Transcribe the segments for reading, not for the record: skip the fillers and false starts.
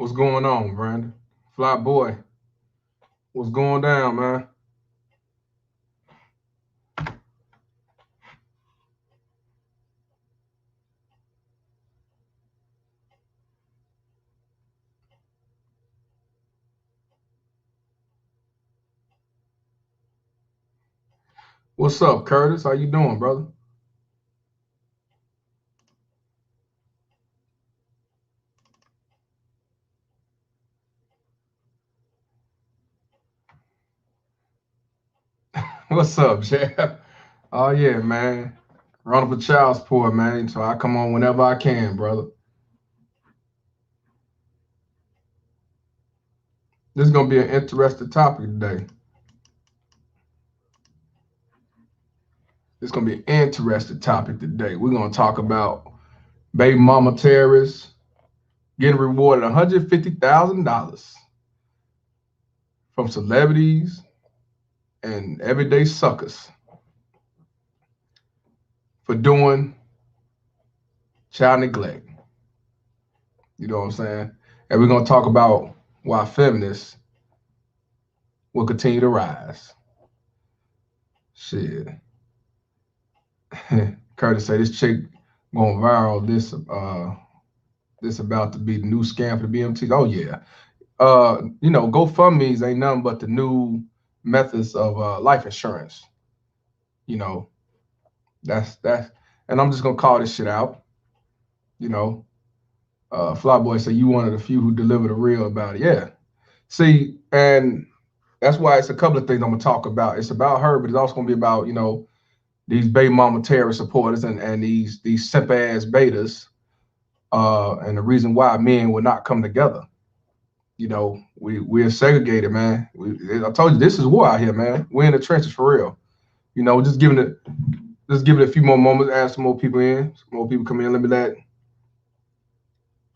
What's going on, Brandon? Fly boy, what's going down, man? What's up, Curtis? How you doing, brother? What's up, Jeff? Oh yeah, man. Run up a child support, man. So I come on whenever I can, brother. This is gonna be an interesting topic today. It's gonna be an interesting topic today. We're gonna talk about baby mama terrorists getting rewarded $150,000 from celebrities and everyday suckers for doing child neglect. You know what I'm saying? And we're gonna talk about why feminists will continue to rise. Shit. Curtis said this chick going viral. This about to be the new scam for the BMT. Oh yeah. GoFundMe's ain't nothing but the new methods of life insurance. You know, that's and I'm just gonna call this shit out. You know, Flyboy said you one of the few who delivered the real about it. Yeah. See, and that's why it's a couple of things I'm gonna talk about. It's about her, but it's also gonna be about, these baby mama terrorist supporters and these simp ass betas, and the reason why men will not come together. We're segregated, man. I told you this is war out here, man. We're in the trenches for real. Just give it a few more moments, add some more people in, some more people come in. Let me let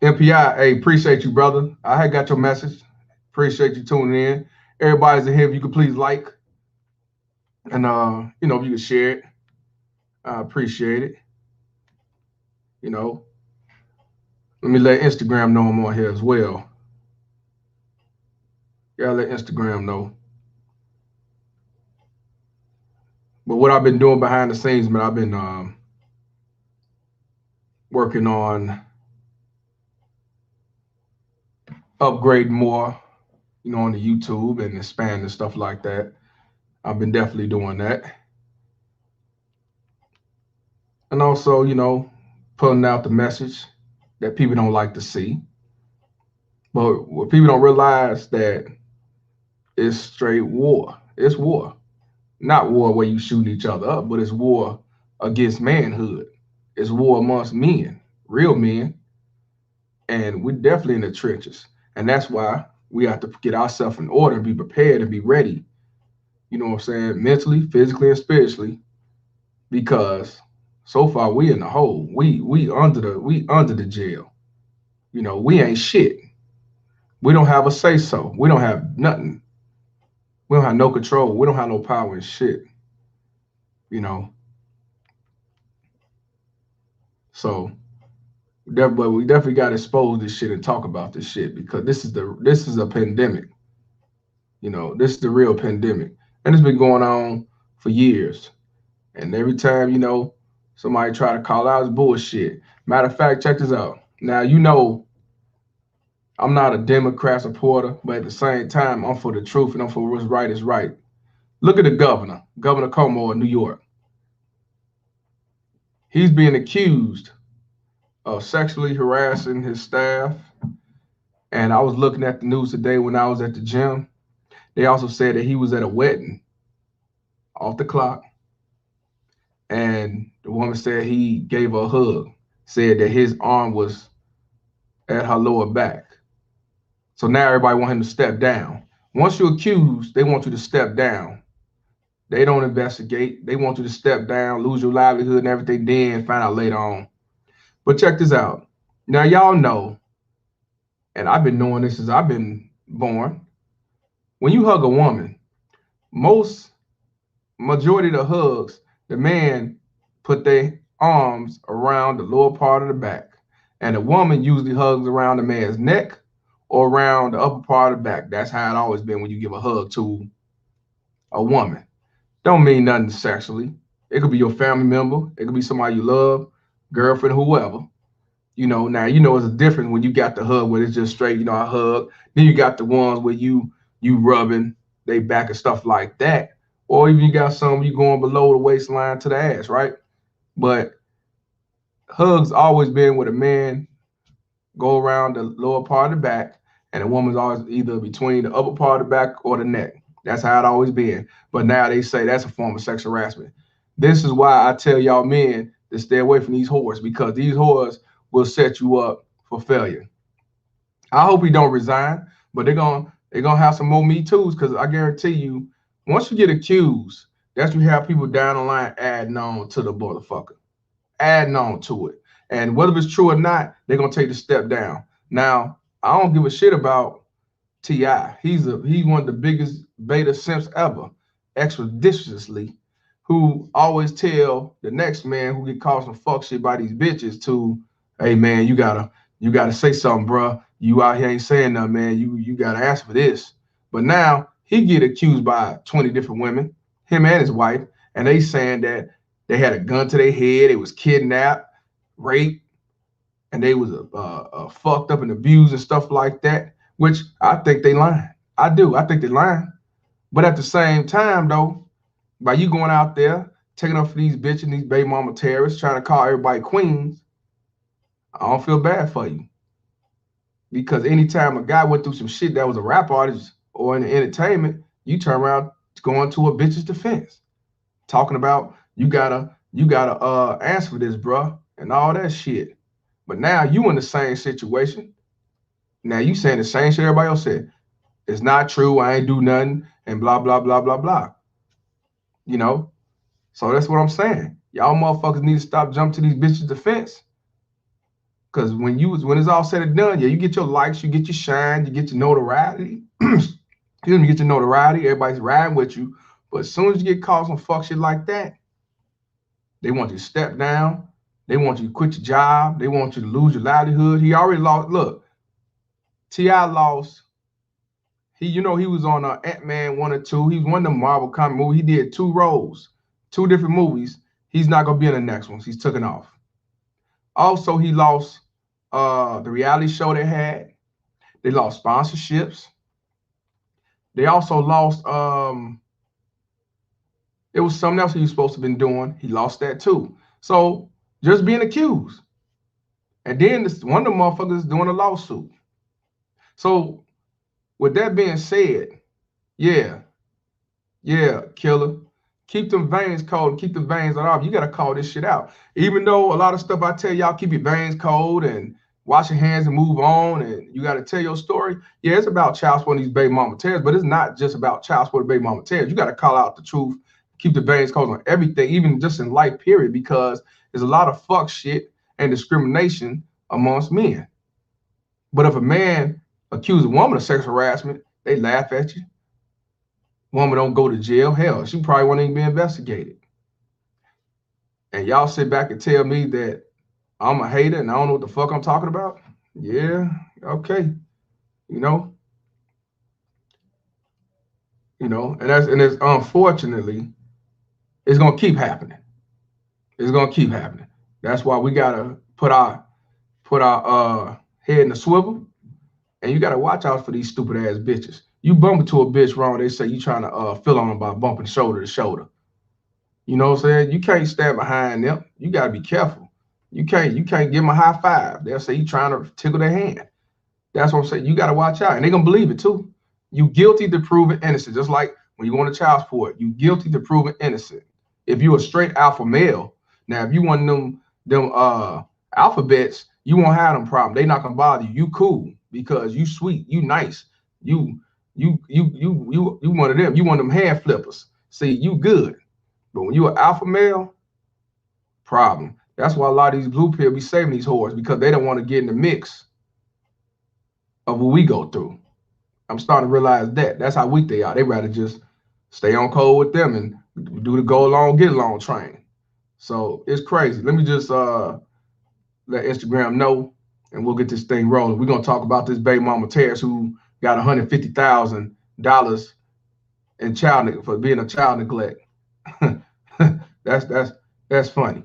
MPI. Hey, appreciate you, brother. I had got your message. Appreciate you tuning in. Everybody's in here. If you could please like and if you could share it, I appreciate it. You know, let me let Instagram know I'm on here as well. Yeah, let Instagram know. But what I've been doing behind the scenes, man, I've been working on upgrading more, on the YouTube and expanding stuff like that. I've been definitely doing that. And also, putting out the message that people don't like to see. But what people don't realize that it's straight war. It's war. Not war where you shooting each other up, but it's war against manhood. It's war amongst men, real men. And we're definitely in the trenches. And that's why we have to get ourselves in order and be prepared and be ready. You know what I'm saying? Mentally, physically, and spiritually. Because so far we in the hole. We under the jail. We ain't shit. We don't have a say so. We don't have nothing. We don't have no control. We don't have no power in shit. You know. So but we definitely got to expose this shit and talk about this shit because this is a pandemic. This is the real pandemic, and it's been going on for years. And every time somebody try to call out, it's bullshit. Matter of fact, check this out. Now I'm not a Democrat supporter, but at the same time, I'm for the truth and I'm for what's right is right. Look at the Governor Cuomo of New York. He's being accused of sexually harassing his staff. And I was looking at the news today when I was at the gym. They also said that he was at a wedding off the clock. And the woman said he gave her a hug, said that his arm was at her lower back. So now everybody want him to step down. Once you're accused, they want you to step down. They don't investigate. They want you to step down, lose your livelihood and everything, then find out later on. But check this out. Now, y'all know, and I've been knowing this since I've been born, when you hug a woman, majority of the hugs, the man put their arms around the lower part of the back. And the woman usually hugs around the man's neck or around the upper part of the back. That's how it always been when you give a hug to a woman. Don't mean nothing sexually. It could be your family member. It could be somebody you love, girlfriend, whoever. Now it's a difference when you got the hug where it's just straight, a hug. Then you got the ones where you rubbing they back and stuff like that. Or even you got some you going below the waistline to the ass, right? But hugs always been with a man go around the lower part of the back, and a woman's always either between the upper part of the back or the neck. That's how it always been. But now they say that's a form of sexual harassment. This is why I tell y'all men to stay away from these whores, because these whores will set you up for failure. I hope he don't resign, but they're gonna have some more Me Too's, because I guarantee you, once you get accused, that's when you have people down the line adding on to the motherfucker, adding on to it. And whether it's true or not, they're gonna take the step down. Now, I don't give a shit about T.I. He's one of the biggest beta simps ever, expeditiously, who always tell the next man who get caught some fuck shit by these bitches to, hey man, you gotta say something, bruh. You out here ain't saying nothing, man. You gotta ask for this. But now he get accused by 20 different women, him and his wife, and they saying that they had a gun to their head, they was kidnapped, raped, and they was fucked up and abused and stuff like that, which I think they lying. I do. I think they lying. But at the same time, though, by you going out there taking up for these bitches, these baby mama terrorists, trying to call everybody queens, I don't feel bad for you. Because anytime a guy went through some shit that was a rap artist or in the entertainment, you turn around going to a bitch's defense, talking about you gotta answer for this, bruh, and all that shit. But now you in the same situation. Now you saying the same shit everybody else said. It's not true. I ain't do nothing, and blah blah blah blah blah. You know. So that's what I'm saying. Y'all motherfuckers need to stop jumping to these bitches' defense. Cause when it's all said and done, yeah, you get your likes, you get your shine, you get your notoriety. You get your notoriety. Everybody's riding with you. But as soon as you get caught some fuck shit like that, they want you to step down. They want you to quit your job. They want you to lose your livelihood. He already lost. Look, T.I. lost. He was on Ant-Man 1 or 2. He was one of the Marvel comic movies. He did 2 roles, 2 different movies. He's not gonna be in the next ones. He's taken off. Also, he lost the reality show they had. They lost sponsorships. They also lost it was something else he was supposed to have been doing. He lost that too. So just being accused. And then one of the motherfuckers doing a lawsuit. So with that being said, yeah, killer. Keep them veins cold and keep the veins off. You got to call this shit out. Even though a lot of stuff I tell y'all, keep your veins cold and wash your hands and move on, and you got to tell your story. Yeah, it's about child support and these baby mama tears, but it's not just about child support and baby mama tears. You got to call out the truth, keep the veins cold on everything, even just in life, period, because there's a lot of fuck shit and discrimination amongst men. But if a man accuses a woman of sexual harassment, they laugh at you. Woman don't go to jail. Hell, she probably won't even be investigated. And y'all sit back and tell me that I'm a hater and I don't know what the fuck I'm talking about? Yeah, okay. You know, and it's unfortunately, it's gonna keep happening. It's gonna keep happening. That's why we gotta put our head in the swivel, and you gotta watch out for these stupid ass bitches. You bump into a bitch wrong, they say you trying to feel on them by bumping shoulder to shoulder. You know what I'm saying? You can't stand behind them. You gotta be careful. You can't give them a high five. They'll say you trying to tickle their hand. That's what I'm saying. You gotta watch out, and they're gonna believe it too. You guilty to prove innocent. Just like when you go to child support, you guilty to prove innocent. If you're a straight alpha male, now if you want them alphabets, you won't have them problem. They not gonna bother you. You cool because you sweet, you nice, you one of them. You one of them hand flippers. See, you good. But when you're an alpha male, problem. That's why a lot of these blue pill be saving these whores, because they don't want to get in the mix of what we go through. I'm starting to realize that. That's how weak they are. They rather just stay on code with them and do the go along, get along train. So it's crazy. Let me just let Instagram know and we'll get this thing rolling. We're gonna talk about this baby mama Terrence who got $150,000 in for being a child neglect. that's funny.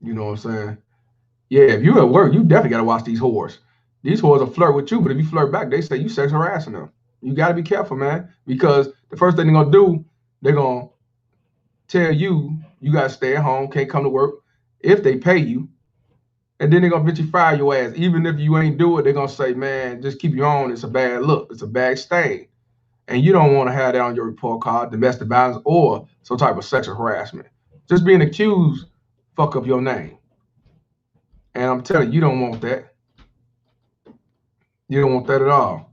You know what I'm saying? Yeah, if you at work, you definitely gotta watch these whores. These whores will flirt with you, but if you flirt back, they say you sex harassing them. You gotta be careful, man, because the first thing they're gonna do, they're gonna tell you you gotta stay at home, can't come to work if they pay you, and then they're gonna eventually fire your ass. Even if you ain't do it, they're gonna say, man, just keep your own. It's a bad look. It's a bad stain. And you don't want to have that on your report card, domestic violence or some type of sexual harassment. Just being accused fuck up your name. And I'm telling you, you don't want that. You don't want that at all.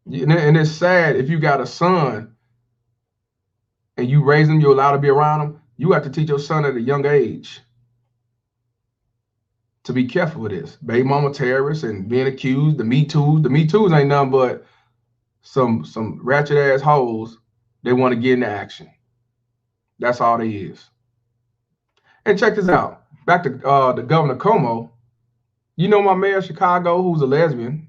And it's sad if you got a son and you raise him, you're allowed to be around him. You have to teach your son at a young age to be careful with this. Baby mama terrorists and being accused, the Me Too's. The Me Too's ain't nothing but some ratchet ass hoes. They want to get into action. That's all they is. And check this out. Back to the Governor Como. You know my mayor of Chicago, who's a lesbian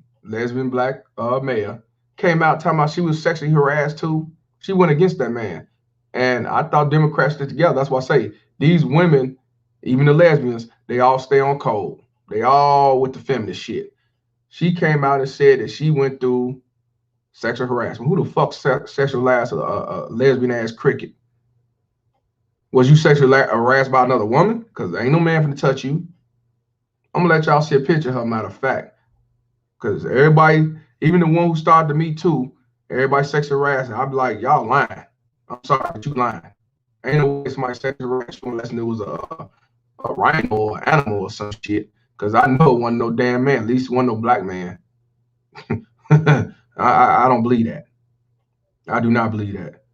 black mayor, came out talking about she was sexually harassed too. She went against that man. And I thought Democrats did together. That's why I say these women, even the lesbians, they all stay on code. They all with the feminist shit. She came out and said that she went through sexual harassment. Who the fuck sexual harassed a lesbian ass cricket? Was you sexually harassed by another woman? Because ain't no man finna touch you. I'm gonna let y'all see a picture of her, matter of fact. Because everybody, even the one who started the Me Too, everybody sexual harassing. I'd be like, y'all lying. I'm sorry, but you lying. Ain't no way somebody sexual harassed you unless it was a rhino or an animal or some shit. Because I know it wasn't no damn man. At least it wasn't no black man. I don't believe that. I do not believe that.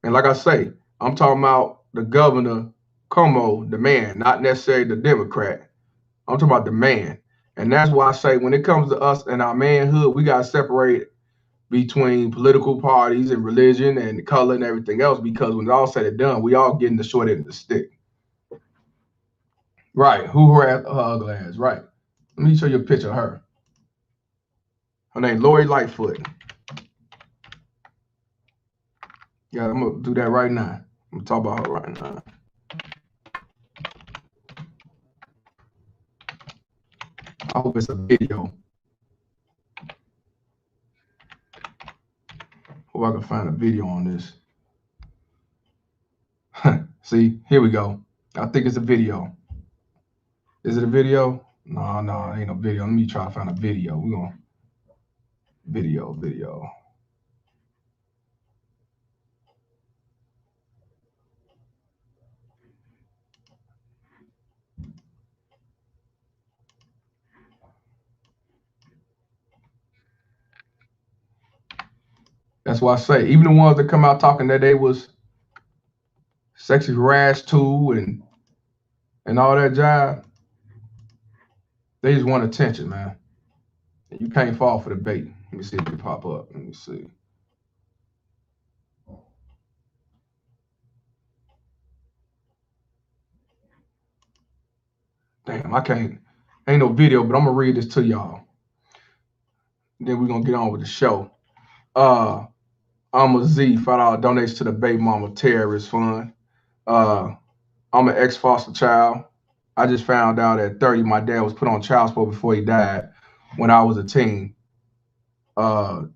And like I say, I'm talking about the governor, Como, the man, not necessarily the Democrat. I'm talking about the man. And that's why I say when it comes to us and our manhood, we got to separate between political parties and religion and color and everything else, because when it's all said and done, we all getting the short end of the stick. Right. Who harassed her ugly ass? Right. Let me show you a picture of her. Her name Lori Lightfoot. Yeah, I'm going to do that right now. I'm going to talk about her right now. I hope it's a video. Hope I can find a video on this. See, here we go. I think it's a video. Is it a video? No, it ain't no video. Let me try to find a video. We're going video. That's why I say, even the ones that come out talking that they was sexually harassed too and all that jive, they just want attention, man. And you can't fall for the bait. Let me see if it pop up. Let me see. Damn, I can't. Ain't no video, but I'm gonna read this to y'all. Then we're gonna get on with the show. I'm a Z, $5 donates to the Baby Mama Terrorist Fund. I'm an ex-foster child. I just found out at 30 my dad was put on child support before he died when I was a teen. I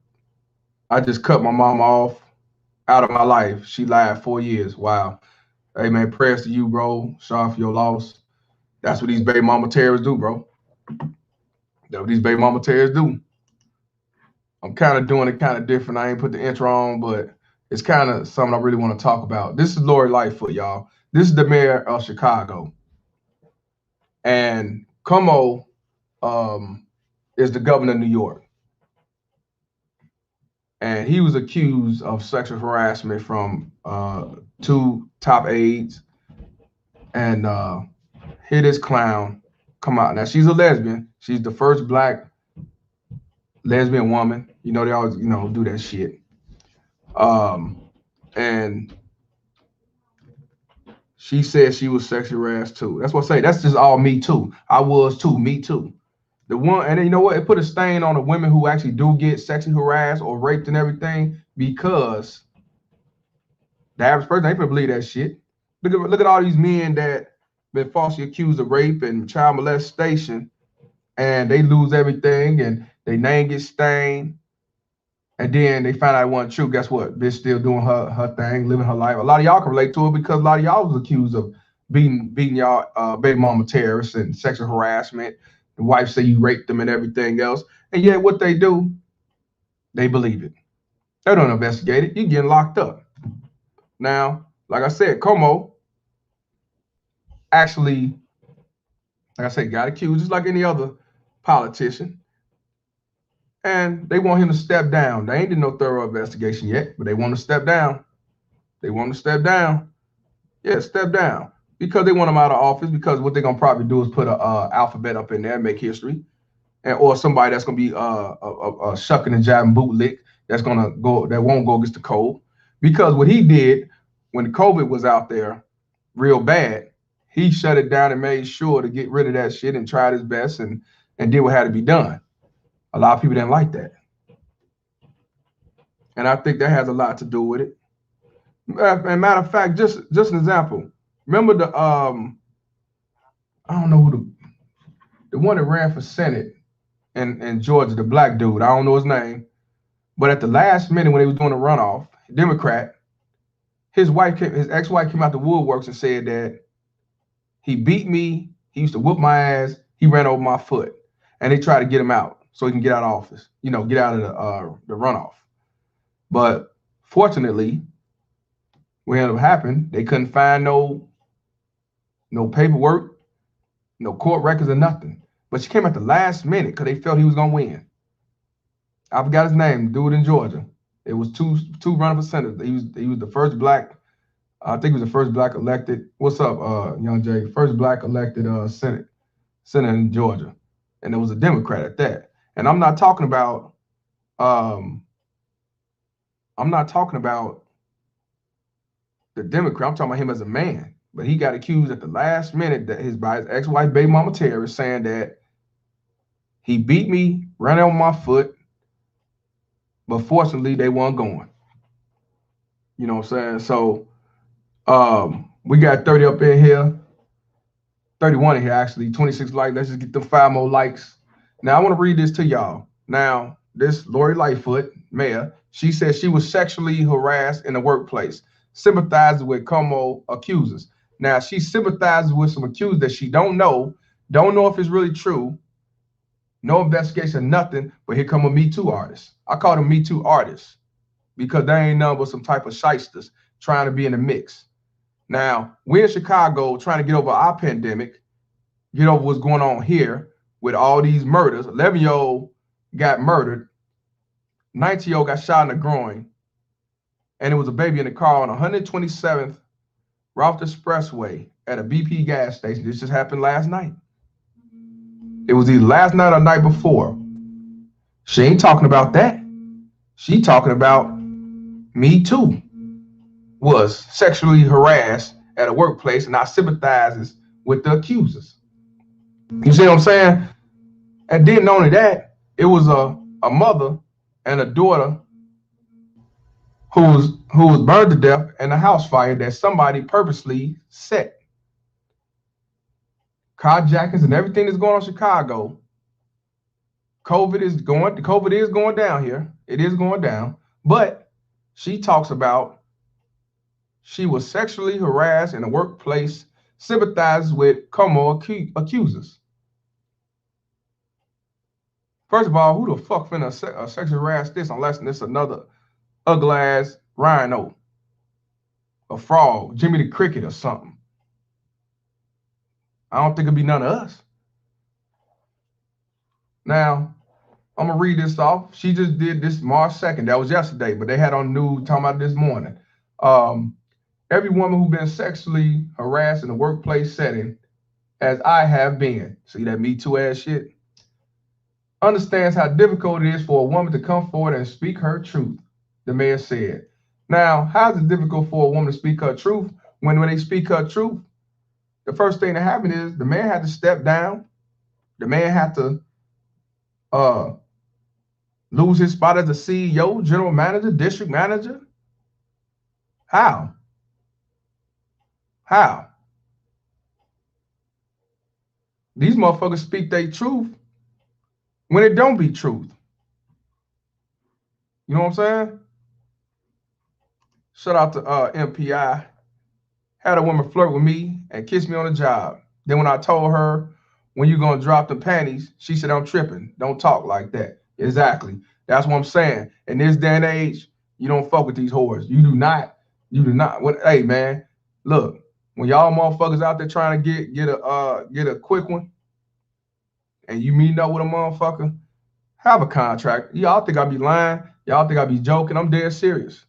just cut my mom off out of my life. She lied 4 years. Wow. Hey, man, prayers to you, bro. Sorry for your loss. That's what these baby mama terrorists do, bro. That's what these baby mama terrorists do. I'm kind of doing it kind of different. I ain't put the intro on, but it's kind of something I really want to talk about. This is Lori Lightfoot, y'all. This is the mayor of Chicago. And Como is the governor of New York. And he was accused of sexual harassment from 2 top aides. And here this clown come out. Now, she's a lesbian. She's the first black lesbian woman. You know, they always, do that shit. And she said she was sexually harassed too. That's what I say. That's just all me too. I was too. Me too. The one, and then you know what? It put a stain on the women who actually do get sexually harassed or raped and everything, because the average person ain't gonna believe that shit. Look at all these men that been falsely accused of rape and child molestation, and they lose everything, and their name gets stained, and then they find out it wasn't true. Guess what? Bitch still doing her thing, living her life. A lot of y'all can relate to it because a lot of y'all was accused of beating y'all baby mama terrorists and sexual harassment. The wife say you raped them and everything else, and yet what they do, they believe it. They don't investigate it. You getting locked up. Now, like I said, Como actually, like I said, got accused just like any other politician. And they want him to step down. They ain't did no thorough investigation yet, but they want to step down. They want to step down. Yeah, step down. Because they want him out of office, because what they're going to probably do is put a alphabet up in there and make history. Or somebody that's going to be a shucking and jiving bootlick that's going to go, that won't go against the code. Because what he did when the COVID was out there real bad, he shut it down and made sure to get rid of that shit and tried his best and did what had to be done. A lot of people didn't like that. And I think that has a lot to do with it. And matter of fact, just an example. Remember the I don't know who the one that ran for Senate in Georgia, the black dude. I don't know his name. But at the last minute when they was doing a runoff, Democrat, his ex-wife came out the woodworks and said that he beat me, he used to whoop my ass, he ran over my foot. And they tried to get him out so he can get out of office, get out of the runoff. But fortunately, what ended up happening, they couldn't find no paperwork, no court records or nothing. But she came at the last minute because they felt he was gonna win. I forgot his name, dude in Georgia. It was two running for senator. He was the first black, I think he was the first black elected. What's up, young Jay? First black elected senator in Georgia. And it was a Democrat at that. And I'm not talking about the Democrat. I'm talking about him as a man. But he got accused at the last minute that his ex-wife, baby mama terrorist, saying that he beat me, ran over my foot, but fortunately they weren't going. You know what I'm saying? So we got 30 up in here, 31 in here actually, 26 likes. Let's just get them 5 more likes. Now I want to read this to y'all. Now, this Lori Lightfoot, mayor, she said she was sexually harassed in the workplace, sympathizes with Como accusers. Now, she sympathizes with some accusers that she don't know if it's really true, no investigation, nothing, but here come a Me Too artist. I call them Me Too artists because they ain't nothing but some type of shysters trying to be in the mix. Now, we're in Chicago trying to get over our pandemic, get over what's going on here with all these murders. 11-year-old got murdered, 19-year-old got shot in the groin, and it was a baby in the car on 127th Route Expressway at a BP gas station. This just happened last night. It was either last night or night before. She ain't talking about that. She talking about Me Too was sexually harassed at a workplace, and I sympathizes with the accusers. You see what I'm saying? And then not only that, it was a mother and a daughter who was burned to death in a house fire that somebody purposely set. Carjackings and everything that's going on in Chicago. COVID is going down here. It is going down. But she talks about she was sexually harassed in a workplace, sympathizes with Como accusers. First of all, who the fuck finna sexually harass this unless it's another ugly ass rhino, a frog, Jimmy the Cricket or something? I don't think it'd be none of us. Now, I'm gonna read this off. She just did this March 2nd. That was yesterday, but they had on news talking about this morning. Every woman who's been sexually harassed in a workplace setting, as I have been. See that Me Too ass shit? understands how difficult it is for a woman to come forward and speak her truth, the mayor said. Now, how is it difficult for a woman to speak her truth? When they speak her truth, the first thing that happened is the man had to step down. The man had to uh, lose his spot as a CEO, general manager, district manager. How? How? These motherfuckers speak their truth when it don't be truth. You know what I'm saying? Shout out to MPI. Had a woman flirt with me and kiss me on the job. Then when I told her, when you gonna drop the panties, she said, I'm tripping. Don't talk like that. Exactly. That's what I'm saying. In this day and age, you don't fuck with these whores. You do not. You do not. Hey man, look, when y'all motherfuckers out there trying to get a quick one, and you meet up with a motherfucker, have a contract. Y'all think I be lying? Y'all think I be joking? I'm dead serious.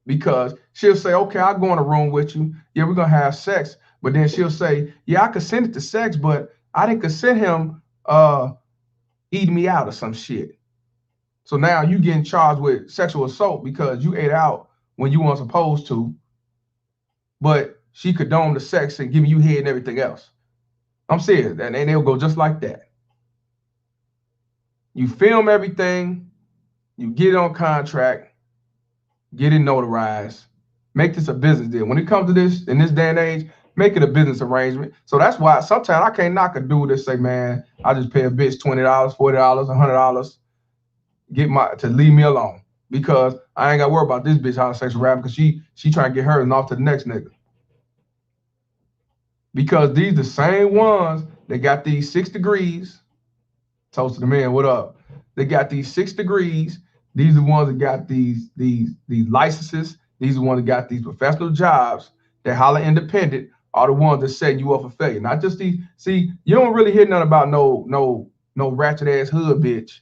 Because she'll say, okay, I'll go in a room with you. Yeah, we're gonna have sex. But then she'll say, yeah, I consented to sex, but I didn't consent him eating me out or some shit. So now you getting charged with sexual assault because you ate out when you weren't supposed to, but she condoned the sex and giving you head and everything else. I'm serious, and they'll go just like that. You film everything, you get it on contract, get it notarized, make this a business deal. When it comes to this, in this day and age, make it a business arrangement. So that's why sometimes I can't knock a dude that say, man, I just pay a bitch $20, $40, $100, to leave me alone. Because I ain't got to worry about this bitch how sexual rap because she trying to get her and off to the next nigga. Because these the same ones that got these 6 degrees. Toast to the man, what up? They got these 6 degrees. These are the ones that got these licenses. These are the ones that got these professional jobs that holler independent are the ones that set you up for failure. Not just these. See, you don't really hear nothing about no ratchet ass hood bitch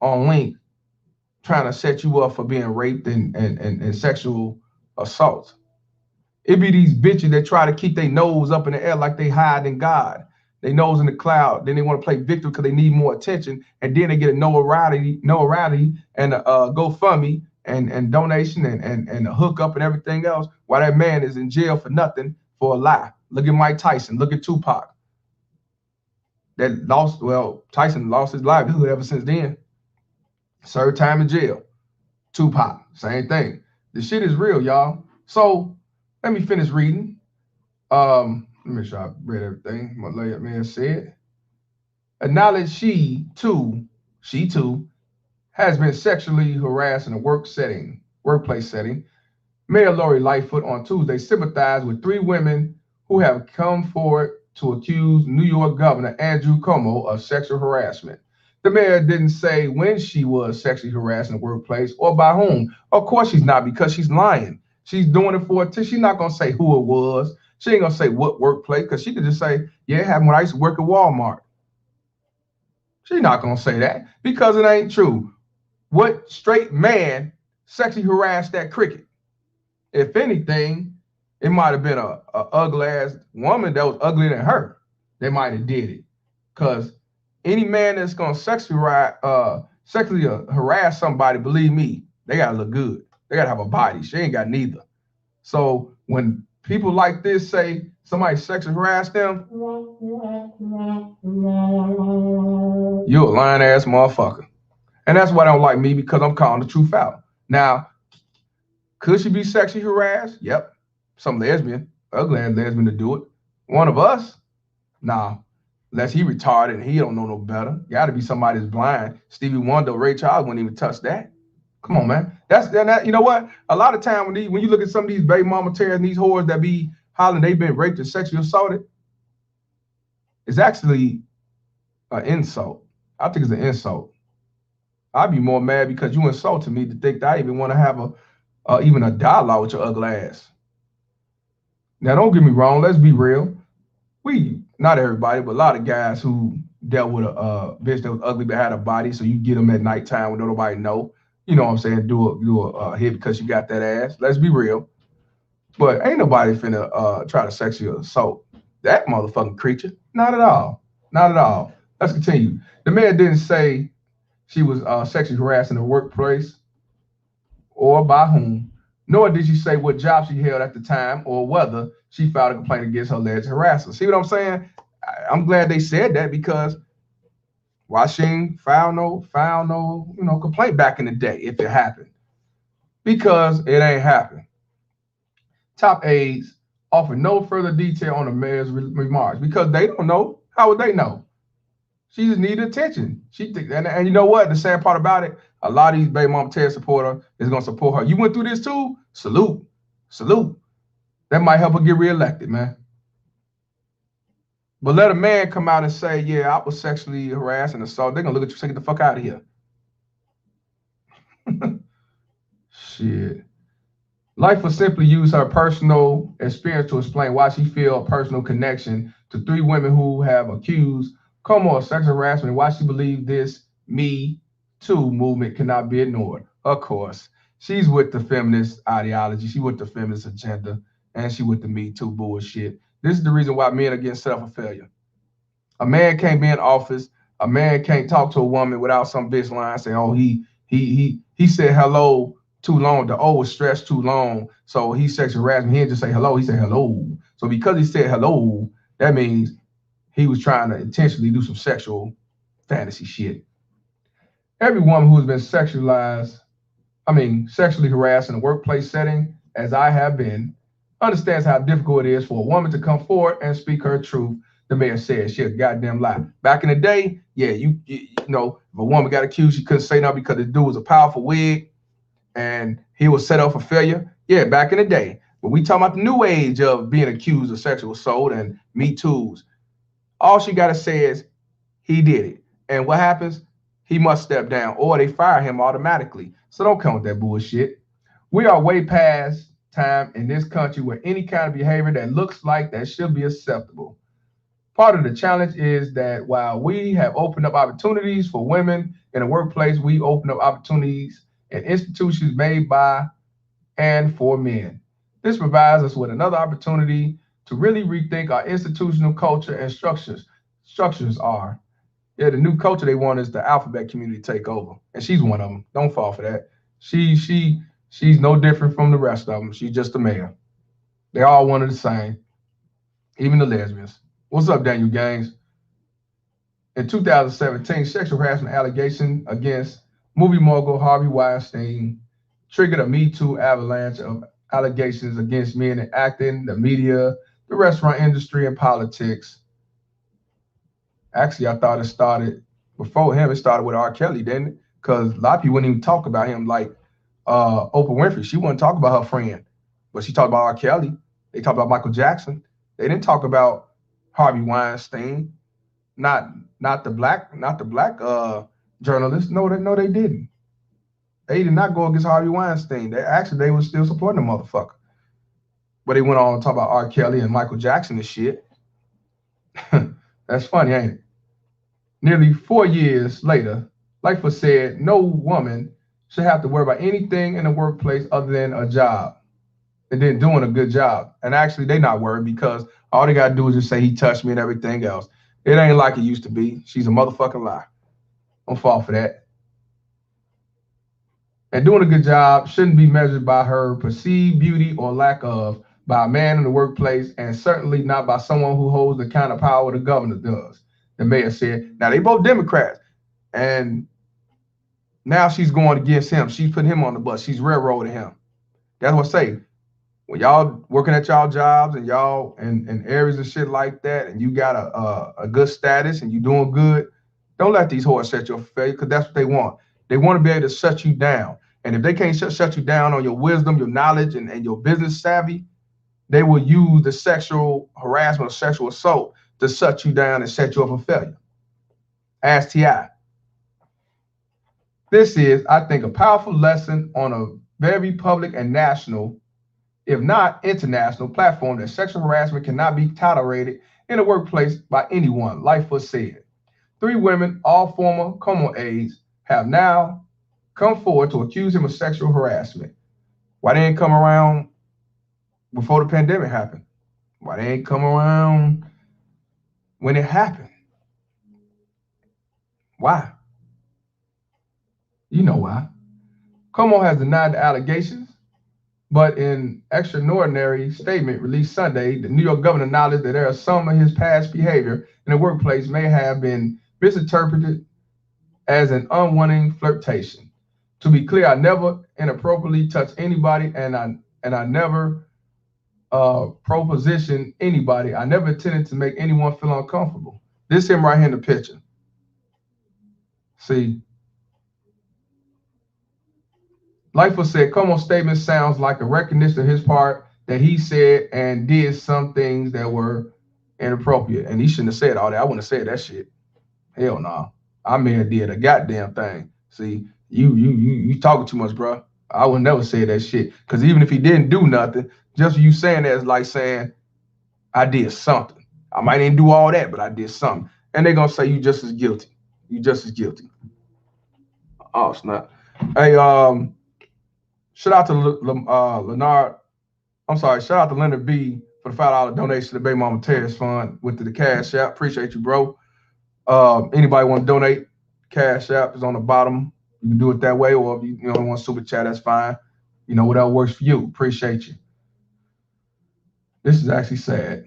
on link trying to set you up for being raped and sexual assault. It be these bitches that try to keep their nose up in the air like they hide in God. They nose in the cloud. Then they want to play victim because they need more attention. And then they get a notoriety and a GoFundMe and donation and a hookup and everything else while that man is in jail for nothing for a lie. Look at Mike Tyson. Look at Tupac. Tyson lost his livelihood ever since then. Served time in jail. Tupac, same thing. The shit is real, y'all. So let me finish reading. Let me make sure I read everything. What lady man said. Acknowledge she too has been sexually harassed in a workplace setting. Mayor Lori Lightfoot on Tuesday sympathized with 3 women who have come forward to accuse New York Governor Andrew Cuomo of sexual harassment. The mayor didn't say when she was sexually harassed in the workplace or by whom. Of course she's not, because she's lying. She's doing it for she's not gonna say who it was. She ain't gonna say what workplace, because she could just say, yeah, it happened when I used to work at Walmart. She's not gonna say that because it ain't true. What straight man sexually harassed that cricket? If anything, it might have been a ugly ass woman that was uglier than her. They might have did it. Because any man that's gonna sexually harass somebody, believe me, they gotta look good. They gotta have a body. She ain't got neither. So when people like this say somebody sexually harassed them, you're a lying ass motherfucker. And that's why they don't like me, because I'm calling the truth out. Now, could she be sexually harassed? Yep. Some lesbian, ugly ass lesbian to do it. One of us? Nah. Unless he retarded and he don't know no better. Gotta be somebody that's blind. Stevie Wonder, Ray Charles wouldn't even touch that. Come on, man. You know what? A lot of time when you look at some of these baby mama tears and these whores that be hollering they've been raped and sexually assaulted, it's actually an insult. I think it's an insult. I'd be more mad because you insulted me to think that I even want to have even a dialogue with your ugly ass. Now, don't get me wrong. Let's be real. Not everybody, but a lot of guys who dealt with a bitch that was ugly but had a body, so you get them at nighttime when nobody know. You know what I'm saying? Do a hit because you got that ass. Let's be real. But ain't nobody finna try to sexually assault that motherfucking creature. Not at all. Not at all. Let's continue. The man didn't say she was sexually harassed in the workplace or by whom, nor did she say what job she held at the time or whether she filed a complaint against her alleged harasser. See what I'm saying? I'm glad they said that because why she ain't filed no complaint back in the day if it happened? Because it ain't happened. Top aides offer no further detail on the mayor's remarks because they don't know. How would they know? She just needed attention. And you know what? The sad part about it, a lot of these baby mama Ted supporter is gonna support her. You went through this too? Salute. Salute. That might help her get reelected, man. But let a man come out and say, yeah, I was sexually harassed and assaulted. They're gonna look at you and say, get the fuck out of here. Shit. Life will simply use her personal experience to explain why she feel a personal connection to three women who have accused Como of sexual harassment and why she believes this Me Too movement cannot be ignored. Of course, she's with the feminist ideology, she with the feminist agenda, and she with the Me Too bullshit. This is the reason why men are getting set up for failure. A man can't be in office. A man can't talk to a woman without some bitch line saying, "Oh, he said hello too long. The O was stretched too long, so he sexually harassed me. He didn't just say hello. He said hello. So because he said hello, that means he was trying to intentionally do some sexual fantasy shit." Every woman who has been sexually harassed in a workplace setting, as I have been, understands how difficult it is for a woman to come forward and speak her truth. The mayor said she a goddamn lie. Back in the day, yeah, you know, if a woman got accused, she couldn't say nothing because the dude was a powerful wig and he was set up for failure. Yeah, back in the day. But we talking about the new age of being accused of sexual assault and Me Too's. All she got to say is he did it. And what happens? He must step down or they fire him automatically. So don't come with that bullshit. We are way past time in this country where any kind of behavior that looks like that should be acceptable. Part of the challenge is that while we have opened up opportunities for women in the workplace, we open up opportunities in institutions made by and for men. This provides us with another opportunity to really rethink our institutional culture and structures. Structures are, yeah, the new culture they want is the alphabet community to take over, and she's one of them. Don't fall for that. She's no different from the rest of them. She's just a mayor. They all one and the same, even the lesbians. What's up, Daniel Gaines? In 2017, sexual harassment allegation against movie mogul Harvey Weinstein triggered a Me Too avalanche of allegations against men in acting, the media, the restaurant industry, and politics. Actually, I thought it started before him. It started with R. Kelly, didn't it? Because a lot of people wouldn't even talk about him like Oprah Winfrey. She wouldn't talk about her friend, but she talked about R. Kelly. They talked about Michael Jackson. They didn't talk about Harvey Weinstein. Not the black journalists. No, they didn't. They did not go against Harvey Weinstein. They were still supporting the motherfucker. But they went on to talk about R. Kelly and Michael Jackson and shit. That's funny, ain't it? Nearly 4 years later, Lightfoot said no woman should have to worry about anything in the workplace other than a job and then doing a good job. And actually, they're not worried because all they got to do is just say he touched me and everything else. It ain't like it used to be. She's a motherfucking lie. Don't fall for that. And doing a good job shouldn't be measured by her perceived beauty or lack of by a man in the workplace, and certainly not by someone who holds the kind of power the governor does, the mayor said. Now, they both Democrats, and now she's going against him. She's putting him on the bus. She's railroading him. That's what I say. When y'all working at y'all jobs and y'all in areas and shit like that, and you got a good status and you doing good, don't let these whores set you up for failure because that's what they want. They want to be able to shut you down. And if they can't shut you down on your wisdom, your knowledge, and your business savvy, they will use the sexual harassment or sexual assault to shut you down and set you up for failure. Ask T.I. This is, I think, a powerful lesson on a very public and national, if not international, platform that sexual harassment cannot be tolerated in the workplace by anyone, Lightfoot said. 3 women, all former Como aides, have now come forward to accuse him of sexual harassment. Why they ain't come around before the pandemic happened? Why they ain't come around when it happened? Why? You know why. Cuomo has denied the allegations, but in extraordinary statement released Sunday, the New York governor acknowledged that there are some of his past behavior in the workplace may have been misinterpreted as an unwanted flirtation. To be clear, I never inappropriately touched anybody, and I never proposition anybody. I never intended to make anyone feel uncomfortable. This him right here in the picture. See, Lightfoot said, Como's statement sounds like a recognition of his part that he said and did some things that were inappropriate. And he shouldn't have said all that. I wouldn't have said that shit. Hell no. I may have did a goddamn thing. See, you talking too much, bro. I would never say that shit. Because even if he didn't do nothing, just you saying that is like saying, I did something. I might didn't do all that, but I did something. And they're gonna say you just as guilty. You just as guilty. Oh, snap. Hey, shout out to Leonard. I'm sorry, shout out to Leonard B for the $5 donation to the Baby Mama Terrorist Fund with the Cash App. Appreciate you, bro. Anybody want to donate? Cash App is on the bottom. You can do it that way, or if you want super chat, that's fine. Whatever works for you. Appreciate you. This is actually sad.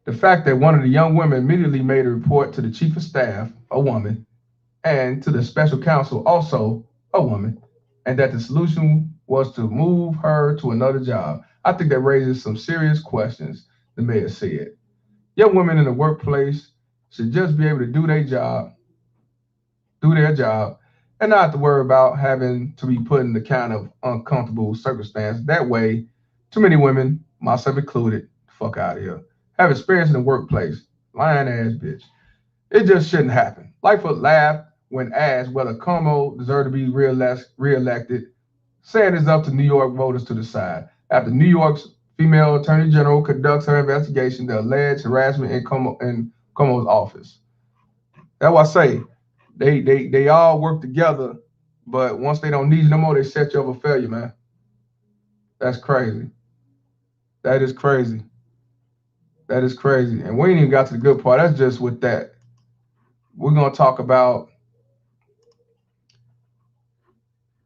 The fact that one of the young women immediately made a report to the chief of staff, a woman, and to the special counsel, also a woman, and that the solution was to move her to another job. I think that raises some serious questions, the mayor said. Young women in the workplace should just be able to do their job, and not have to worry about having to be put in the kind of uncomfortable circumstance. That way, too many women, myself included, fuck out of here, have experience in the workplace. Lying ass bitch. It just shouldn't happen. Lightfoot laughed when asked whether Cuomo deserved to be reelected, saying it's up to New York voters to decide. After New York's female attorney general conducts her investigation of the alleged harassment in Cuomo's office. That's why I say they all work together, but once they don't need you no more, they set you up for failure, man. That's crazy. That is crazy. That is crazy. And we ain't even got to the good part. That's just with that. We're going to talk about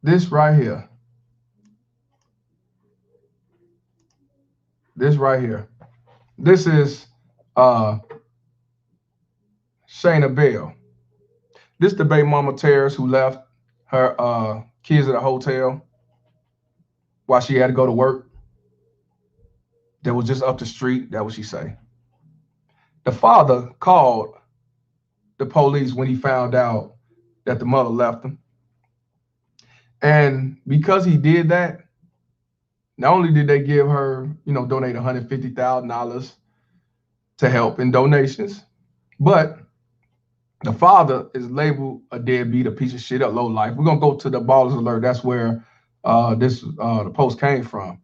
this right here. This right here. This is Shayna Bell. This the baby mama terrorist who left her kids at a hotel while she had to go to work. That was just up the street. That's what she say. The father called the police when he found out that the mother left him. And because he did that, not only did they give her, donate $150,000 to help in donations, but the father is labeled a deadbeat, a piece of shit, a low life. We're gonna go to the Ballers Alert. That's where the post came from.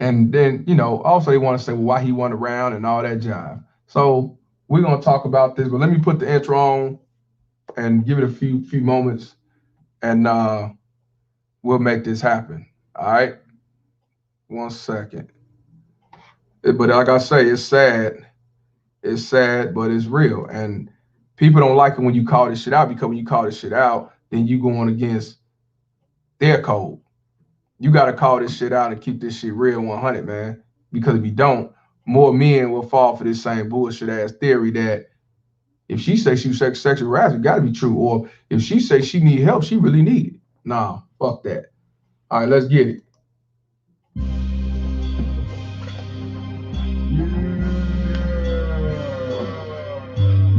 And then, also they want to say, well, why he went around and all that jive. So we're gonna talk about this, but let me put the intro on and give it a few moments, and we'll make this happen. All right. 1 second. But like I say, it's sad. It's sad, but it's real. And people don't like it when you call this shit out, because when you call this shit out, then you going against their code. You got to call this shit out and keep this shit real 100, man. Because if you don't, more men will fall for this same bullshit ass theory that if she says she was sexual harassment, it got to be true. Or if she says she need help, she really need it. Nah, fuck that. All right, let's get it.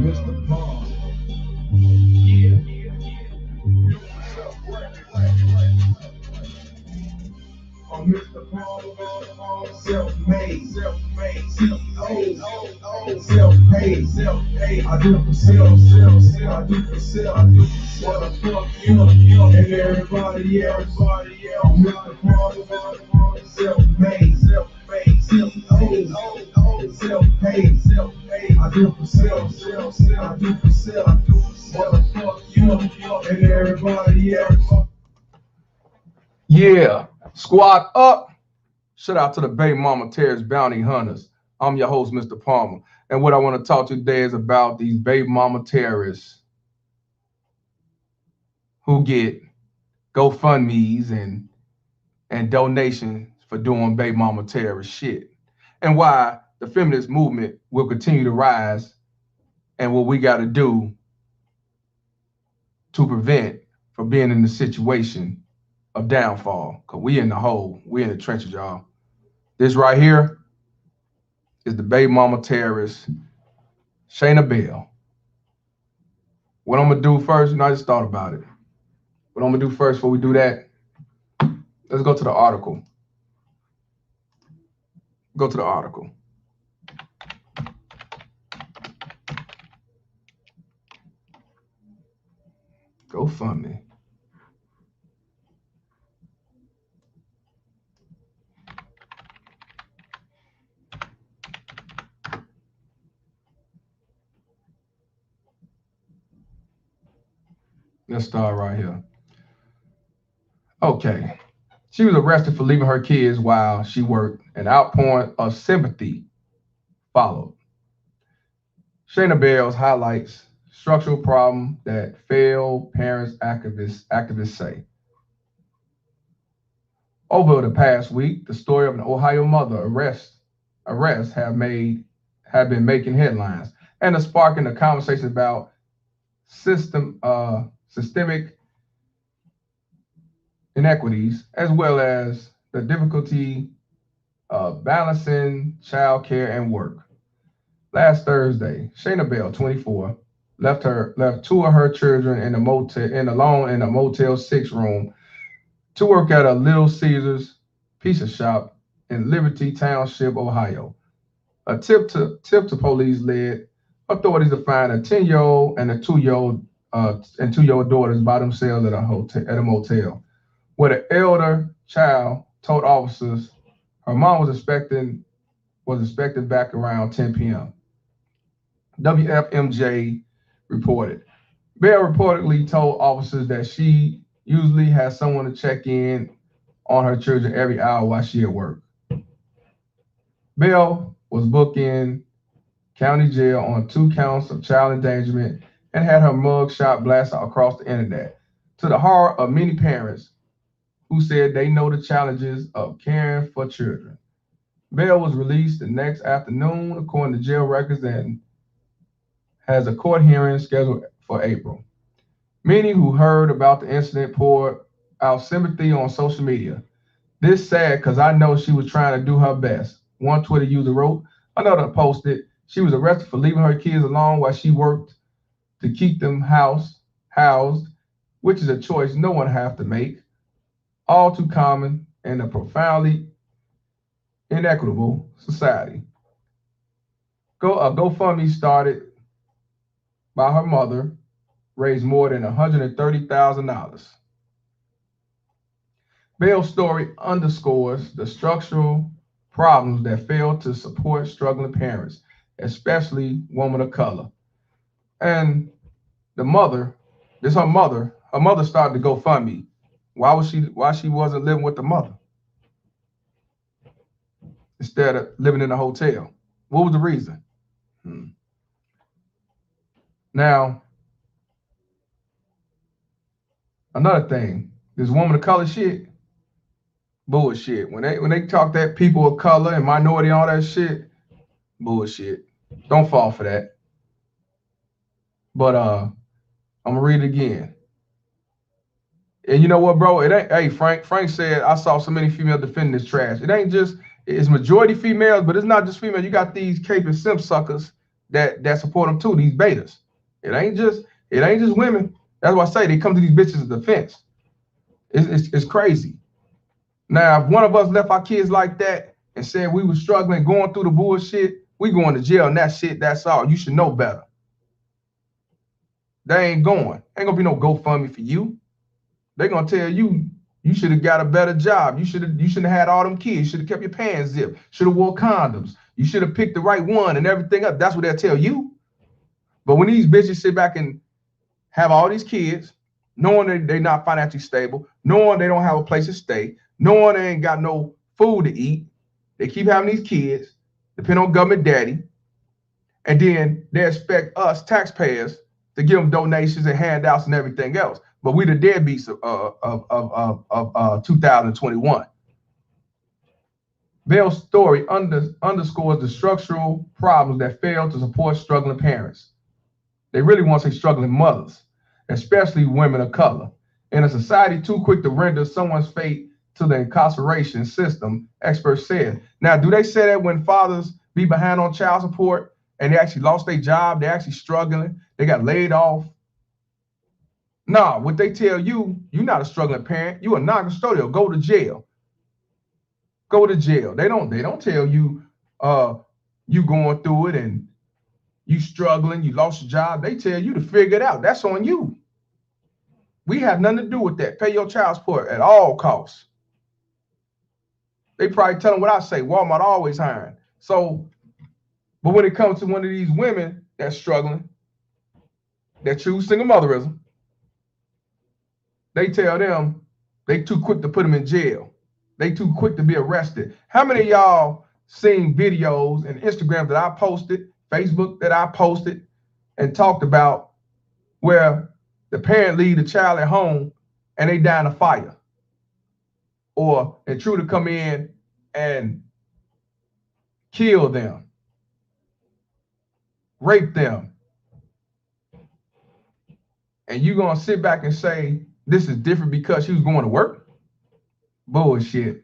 Mr. Palmer. I'm Mr. Palmer, self-made, self-paid. I do it for self, I do it for self. What the fuck you and everybody else. Mr. Palmer, self-made, self-paid. I do it for self, I do it for self. What the fuck you and everybody else. Yeah. Squad up. Shout out to the baby mama terrorist bounty hunters. I'm your host, Mr. Palmer. And what I want to talk to you today is about these baby mama terrorists who get GoFundMe's and donations for doing baby mama terrorist shit. And why the feminist movement will continue to rise and what we got to do to prevent from being in the situation of downfall. Because we in the hole. We in the trenches, y'all. This right here is the baby mama terrorist, Shayna Bell. What I'm gonna do first, I just thought about it. What I'm gonna do first before we do that, let's go to the article. Go to the article. GoFundMe. Let's start right here. Okay. She was arrested for leaving her kids while she worked. An outpouring of sympathy followed. Shayna Bell's highlights structural problem that failed parents activists say. Over the past week, the story of an Ohio mother arrest have been making headlines and are sparking a conversation about systemic inequities, as well as the difficulty of balancing childcare and work. Last Thursday, Shayna Bell, 24, left two of her children alone in a Motel 6 room to work at a Little Caesars pizza shop in Liberty Township, Ohio. A tip to police led authorities to find a 10-year-old and a 2-year-old daughters by themselves at a motel, where the elder child told officers her mom was expected back around 10 p.m. WFMJ reported. Bell reportedly told officers that she usually has someone to check in on her children every hour while she at work. Bell was booked in county jail on 2 counts of child endangerment and had her mug shot blasted across the internet, to the horror of many parents who said they know the challenges of caring for children. Bell was released the next afternoon, according to jail records, and has a court hearing scheduled for April. Many who heard about the incident poured out sympathy on social media. This sad because I know she was trying to do her best. One Twitter user wrote. Another posted, she was arrested for leaving her kids alone while she worked to keep them housed, which is a choice no one have to make. All too common in a profoundly inequitable society. GoFundMe started by her mother raised more than $130,000. Bell's story underscores the structural problems that fail to support struggling parents, especially women of color. And her mother started to GoFundMe. Why she wasn't living with the mother instead of living in a hotel? What was the reason? Now, another thing, this woman of color shit, bullshit. When they talk that people of color and minority and all that shit, bullshit. Don't fall for that. But I'm gonna read it again. And you know what, bro? It ain't. Hey, Frank said I saw so many females defending this trash. It ain't just. It's majority females, but it's not just females. You got these cape and simp suckers that support them too. These betas. It ain't just women. That's why I say they come to these bitches as defense. It's crazy. Now, if one of us left our kids like that and said we were struggling, going through the bullshit, we going to jail and that shit. That's all. You should know better. They ain't going. Ain't gonna be no GoFundMe for you. They're gonna tell you you should have got a better job. You shouldn't have had all them kids. You should have kept your pants zipped. Should have wore condoms. You should have picked the right one and everything else. That's what they'll tell you. But when these bitches sit back and have all these kids, knowing that they're not financially stable, knowing they don't have a place to stay, knowing they ain't got no food to eat. They keep having these kids, depend on government daddy, and then they expect us taxpayers to give them donations and handouts and everything else. But we the deadbeats of 2021. Bell's story underscores the structural problems that fail to support struggling parents. They really want to say struggling mothers, especially women of color. In a society too quick to render someone's fate to the incarceration system, experts said. Now, do they say that when fathers be behind on child support and they actually lost their job, they're actually struggling, they got laid off? No, what they tell you, you're not a struggling parent, you a non-custodial, go to jail. Go to jail. They don't tell you you going through it and you struggling, you lost your job. They tell you to figure it out. That's on you. We have nothing to do with that. Pay your child support at all costs. They probably tell them what I say. Walmart always hiring. So, but when it comes to one of these women that's struggling, that choose single motherism, they tell them they too quick to put them in jail. They too quick to be arrested. How many of y'all seen videos and Instagram that I posted, Facebook that I posted and talked about where the parent leave the child at home and they die in a fire? Or an intruder come in and kill them, rape them. And you gonna sit back and say, this is different because she was going to work? Bullshit.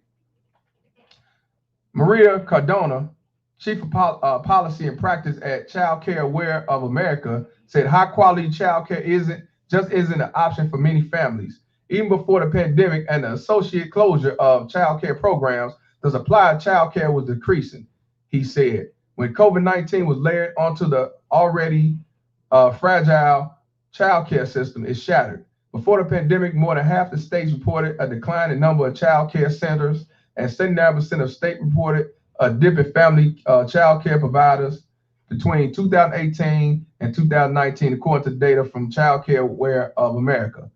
Maria Cardona, Chief of Policy and Practice at Child Care Aware of America, said high quality child care isn't an option for many families. Even before the pandemic and the associated closure of child care programs, the supply of child care was decreasing, he said. When COVID-19 was layered onto the already fragile child care system, it shattered. Before the pandemic, more than half the states reported a decline in number of child care centers, and 79% of states reported a dip in family child care providers between 2018 and 2019, according to data from Child Care Aware of America.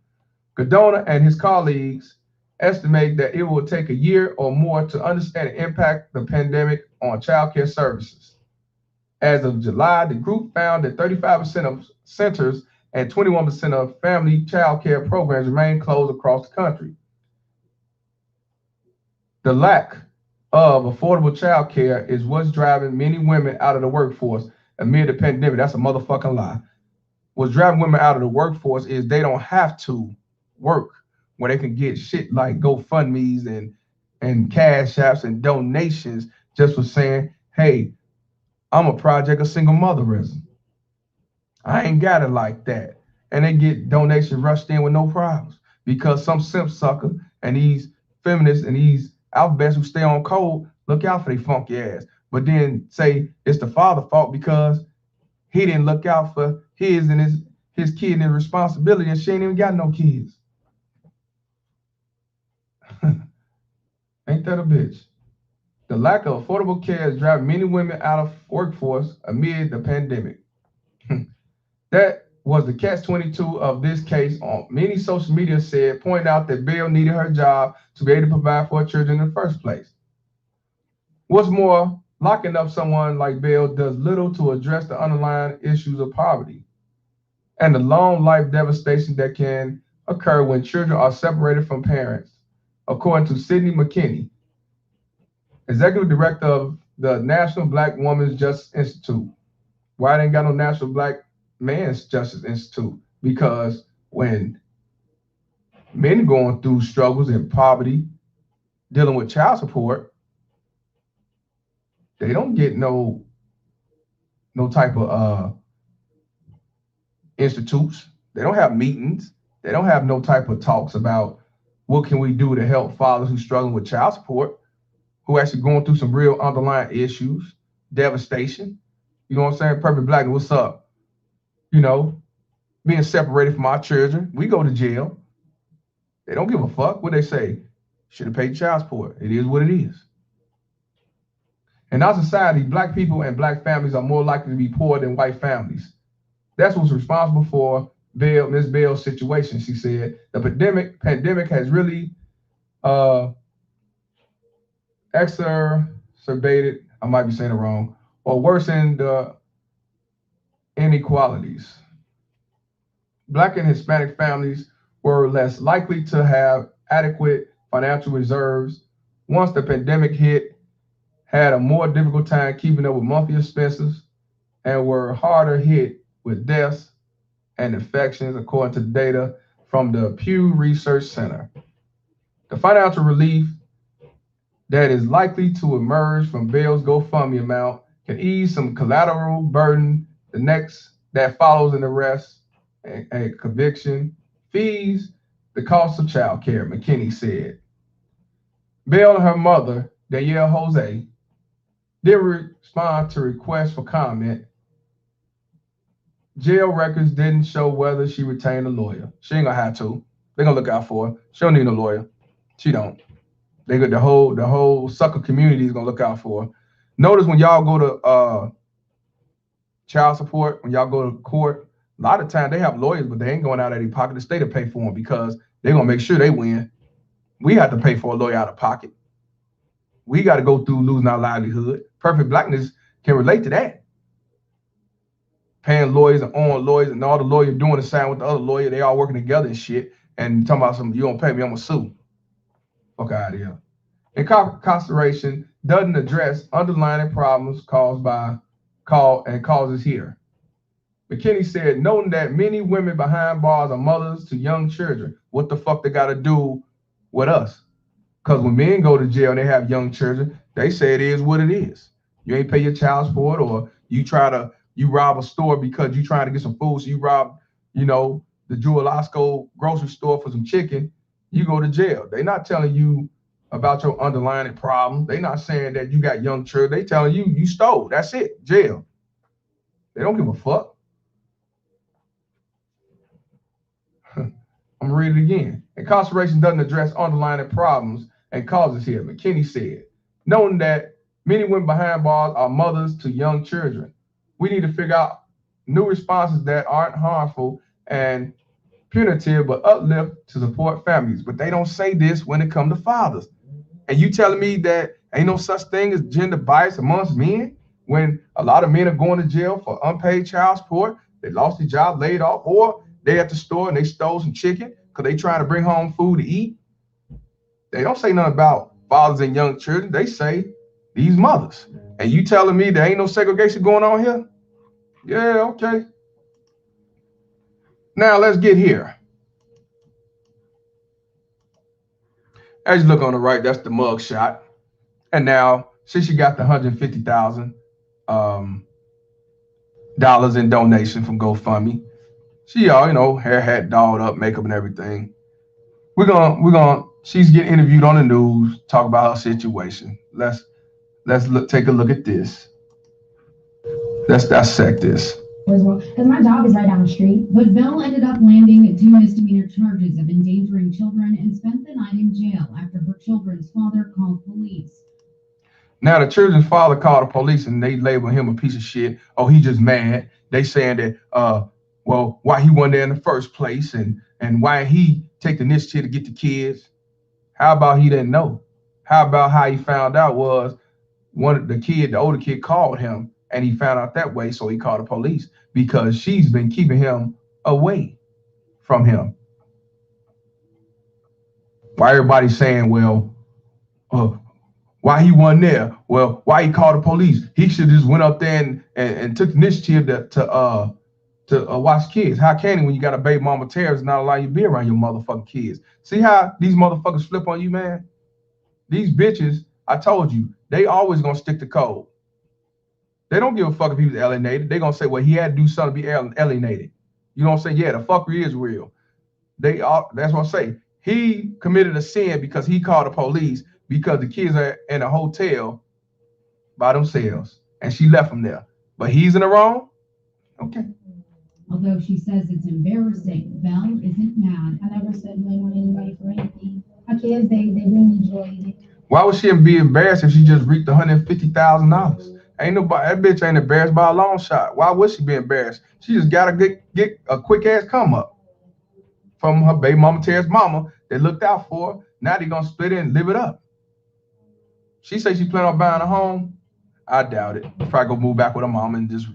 Cardona and his colleagues estimate that it will take a year or more to understand the impact of the pandemic on child care services. As of July, the group found that 35% of centers and 21% of family child care programs remain closed across the country. The lack of affordable child care is what's driving many women out of the workforce amid the pandemic. That's a motherfucking lie. What's driving women out of the workforce is they don't have to work, where they can get shit like GoFundMe's and cash apps and donations just for saying, hey, I'm a project of single motherism. I ain't got it like that. And they get donations rushed in with no problems because some simp sucker and these feminists and these alphabets who stay on code look out for their funky ass. But then say it's the father's fault because he didn't look out for his and his kid and his responsibility, and she ain't even got no kids. Ain't that a bitch? The lack of affordable care is driving many women out of workforce amid the pandemic. That was the catch-22 of this case. On many social media said, pointing out that Bell needed her job to be able to provide for her children in the first place. What's more, locking up someone like Bell does little to address the underlying issues of poverty and the long life devastation that can occur when children are separated from parents, according to Sydney McKinney, Executive Director of the National Black Women's Justice Institute. Why they ain't got no National Black Man's Justice Institute? Because when men going through struggles and poverty, dealing with child support, they don't get no type of institutes. They don't have meetings. They don't have no type of talks about what can we do to help fathers who struggling with child support, who actually going through some real underlying issues, devastation. You know what I'm saying? Perfect Black, what's up? You know, being separated from our children. We go to jail. They don't give a fuck what they say. Should have paid child support. It is what it is. In our society, Black people and Black families are more likely to be poor than white families. That's what's responsible for Ms. Bell's situation, she said. The pandemic has really exacerbated, I might be saying it wrong, or worsened the inequalities. Black and Hispanic families were less likely to have adequate financial reserves once the pandemic hit, had a more difficult time keeping up with monthly expenses, and were harder hit with deaths and infections, according to data from the Pew Research Center. The financial relief that is likely to emerge from Bell's GoFundMe amount can ease some collateral burden the next that follows an arrest and conviction, fees, the cost of child care, McKinney said. Bell and her mother, Danielle Jose, didn't respond to requests for comment. Jail records didn't show whether she retained a lawyer. She ain't gonna have to. They're gonna look out for her. She don't need a lawyer. She don't. They got the whole sucker community is gonna look out for her. Notice when y'all go to child support, when y'all go to court, a lot of time they have lawyers, but they ain't going out of their pocket. The state to pay for them because they're gonna make sure they win. We have to pay for a lawyer out of pocket. We got to go through losing our livelihood. Perfect Blackness can relate to that. Paying lawyers and on lawyers and all the lawyer doing the same with the other lawyer. They all working together and shit. And talking about something, you don't pay me, I'm gonna sue. Fuck out of here. Incarceration doesn't address underlying problems causes here. McKinney said, noting that many women behind bars are mothers to young children. What the fuck they got to do with us? Because when men go to jail and they have young children, they say it is what it is. You ain't pay your child support, or you rob a store because you trying to get some food. So you rob, the Jewel-Osco grocery store for some chicken. You go to jail. They not telling you about your underlying problem. They not saying that you got young children. They telling you stole. That's it. Jail. They don't give a fuck. I'm gonna read it again. Incarceration doesn't address underlying problems and causes here, McKinney said, noting that many women behind bars are mothers to young children. We need to figure out new responses that aren't harmful and punitive, but uplift to support families. But they don't say this when it comes to fathers. And you telling me that ain't no such thing as gender bias amongst men when a lot of men are going to jail for unpaid child support, they lost their job, laid off, or they at the store and they stole some chicken because they trying to bring home food to eat. They don't say nothing about fathers and young children. They say these mothers. And you telling me there ain't no segregation going on here? Yeah, okay. Now let's get here. As you look on the right, that's the mug shot. And now, since she got the $150,000 in donation from GoFundMe, she all, hair, hat, dolled up, makeup and everything. She's getting interviewed on the news, talk about her situation. Let's take a look at this. Let's dissect this. Because my job is right down the street. But Bell ended up landing 2 misdemeanor charges of endangering children and spent the night in jail after her children's father called police. Now the children's father called the police and they label him a piece of shit. Oh, he just mad. They saying that well, why he wasn't there in the first place and why he take the initiative to get the kids. How about he didn't know? How about how he found out was the older kid called him and he found out that way, so he called the police because she's been keeping him away from him. Why everybody's saying, well, why he wasn't there? Well, why he called the police? He should just went up there and took the initiative to watch kids. How can he when you got a baby mama terrorist not allow you to be around your motherfucking kids? See how these motherfuckers flip on you, man? These bitches, I told you, they always gonna stick to code. They don't give a fuck if he was alienated. They gonna say, well, he had to do something to be alienated. You know what I'm saying? Yeah, the fuckery is real. That's what I say. He committed a sin because he called the police because the kids are in a hotel by themselves and she left them there. But he's in the wrong? Okay. Although she says it's embarrassing, Belle isn't mad. I never said blame on anybody for anything. My kids, they really enjoyed it. Why would she be embarrassed if she just reaped $150,000? Ain't nobody, that bitch ain't embarrassed by a long shot. Why would she be embarrassed? She just got to get a quick ass come up from her baby mama, Terry's mama, that looked out for her. Now they gonna split it and live it up. She say she plan on buying a home. I doubt it. Probably go move back with her mom and just,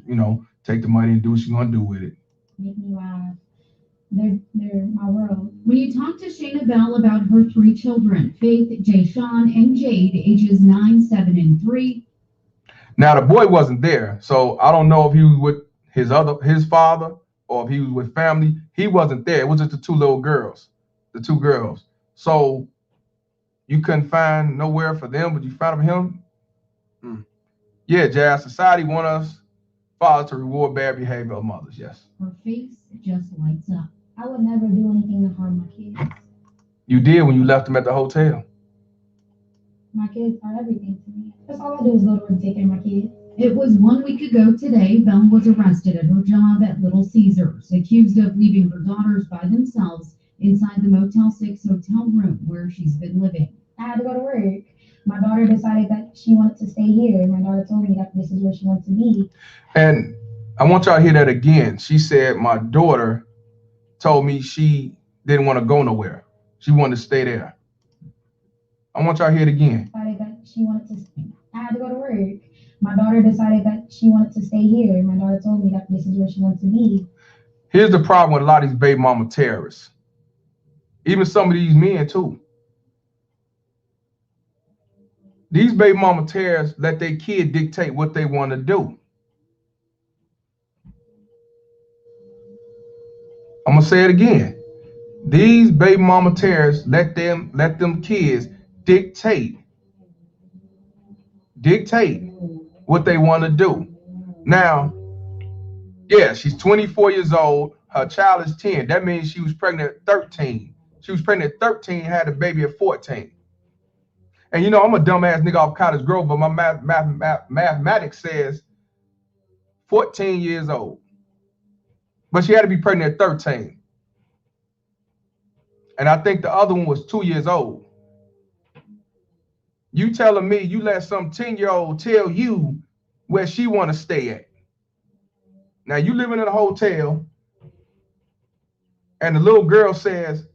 take the money and do what she's gonna do with it. Make me laugh. They're my world. When you talk to Shayna Bell about her three children, Faith, Jay Sean, and Jade, ages 9, 7, and 3. Now the boy wasn't there, so I don't know if he was with his father or if he was with family. He wasn't there. It was just the two little girls, the two girls. So you couldn't find nowhere for them, but you found him. Yeah, Jazz. Society want us fathers to reward bad behavior of mothers. Yes. Her face just lights up. I would never do anything to harm my kids. You did when you left them at the hotel. My kids are everything to me. That's all I do is go to work and take care of my kids. It was 1 week ago today. Belle was arrested at her job at Little Caesars, accused of leaving her daughters by themselves inside the Motel 6 hotel room where she's been living. I had to go to work. My daughter decided that she wanted to stay here. My daughter told me that this is where she wants to be. And I want y'all to hear that again. She said, my daughter told me she didn't want to go nowhere. She wanted to stay there. I want y'all to hear it again. Decided that she wanted to stay. I had to go to work. My daughter decided that she wanted to stay here. My daughter told me that this is where she wants to be. Here's the problem with a lot of these baby mama terrorists. Even some of these men too. These baby mama terrorists let their kid dictate what they want to do. I'm gonna say it again. These baby mama terrorists let them kids dictate what they want to do. Now, yeah, she's 24 years old. Her child is 10. That means she was pregnant at 13. She was pregnant at 13, had a baby at 14. And I'm a dumbass nigga off Cottage Grove, but my mathematics says 14 years old. But she had to be pregnant at 13. And I think the other one was 2 years old. You telling me you let some 10-year-old tell you where she want to stay at. Now you living in a hotel and the little girl says,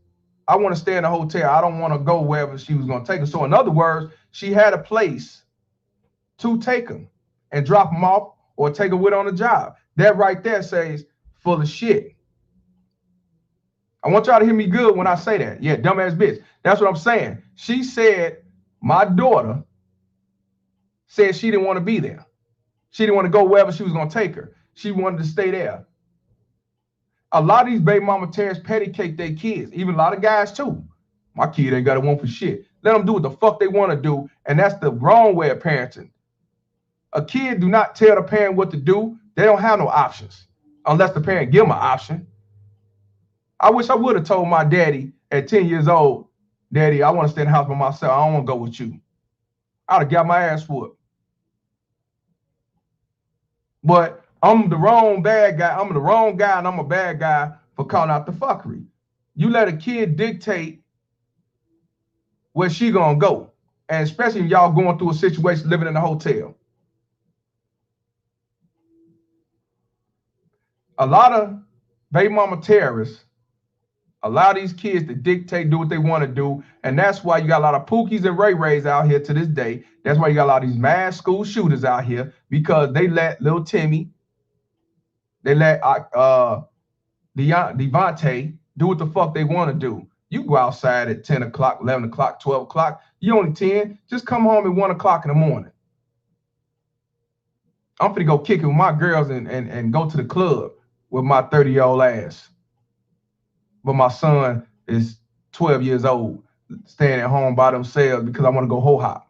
I want to stay in a hotel. I don't want to go wherever she was going to take her. So in other words, she had a place to take him and drop him off or take her with on a job. That right there says full of shit. I want y'all to hear me good when I say that. Yeah, dumbass bitch. That's what I'm saying. She said my daughter said she didn't want to be there. She didn't want to go wherever she was going to take her. She wanted to stay there. A lot of these baby mama terrorists petty-cake their kids, even a lot of guys too. My kid ain't got to want for shit. Let them do what the fuck they want to do, and that's the wrong way of parenting. A kid do not tell the parent what to do. They don't have no options unless the parent give them an option. I wish I would have told my daddy at 10 years old, Daddy, I want to stay in the house by myself. I don't want to go with you. I'd have got my ass whooped. But I'm the wrong bad guy. I'm the wrong guy, and I'm a bad guy for calling out the fuckery. You let a kid dictate where she gonna go, and especially if y'all going through a situation living in a hotel. A lot of baby mama terrorists allow these kids to dictate, do what they want to do, and that's why you got a lot of Pookies and Ray Rays out here to this day. That's why you got a lot of these mass school shooters out here, because they let little Timmy, they let Devontae do what the fuck they want to do. You go outside at 10 o'clock, 11 o'clock, 12 o'clock. You only 10. Just come home at 1 o'clock in the morning. I'm finna go kick it with my girls and go to the club with my 30-year-old ass. But my son is 12 years old, staying at home by themselves because I want to go ho-hop.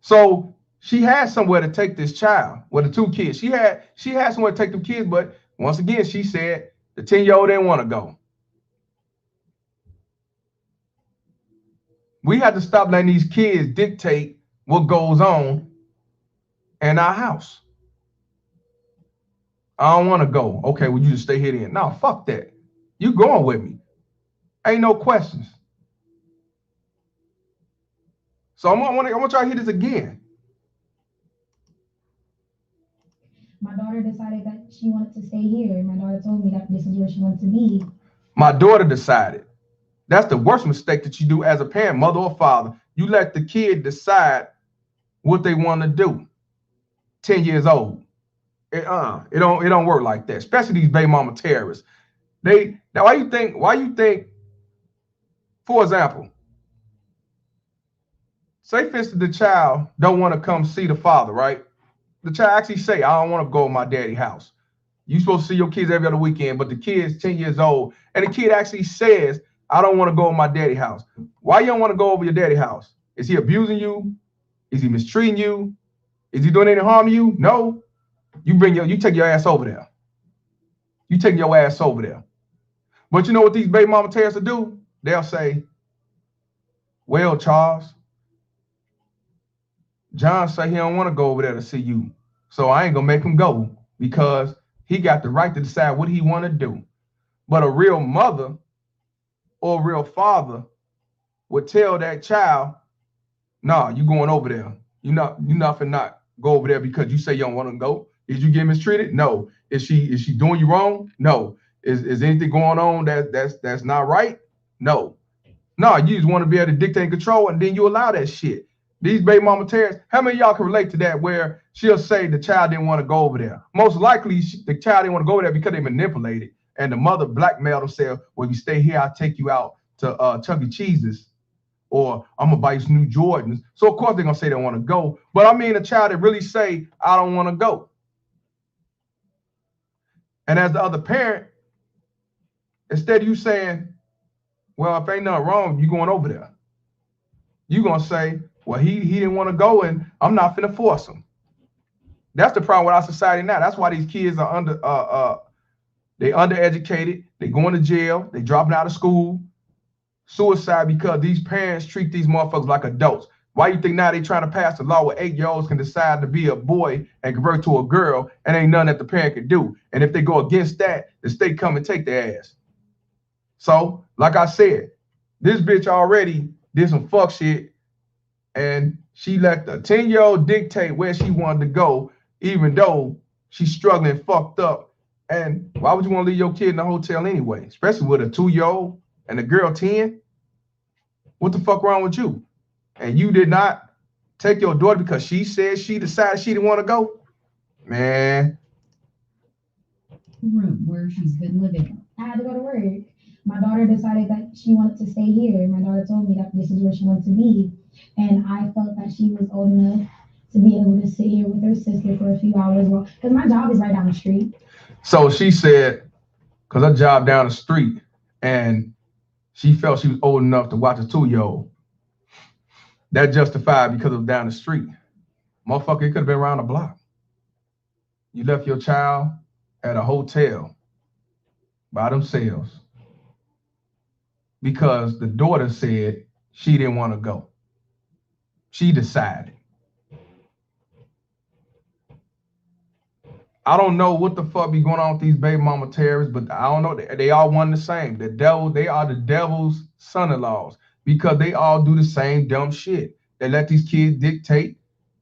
So she had somewhere to take this child, with the two kids. She had somewhere to take them kids, but once again, she said the 10-year-old didn't want to go. We have to stop letting these kids dictate what goes on in our house. I don't want to go. Okay, well, you just stay here then. No, fuck that. You going with me. Ain't no questions. So I want y'all to hear this again. My daughter decided that she wanted to stay here. My daughter told me that this is where she wants to be. My daughter decided. That's the worst mistake that you do as a parent, mother or father. You let the kid decide what they want to do. 10 years old. It don't work like that. Especially these baby mama terrorists. Now why you think, for example, say for instance the child don't want to come see the father, right? The child actually say, I don't want to go to my daddy's house. You supposed to see your kids every other weekend, but the kid's 10 years old, and the kid actually says, I don't want to go to my daddy's house. Why you don't want to go over your daddy's house? Is he abusing you? Is he mistreating you? Is he doing any harm to you? No. You take your ass over there. You take your ass over there. But you know what these baby mama terrorists will do? They'll say, well, Charles, John say he don't want to go over there to see you. So I ain't gonna make him go because he got the right to decide what he want to do. But a real mother or a real father would tell that child, nah, you going over there. You not finna not go over there because you say you don't want to go. Did you get mistreated? No. Is she doing you wrong? No. Is anything going on that's not right? No. No, you just want to be able to dictate and control, and then you allow that shit. These baby mama terrorists, how many of y'all can relate to that where she'll say the child didn't want to go over there? Most likely the child didn't want to go over there because they manipulated, and the mother blackmailed them, said, well, if you stay here, I'll take you out to Chuck E. Cheese's, or I'm going to buy you some new Jordans. So, of course, they're going to say they want to go. But I mean a child that really say, I don't want to go. And as the other parent, instead of you saying, well, if ain't nothing wrong, you going over there, you going to say, well, he didn't want to go, and I'm not finna force him. That's the problem with our society now. That's why these kids are they undereducated, they going to jail, they dropping out of school, suicide, because these parents treat these motherfuckers like adults. Why you think now they trying to pass a law where 8-year-olds can decide to be a boy and convert to a girl, and ain't nothing that the parent can do? And if they go against that, the state come and take their ass. So, like I said, this bitch already did some fuck shit, and she let the 10-year-old dictate where she wanted to go, even though she's struggling, fucked up. And why would you want to leave your kid in the hotel anyway? Especially with a 2-year-old and a girl 10? What the fuck wrong with you? And you did not take your daughter because she said she decided she didn't want to go? Man. Room where she's been living. I had to go to work. My daughter decided that she wanted to stay here. My daughter told me that this is where she wanted to be. And I felt that she was old enough to be able to sit here with her sister for a few hours. Because my job is right down the street. So she said, because her job down the street, and she felt she was old enough to watch a 2-year-old. That justified because it was down the street. Motherfucker, it could have been around the block. You left your child at a hotel by themselves because the daughter said she didn't want to go. She decided. I don't know what the fuck be going on with these baby mama terrorists, but I don't know. They all one the same. The devil, they are the devil's son-in-laws because they all do the same dumb shit. They let these kids dictate.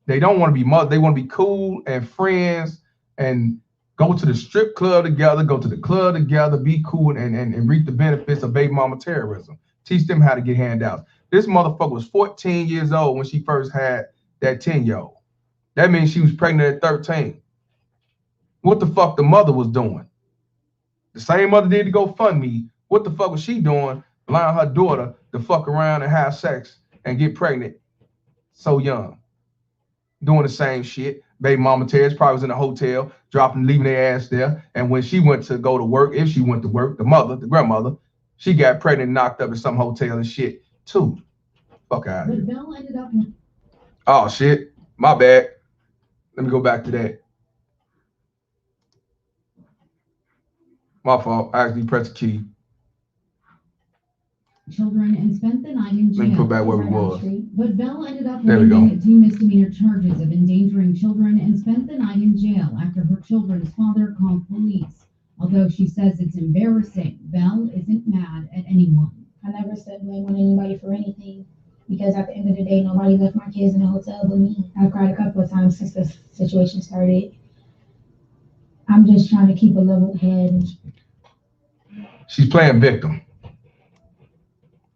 They don't want to be mothers. They want to be cool and friends and go to the strip club together, go to the club together, be cool and reap the benefits of baby mama terrorism. Teach them how to get handouts. This motherfucker was 14 years old when she first had that 10-year-old. That means she was pregnant at 13. What the fuck the mother was doing? The same mother did to GoFundMe. What the fuck was she doing? Allowing her daughter to fuck around and have sex and get pregnant so young. Doing the same shit. Baby mama terrorist probably was in a hotel, leaving their ass there. And when she went to go to work, if she went to work, the grandmother, she got pregnant and knocked up in some hotel and shit too. Fuck out of here. Bell ended up. Oh shit. My bad. Let me go back to that. My fault. I actually pressed the key. Children and spent the night in jail. Let me put back where we was. But Bell ended up having 2 misdemeanor charges of endangering children and spent the night in jail after her children's father called police. Although she says it's embarrassing, Bell isn't mad at anyone. I never said blame on anybody for anything because at the end of the day, nobody left my kids in the hotel but me. I've cried a couple of times since the situation started. I'm just trying to keep a level head. She's playing victim.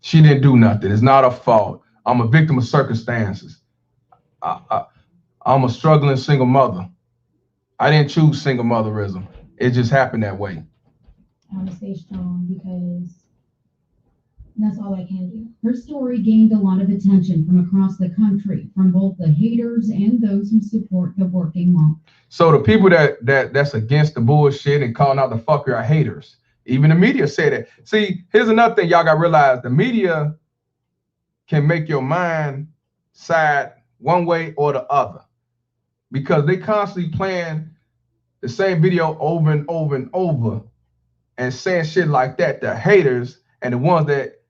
She didn't do nothing. It's not her fault. I'm a victim of circumstances. I'm a struggling single mother. I didn't choose single motherism. It just happened that way. I want to stay strong because that's all I can do. Her story gained a lot of attention from across the country, from both the haters and those who support the working mom. So the people that's against the bullshit and calling out the fucker are haters. Even the media say that. See, here's another thing y'all gotta realize: the media can make your mind side one way or the other because they constantly playing the same video over and over and over and saying shit like that. The haters and the ones that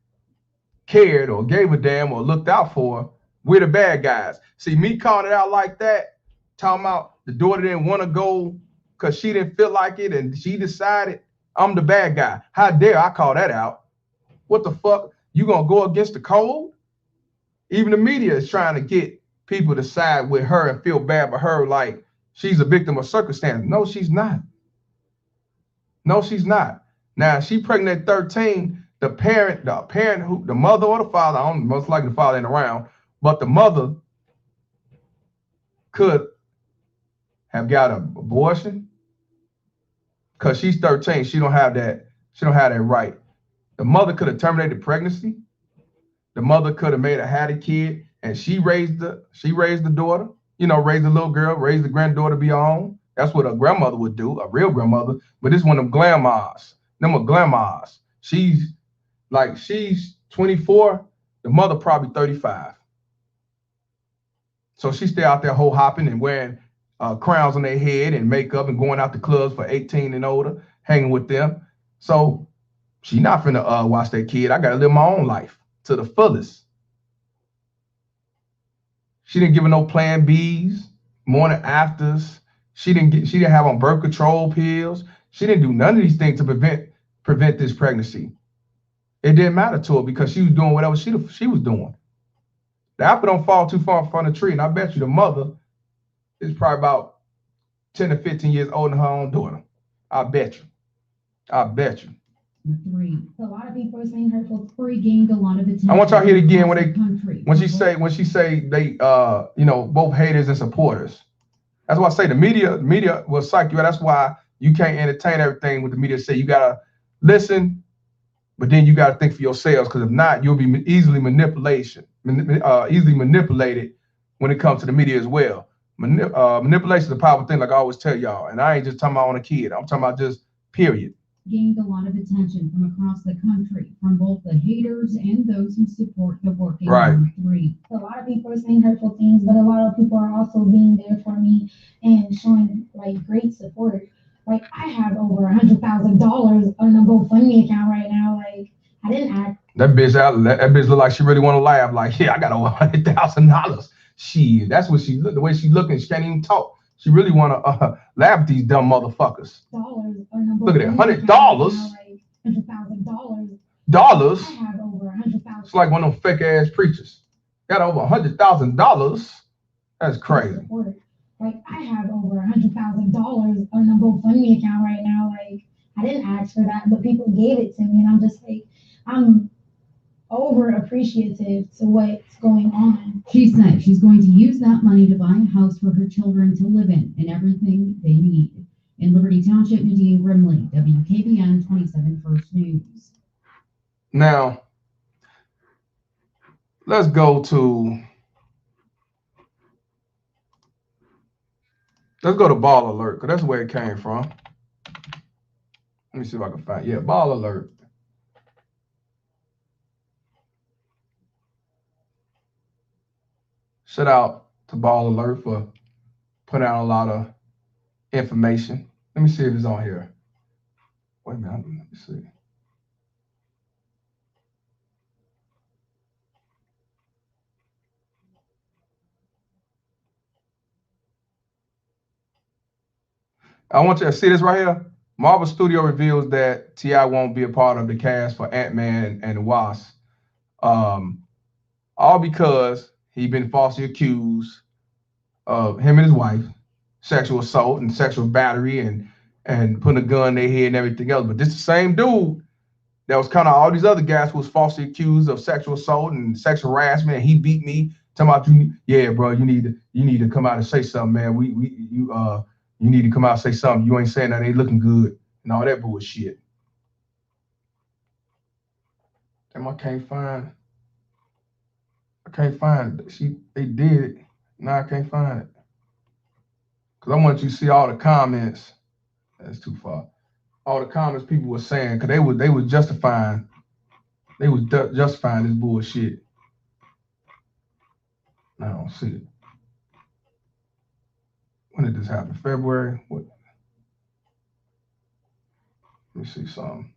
cared or gave a damn or looked out for, we're the bad guys. See, me calling it out like that, talking about the daughter didn't want to go because she didn't feel like it and she decided, I'm the bad guy. How dare I call that out? What the fuck? You gonna go against the code? Even the media is trying to get people to side with her and feel bad for her like she's a victim of circumstance. No, she's not. No, she's not. Now, she pregnant at 13. The parent, the mother or the father, I don't, most likely the father ain't around, but the mother could have got an abortion because she's 13. She don't have that right. The mother could have terminated pregnancy. The mother could have had a kid and she raised the daughter, raised the little girl, raised the granddaughter to be her own. That's what a grandmother would do, a real grandmother. But this one of them grandmas. Them are grandmas. She's 24. The mother probably 35. So she stay out there hole hopping and wearing crowns on their head and makeup and going out to clubs for 18 and older, hanging with them. So she not finna watch that kid. I gotta live my own life to the fullest. She didn't give her no plan Bs, morning afters. She didn't have on birth control pills. She didn't do none of these things to prevent this pregnancy. It didn't matter to her because she was doing whatever she was doing. The apple don't fall too far from the tree, and I bet you the mother is probably about 10 to 15 years older than her own daughter. I bet you. I bet you. Three. A lot of people are saying hurtful. Story gained a lot of attention. I want y'all to hear it again when she say they both haters and supporters. That's why I say the media will psych you out. That's why you can't entertain everything with the media say. You gotta listen, but then you gotta think for yourselves, because if not, you'll be easily manipulated when it comes to the media as well. Manipulation is a powerful thing, like I always tell y'all. And I ain't just talking about on a kid. I'm talking about just period. Gained a lot of attention from across the country, from both the haters and those who support the working mom. Three. A lot of people are saying hurtful things, but a lot of people are also being there for me and showing great support. I have over $100,000 on a GoFundMe account right now. I didn't act. That bitch look like she really want to laugh. Like, yeah, I got over $100,000. Shit, that's what she look. The way she looking, she can't even talk. She really want to laugh at these dumb motherfuckers. Look at that, $100. $100,000. Dollars. I have over $100,000. It's like one of them fake ass preachers. Got over $100,000. That's crazy. I have over $100,000 on a GoFundMe account right now. I didn't ask for that, but people gave it to me, and I'm just I'm over appreciative to what's going on. She said she's going to use that money to buy a house for her children to live in and everything they need. In Liberty Township, Nadine Grimley, WKBN 27 First News. Now, let's go to Ball Alert, because that's where it came from. Let me see if I can find. Yeah, Ball Alert. Shout out to Ball Alert for putting out a lot of information. Let me see if it's on here. Wait a minute, let me see. I want you to see this right here. Marvel Studio reveals that T.I. won't be a part of the cast for Ant-Man and the Wasp. All because he's been falsely accused of him and his wife, sexual assault and sexual battery and putting a gun in their head and everything else. But this the same dude There was kind of all these other guys who was falsely accused of sexual assault and sexual harassment. And he beat me. Talking about you, yeah, bro, you need to come out and say something, man. You need to come out and say something. You ain't saying that, ain't looking good, and all that bullshit. Damn, I can't find it. They did it. Now I can't find it. Cause I want you to see all the comments. That's too far. All the comments people were saying, cause they was justifying this bullshit. I don't see it. When did this happen? February? What? Let me see something.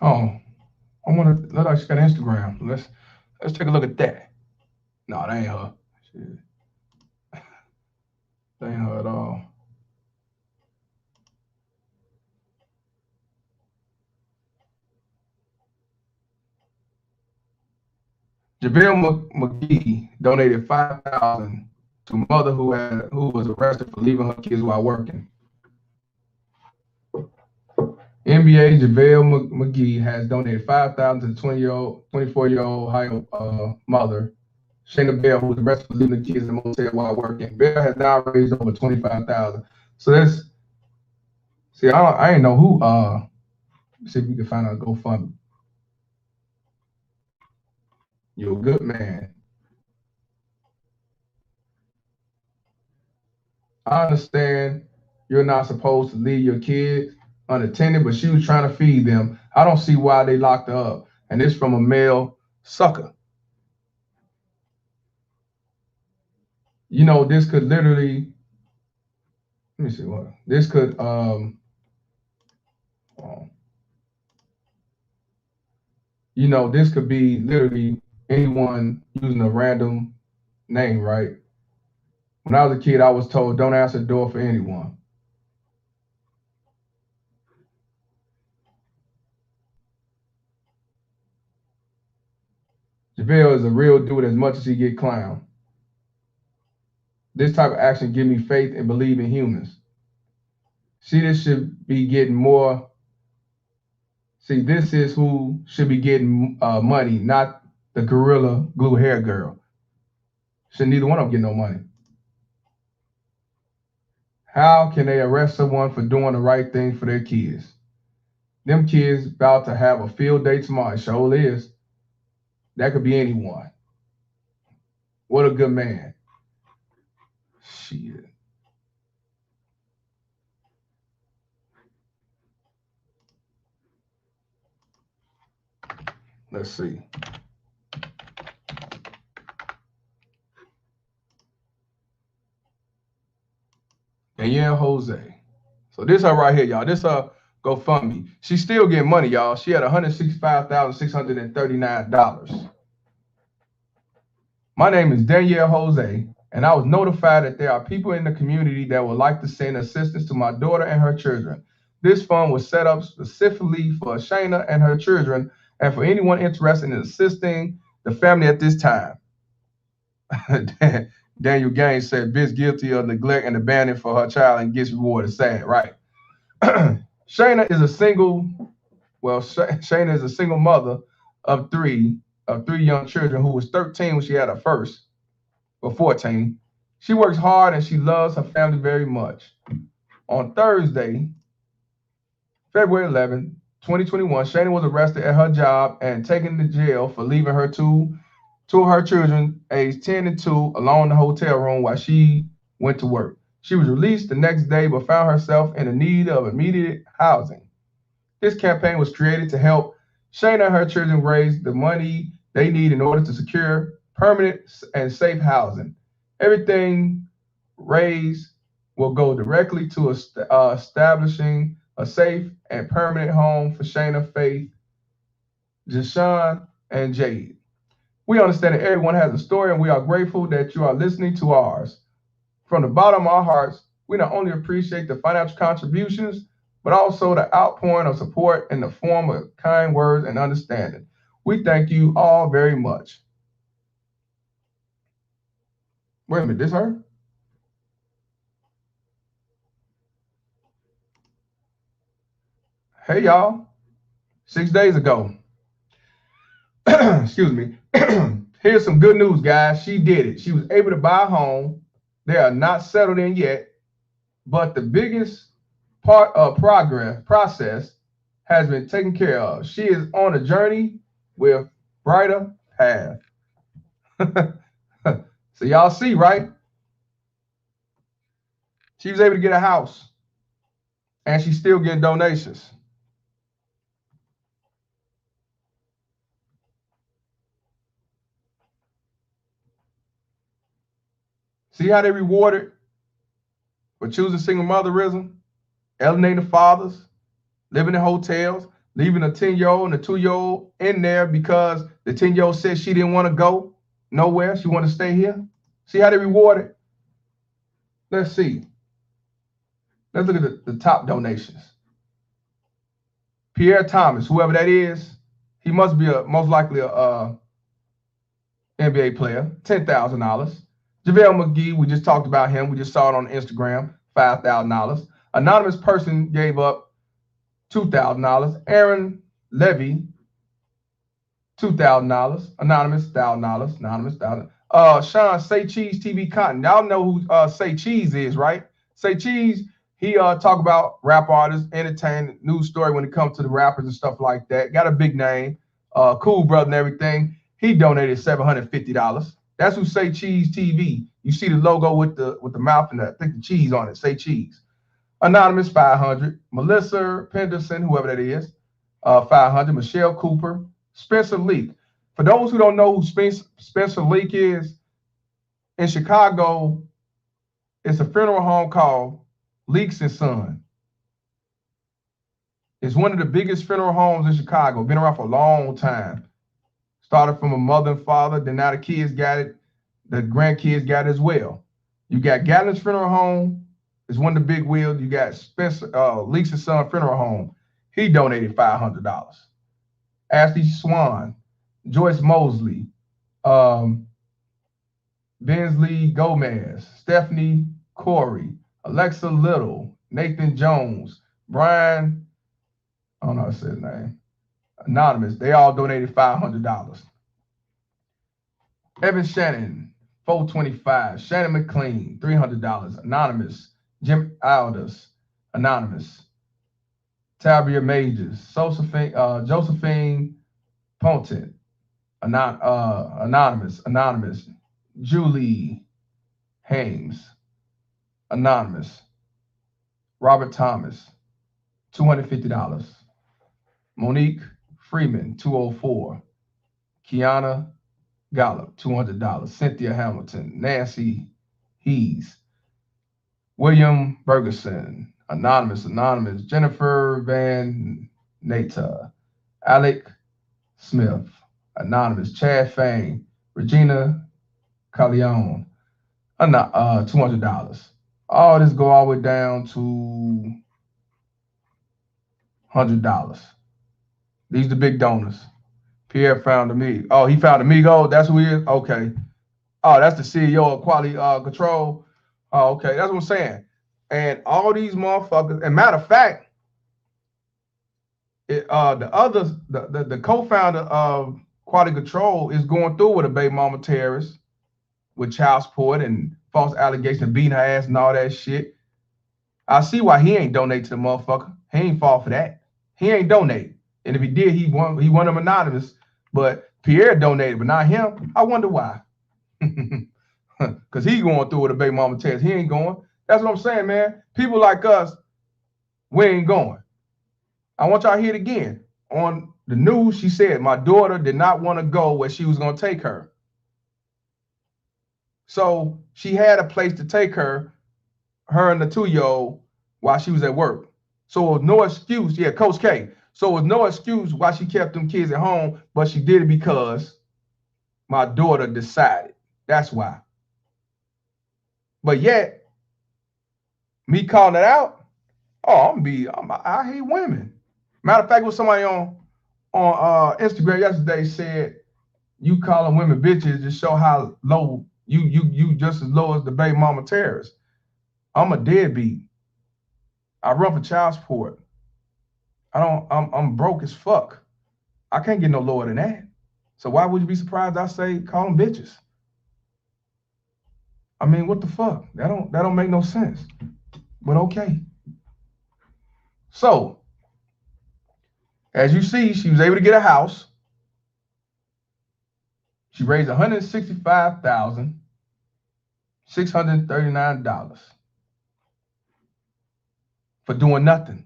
Oh, I want to. Look like she got Instagram. Let's take a look at that. No, that ain't her. Shit. That ain't her at all. JaVale McGee donated $5,000 to a mother who was arrested for leaving her kids while working. NBA JaVale McGee has donated $5,000 to the 24-year-old Ohio mother, Shayna Bell, who was arrested for leaving the kids in a motel while working. Bell has now raised over $25,000. So I ain't know who. See if we can find out a GoFundMe. You're a good man. I understand you're not supposed to leave your kids unattended, but she was trying to feed them. I don't see why they locked her up. And it's from a male sucker. You know, this could literally, let me see what, this could, you know, this could be literally anyone using a random name, right? When I was a kid, I was told, don't answer the door for anyone. JaVale is a real dude as much as he get clown. This type of action give me faith and believe in humans. See, this should be getting more. See, this is who should be getting money, not the gorilla glue hair girl. Should neither one of them get no money. How can they arrest someone for doing the right thing for their kids? Them kids about to have a field day tomorrow. It sure is. That could be anyone. What a good man. Shit. Let's see. Danielle Jose. So this her right here, y'all. This her GoFundMe. She's still getting money, y'all. She had $165,639. My name is Danielle Jose, and I was notified that there are people in the community that would like to send assistance to my daughter and her children. This fund was set up specifically for Shayna and her children and for anyone interested in assisting the family at this time. Daniel Gaines said, bitch guilty of neglect and abandoning for her child and gets rewarded. Sad, right? Shayna is a single mother of three young children who was 13 when she had her first, or 14. She works hard and she loves her family very much. On Thursday, February 11, 2021, Shayna was arrested at her job and taken to jail for leaving her two of her children, aged 10 and 2, alone in the hotel room while she went to work. She was released the next day but found herself in the need of immediate housing. This campaign was created to help Shayna and her children raise the money they need in order to secure permanent and safe housing. Everything raised will go directly to establishing a safe and permanent home for Shayna, Faith, Jashawn, and Jade. We understand that everyone has a story, and we are grateful that you are listening to ours. From the bottom of our hearts, we not only appreciate the financial contributions, but also the outpouring of support in the form of kind words and understanding. We thank you all very much. Wait a minute, this her? Hey y'all, 6 days ago. Excuse me. Here's some good news, guys. She did it. She was able to buy a home. They are not settled in yet, but the biggest part of process has been taken care of. She is on a journey with brighter path. So y'all see, right? She was able to get a house, and she's still getting donations. See how they rewarded for choosing single motherism, alienating fathers, living in hotels, leaving a 10-year-old and a 2-year-old in there because the 10-year-old said she didn't want to go nowhere. She wanted to stay here. See how they rewarded? Let's see. Let's look at the top donations. Pierre Thomas, whoever that is, he must be most likely a NBA player, $10,000. JaVale McGee, we just talked about him. We just saw it on Instagram, $5,000. Anonymous person gave up $2,000. Aaron Levy, $2,000. Anonymous, $1,000. Anonymous, $1,000. Sean Say Cheese TV Cotton. Y'all know who Say Cheese is, right? Say Cheese, he talk about rap artists, entertain, news story when it comes to the rappers and stuff like that. Got a big name, cool brother and everything. He donated $750. That's who Say Cheese TV. You see the logo with the mouth and I think the cheese on it. Say Cheese. Anonymous, $500. Melissa Penderson, whoever that is, $500. Michelle Cooper. Spencer Leak. For those who don't know who Spencer Leak is, in Chicago, it's a funeral home called Leaks and Son. It's one of the biggest funeral homes in Chicago. Been around for a long time. Started from a mother and father, then now the kids got it. The grandkids got it as well. You got Gatlin's Funeral Home. It's one of the big wheels. You got Spencer Leaks and Son Funeral Home. He donated $500. Ashley Swan, Joyce Mosley, Bensley Gomez, Stephanie Corey, Alexa Little, Nathan Jones, Brian, I don't know how to say his name, Anonymous. They all donated $500. Evan Shannon, $425. Shannon McLean, $300. Anonymous. Jim Aldous, Anonymous. Tabria Majors, Josephine Ponton, Anonymous. Julie Hames, Anonymous. Robert Thomas, $250. Monique Freeman, $204. Kiana Gallup, $200. Cynthia Hamilton, Nancy Hees, William Bergerson, Anonymous. Jennifer Van Nata, Alec Smith, Anonymous. Chad Fain, Regina Calleon, $200. All this go all the way down to $100. These are the big donors. Pierre found Amigo. Oh, he found Amigo. That's who he is? Okay. Oh, that's the CEO of Quality Control. Oh, okay. That's what I'm saying. And all these motherfuckers, and matter of fact, the co-founder of Quality Control is going through with a baby mama terrorist with child support and false allegations of beating her ass and all that shit. I see why he ain't donate to the motherfucker. He ain't fall for that. He ain't donate. And if he did, he won them anonymous. But Pierre donated, but not him. I wonder why. Because he going through with a baby mama test. He ain't going. That's what I'm saying, man. People like us, we ain't going. I want y'all to hear it again. On the news, she said, my daughter did not want to go where she was going to take her. So she had a place to take her and the 2-year-old, while she was at work. So it was no excuse. Yeah, Coach K. So it was no excuse why she kept them kids at home, but she did it because my daughter decided. That's why. But yet, Me calling it out, oh, I hate women. Matter of fact, was somebody on Instagram yesterday said you calling women bitches just show how low you just as low as the baby mama terrorist. I'm a deadbeat. I run for child support. I'm broke as fuck. I can't get no lower than that. So why would you be surprised I say call them bitches? I mean, what the fuck? That don't make no sense. But okay. So as you see, she was able to get a house. She raised $165,639 for doing nothing,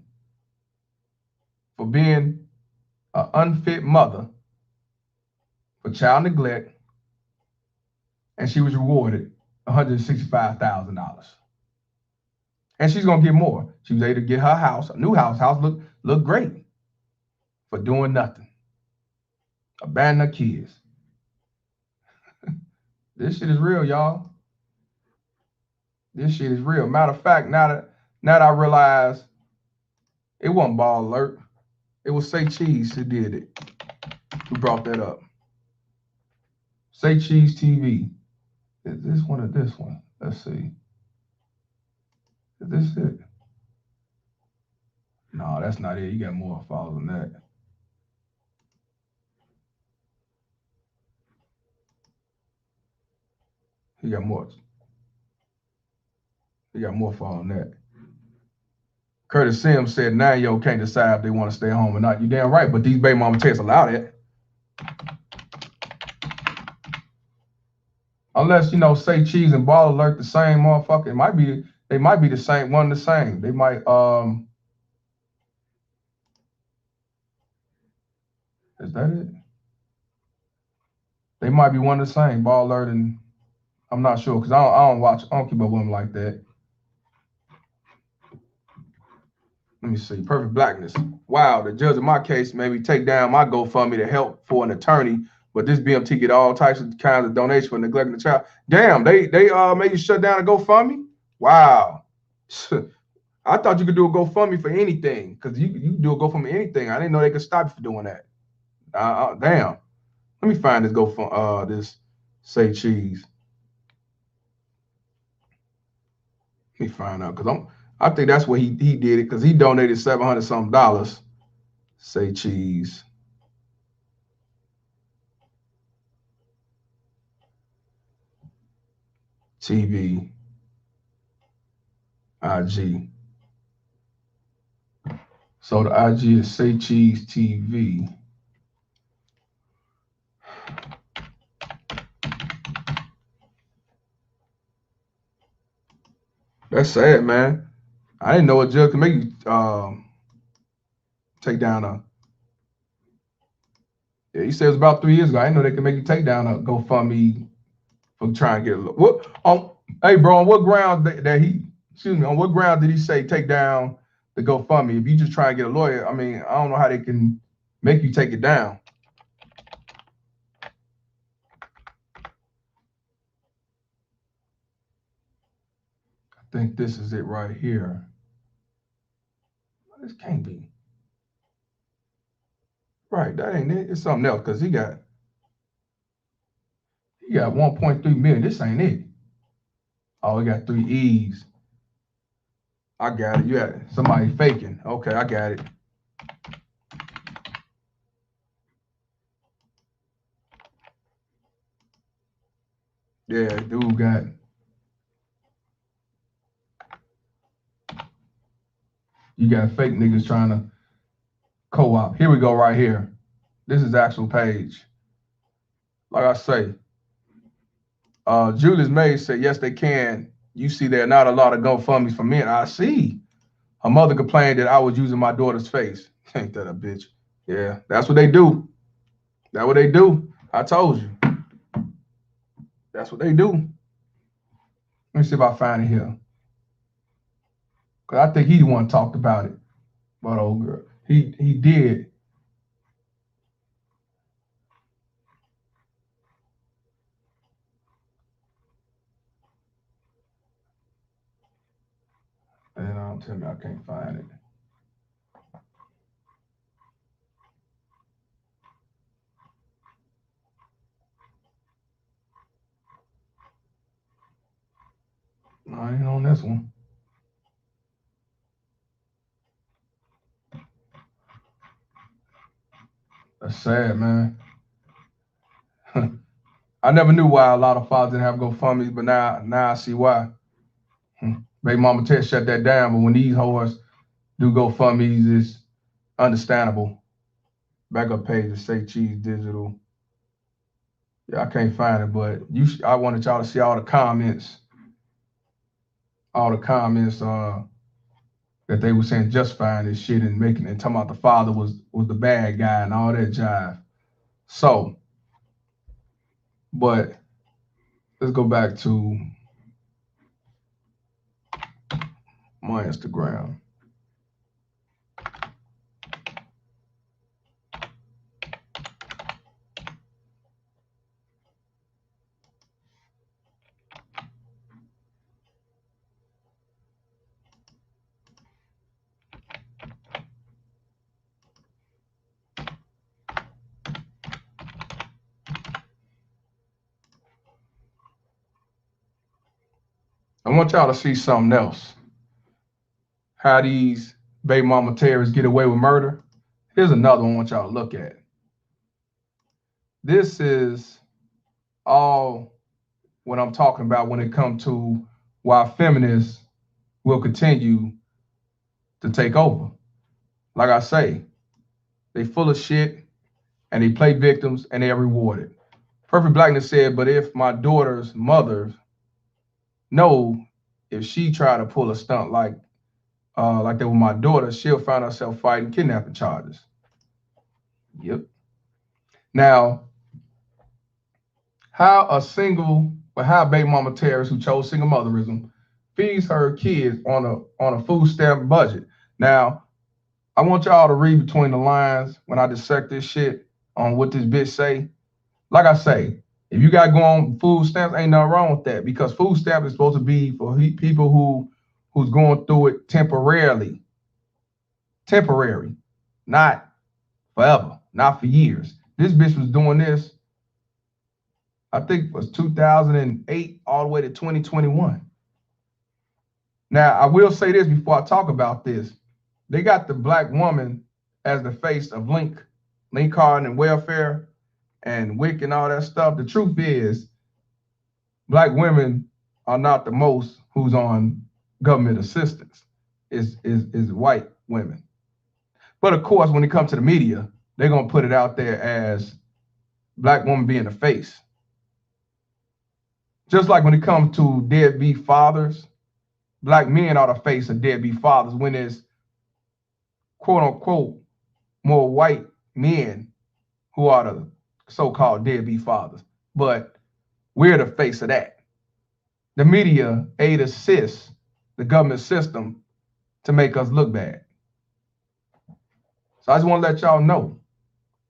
for being an unfit mother, for child neglect, and she was rewarded $165,000. And she's gonna get more. She was able to get her house, a new house. House look great for doing nothing, abandon her kids. This shit is real, y'all. This shit is real. Matter of fact, now that I realize it wasn't Ball Alert, it was Say Cheese who did it. Who brought that up? Say Cheese TV. Is this one or this one? Let's see. Is this it? No, that's not it. You got more followers than that. He got more. He got more followers than that. Curtis Sims said 9-year-old can't decide if they want to stay home or not. You damn right, but these baby mama tests allow that. Unless, Say Cheese and Ball Alert the same motherfucker. They might be the same, one the same. They might is that it? They might be one the same, Ball Alert, and I'm not sure because I don't keep up with them like that. Let me see. Perfect Blackness. Wow, the judge in my case made me take down my GoFundMe to help for an attorney, but this BMT get all types of kinds of donations for neglecting the child. Damn, they made you shut down a GoFundMe? Wow. I thought you could do a GoFundMe for anything because you do a GoFundMe for anything. I didn't know they could stop you for doing that. Damn. Let me find this this Say Cheese. Let me find out because I think that's what he did it because he donated $700 something. Say Cheese. TV. IG. So the IG is Say Cheese TV. That's sad, man. I didn't know a judge could make you take down a. Yeah, he said it was about 3 years ago. I didn't know they could make you take down a GoFundMe for trying to get a look. What? Hey, bro, on what ground on what ground did he say take down the GoFundMe? If you just try and get a lawyer, I mean, I don't know how they can make you take it down. I think this is it right here. This can't be. Right, that ain't it. It's something else because he got 1.3 million. This ain't it. Oh, we got 3 E's. I got it. You had somebody faking. Okay, I got it. Yeah, dude got. You got fake niggas trying to co-op. Here we go right here. This is the actual page. Like I say, Julius Mays said, yes, they can. You see, there are not a lot of GoFundMes for men. I see. Her mother complained that I was using my daughter's face. Ain't that a bitch? Yeah, that's what they do. That's what they do. I told you. That's what they do. Let me see if I find it here. Because I think he the one talked about it. But old girl. He did. Don't tell me I can't find it. No, I ain't on this one. That's sad, man. I never knew why a lot of fathers didn't have GoFundMes, but now I see why. Baby Mama Ted shut that down, but when these hoes do GoFundMes, it's understandable. Backup page is Say Cheese Digital. Yeah, I can't find it, but I wanted y'all to see all the comments that they were saying justifying this shit and making and talking about the father was the bad guy and all that jive. So, but let's go back to my Instagram. I want y'all to see something else. How these baby mama terrorists get away with murder. Here's another one I want y'all to look at. This is all what I'm talking about when it comes to why feminists will continue to take over. Like I say, they full of shit and they play victims and they are rewarded. Perfect Blackness said, but if my daughter's mother know if she try to pull a stunt like that with my daughter, she'll find herself fighting kidnapping charges. Yep. Now, how a baby mama terrorist who chose single motherism feeds her kids on a food stamp budget. Now, I want y'all to read between the lines when I dissect this shit on what this bitch say. Like I say, if you got going food stamps, ain't nothing wrong with that, because food stamps is supposed to be for people who's going through it temporary, not forever, not for years. This bitch was doing this, I think it was 2008 all the way to 2021. Now, I will say this before I talk about this. They got the black woman as the face of Link Card and welfare and WIC and all that stuff. The truth is, black women are not the most who's on government assistance. Is white women. But of course, when it comes to the media, they're gonna put it out there as black woman being the face. Just like when it comes to deadbeat fathers, black men are the face of deadbeat fathers, when it's quote unquote more white men who are the so-called deadbeat fathers. But we're the face of that. The media assists the government system to make us look bad. So I just want to let y'all know,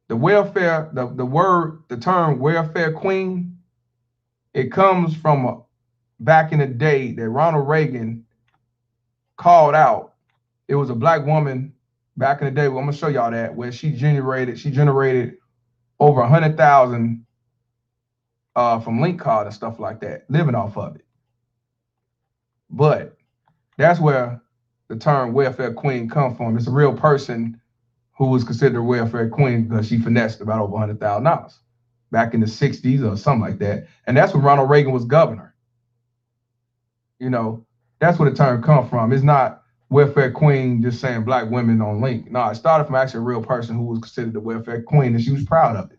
the welfare, the term welfare queen, it comes from back in the day that Ronald Reagan called out. It was a black woman back in the day. Well, I'm gonna show y'all that, where she generated over 100,000 from Link Card and stuff like that, living off of it. But that's where the term welfare queen comes from. It's a real person who was considered a welfare queen because she finessed about over $100,000 back in the 60s or something like that. And that's when Ronald Reagan was governor. You know, that's where the term comes from. It's not welfare queen just saying black women on Link. No, it started from actually a real person who was considered the welfare queen, and she was proud of it.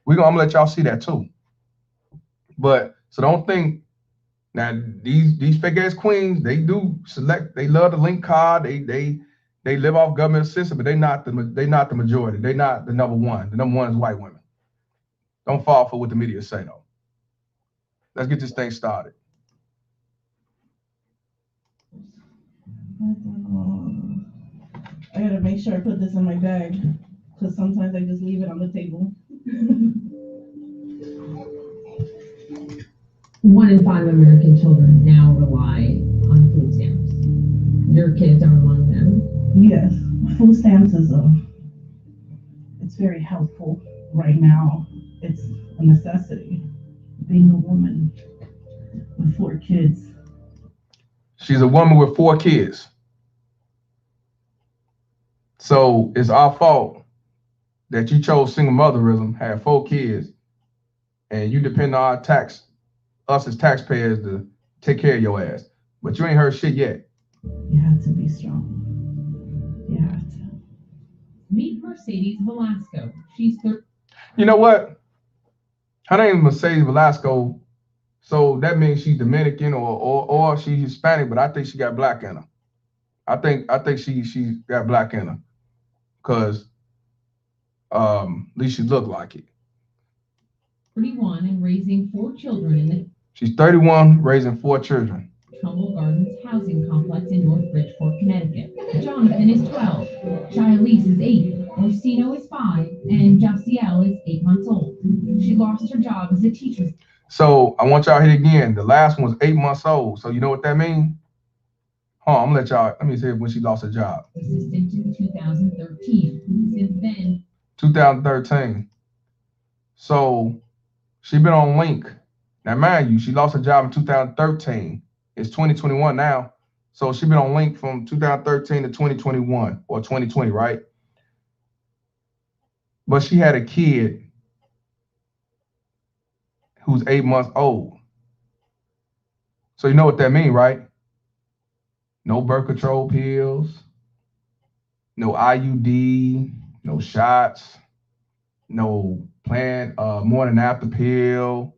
I'm gonna let y'all see that too. But so don't think now these fake ass queens, they do select, they love the Link Card, they live off government assistance, but they're not the majority. They're not the number one. The number one is white women. Don't fall for what the media say though. Let's get this thing started. I gotta make sure I put this in my bag, because sometimes I just leave it on the table. 1 in 5 American children now rely on food stamps. Your kids are among them. Yes, food stamps is it's very helpful right now. It's a necessity. Being a woman with 4 kids. She's a woman with 4 kids. So it's our fault that you chose single motherism, had 4 kids, and you depend on us as taxpayers to take care of your ass. But you ain't heard shit yet. You have to be strong. You have to. Meet Mercedes Velasco. She's You know what? Her name is Mercedes Velasco. So that means she's Dominican or she's Hispanic, but I think she got black in her. I think she got black in her. Cause at least she looked like it. 31 and raising 4 children in the She's 31, raising 4 children. Trumbull Gardens housing complex in North Bridgeport, Connecticut. Jonathan is 12, Shilese is 8, Orsino is 5, and Jaciel is 8 months old. She lost her job as a teacher. So I want y'all to hit again. The last one was 8 months old. So you know what that means? I'm gonna let me say when she lost her job. Assistant in 2013. Since then, 2013. So she been on Link. Now, mind you, she lost her job in 2013. It's 2021 now. So she been on Link from 2013 to 2021 or 2020, right? But she had a kid who's 8 months old. So you know what that means, right? No birth control pills, no IUD, no shots, no planned morning after pill,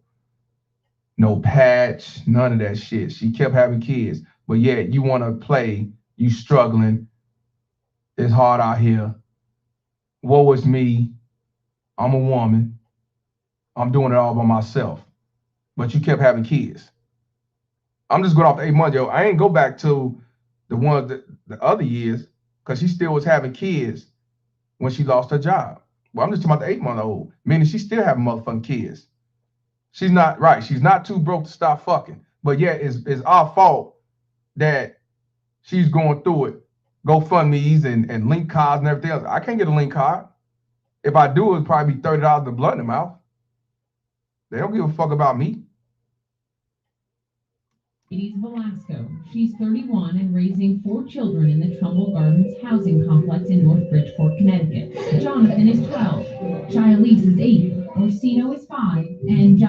no patch, none of that shit. She kept having kids, but yet you want to play, you struggling, it's hard out here. Woe is me, I'm a woman, I'm doing it all by myself, but you kept having kids. I'm just going off the 8 months, yo. I ain't go back to the ones that the other years, because she still was having kids when she lost her job. Well, I'm just talking about the 8-month-old, meaning she still having motherfucking kids. She's not right. She's not too broke to stop fucking. But yet it's our fault that she's going through it. GoFundMe's and link cards and everything else. I can't get a link card. If I do, it'd probably be $30 of blood in the mouth. They don't give a fuck about me. Mercedes Velasco. She's 31 and raising 4 children in the Trumbull Gardens housing complex in North Bridgeport, Connecticut. Jonathan is 12, Shilese is 8, Orsino is 5, and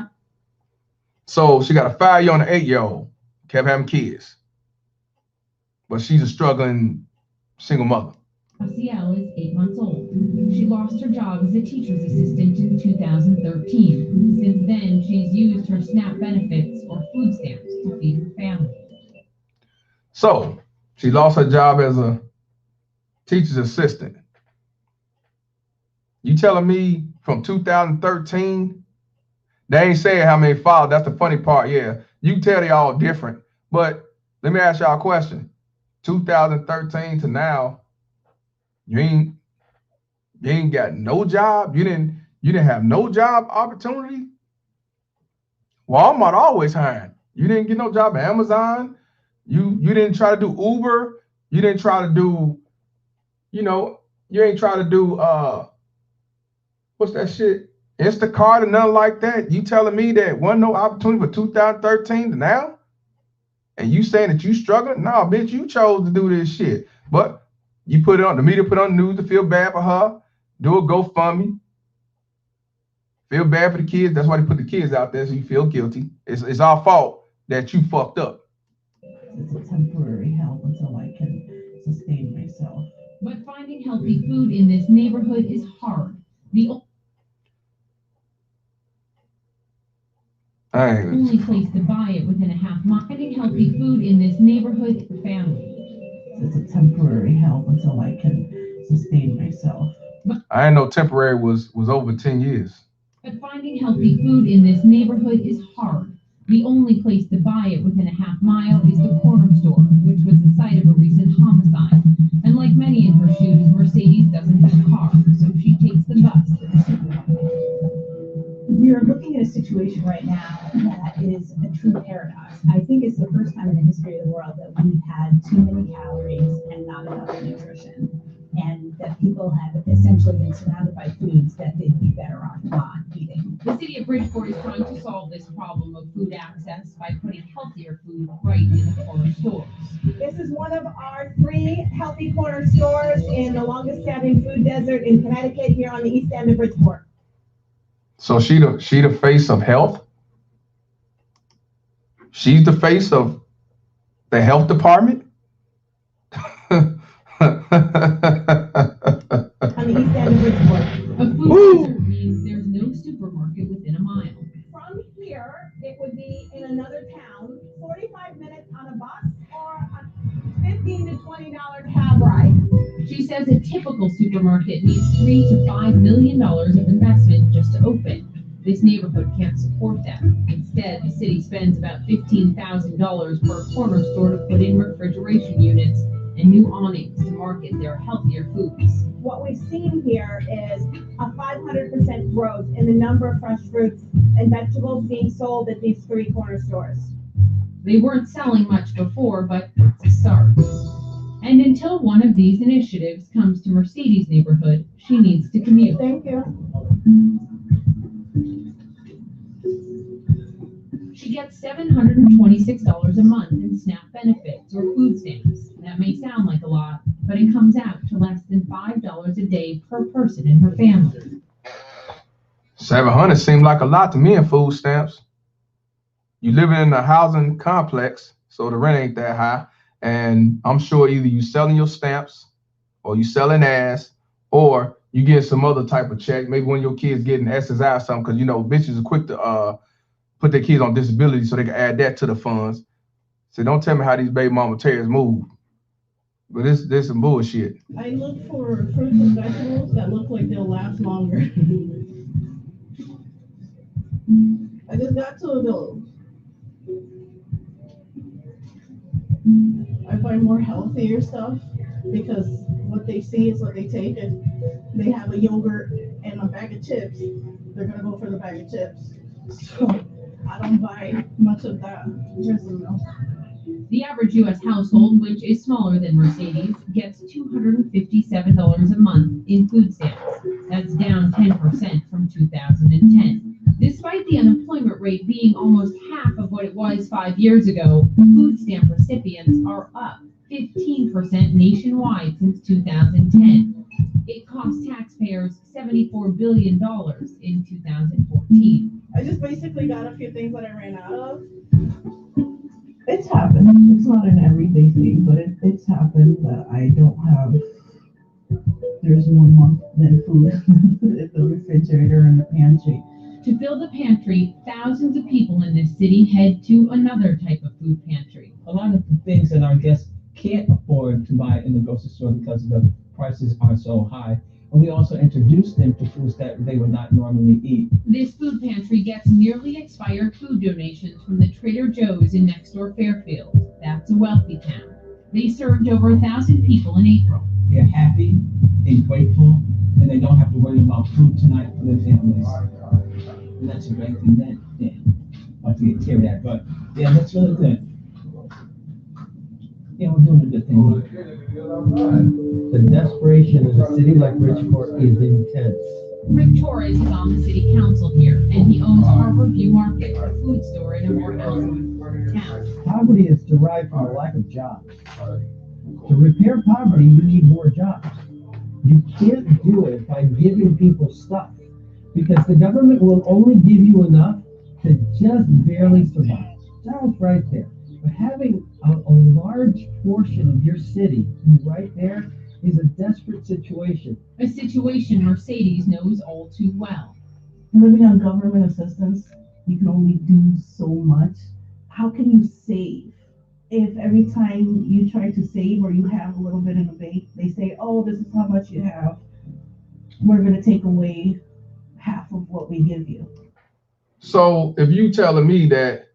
So she got a 5-year-old and an 8-year-old. Kept having kids. But she's a struggling single mother. Jaciel is 8 months old. She lost her job as a teacher's assistant in 2013. Since then, she's used her SNAP benefits or food stamps to feed her family. So she lost her job as a teacher's assistant. You telling me from 2013, they ain't saying how many files. That's the funny part. Yeah, you can tell they all different. But let me ask y'all a question. 2013 to now, you ain't got no job. You didn't have no job opportunity. Walmart always hiring. You didn't get no job at Amazon. You didn't try to do Uber. You didn't try to do, you ain't try to do what's that shit? Instacart or nothing like that. You telling me that wasn't no opportunity for 2013 to now? And you saying that you struggling? Nah, bitch, you chose to do this shit. But you put it on, the media put on the news to feel bad for her, do a GoFundMe, feel bad for the kids. That's why they put the kids out there so you feel guilty. It's our fault that you fucked up. It's a temporary help until I can sustain myself. But finding healthy food in this neighborhood is hard. The only place to buy it within a half mile. Finding healthy food in this neighborhood for family. It's a temporary help until I can sustain myself. I ain't know temporary was over 10 years. But finding healthy food in this neighborhood is hard. The only place to buy it within a half mile is the corner store, which was the site of a recent homicide. And like many in her shoes, Mercedes doesn't have a car, so she takes the bus to the supermarket. We are looking at a situation right now that is a true paradox. I think it's the first time in the history of the world that we've had too many calories and not enough nutrition, and that people have essentially been surrounded by foods that they'd be better off not eating. The city of Bridgeport is trying to solve this problem of food access by putting healthier food right in the corner stores. This is one of our 3 healthy corner stores in the longest standing food desert in Connecticut, here on the east end of Bridgeport. So she the face of health. She's the face of the health department. On the east end of Bridgeport. A food desert means there's no supermarket within a mile. From here, it would be in another town, 45 minutes on a bus or a $15 to $20 cab ride. She says a typical supermarket needs $3 to $5 million of investment just to open. This neighborhood can't support that. Instead, the city spends about $15,000 per corner store to put in refrigeration units and new awnings to market their healthier foods. What we've seen here is a 500% growth in the number of fresh fruits and vegetables being sold at these 3 corner stores. They weren't selling much before, but it's a start. And until one of these initiatives comes to Mercedes' neighborhood, she needs to commute. Thank you. She gets $726 a month in SNAP benefits or food stamps. That may sound like a lot, but it comes out to less than $5 a day per person in her family. 700 seemed like a lot to me in food stamps. You live in a housing complex, so the rent ain't that high. And I'm sure either you selling your stamps or you selling ass, or you get some other type of check. Maybe when your kids getting SSI or something, because you know bitches are quick to put their kids on disability so they can add that to the funds. So don't tell me how these baby mama tears move. But this some bullshit. I look for fruits and vegetables that look like they'll last longer. I just got to those. I find more healthier stuff because what they see is what they take. If they have a yogurt and a bag of chips, they're gonna go for the bag of chips. So I don't buy much of that. Just milk. The average U.S. household, which is smaller than Mercedes, gets $257 a month in food stamps. That's down 10% from 2010. Despite the unemployment rate being almost half of what it was 5 years ago, food stamp recipients are up 15% nationwide since 2010. It cost taxpayers $74 billion in 2014. I just basically got a few things that I ran out of. It's happened. It's not an everyday thing, but it's happened that I don't have. There's more month than food in the refrigerator and the pantry. To fill the pantry, thousands of people in this city head to another type of food pantry. A lot of the things that our guests can't afford to buy in the grocery store because the prices are so high. And we also introduce them to foods that they would not normally eat. This food pantry gets nearly expired food donations from the Trader Joe's in next door Fairfield. That's a wealthy town. They served over 1,000 people in April. They're happy and grateful, and they don't have to worry about food tonight for their families. And that's a great thing. About to get teared at, but yeah, that's really good. Yeah, we're doing a good thing. The desperation in a city like Bridgeport is intense. Rick Torres is on the city council here, and he owns Harbor View Market, a food store in a more affluent town. Poverty is derived from a lack of jobs. To repair poverty, you need more jobs. You can't do it by giving people stuff, because the government will only give you enough to just barely survive. That's right there. But having a large portion of your city right there is a desperate situation. A situation Mercedes knows all too well. Living on government assistance, you can only do so much. How can you save? If every time you try to save or you have a little bit in the bank, they say, oh, this is how much you have. We're going to take away half of what we give you. So if you telling me that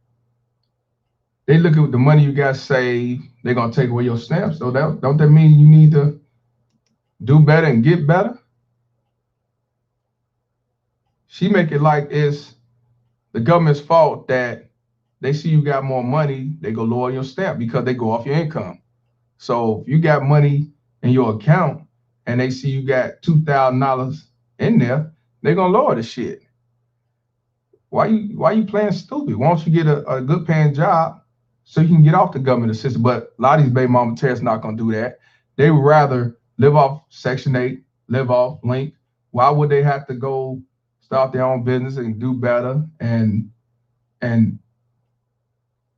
they look at the money you got saved, they're gonna take away your stamps. So don't that mean you need to do better and get better? She make it like it's the government's fault that they see you got more money, they go lower your stamp because they go off your income. So if you got money in your account and they see you got $2,000 in there, they're gonna lower the shit. Why you playing stupid? Why don't you get a good paying job so you can get off the government assistance? But a lot of these baby mama terrorists not gonna do that. They would rather live off Section 8, live off Link. Why would they have to go start their own business and do better and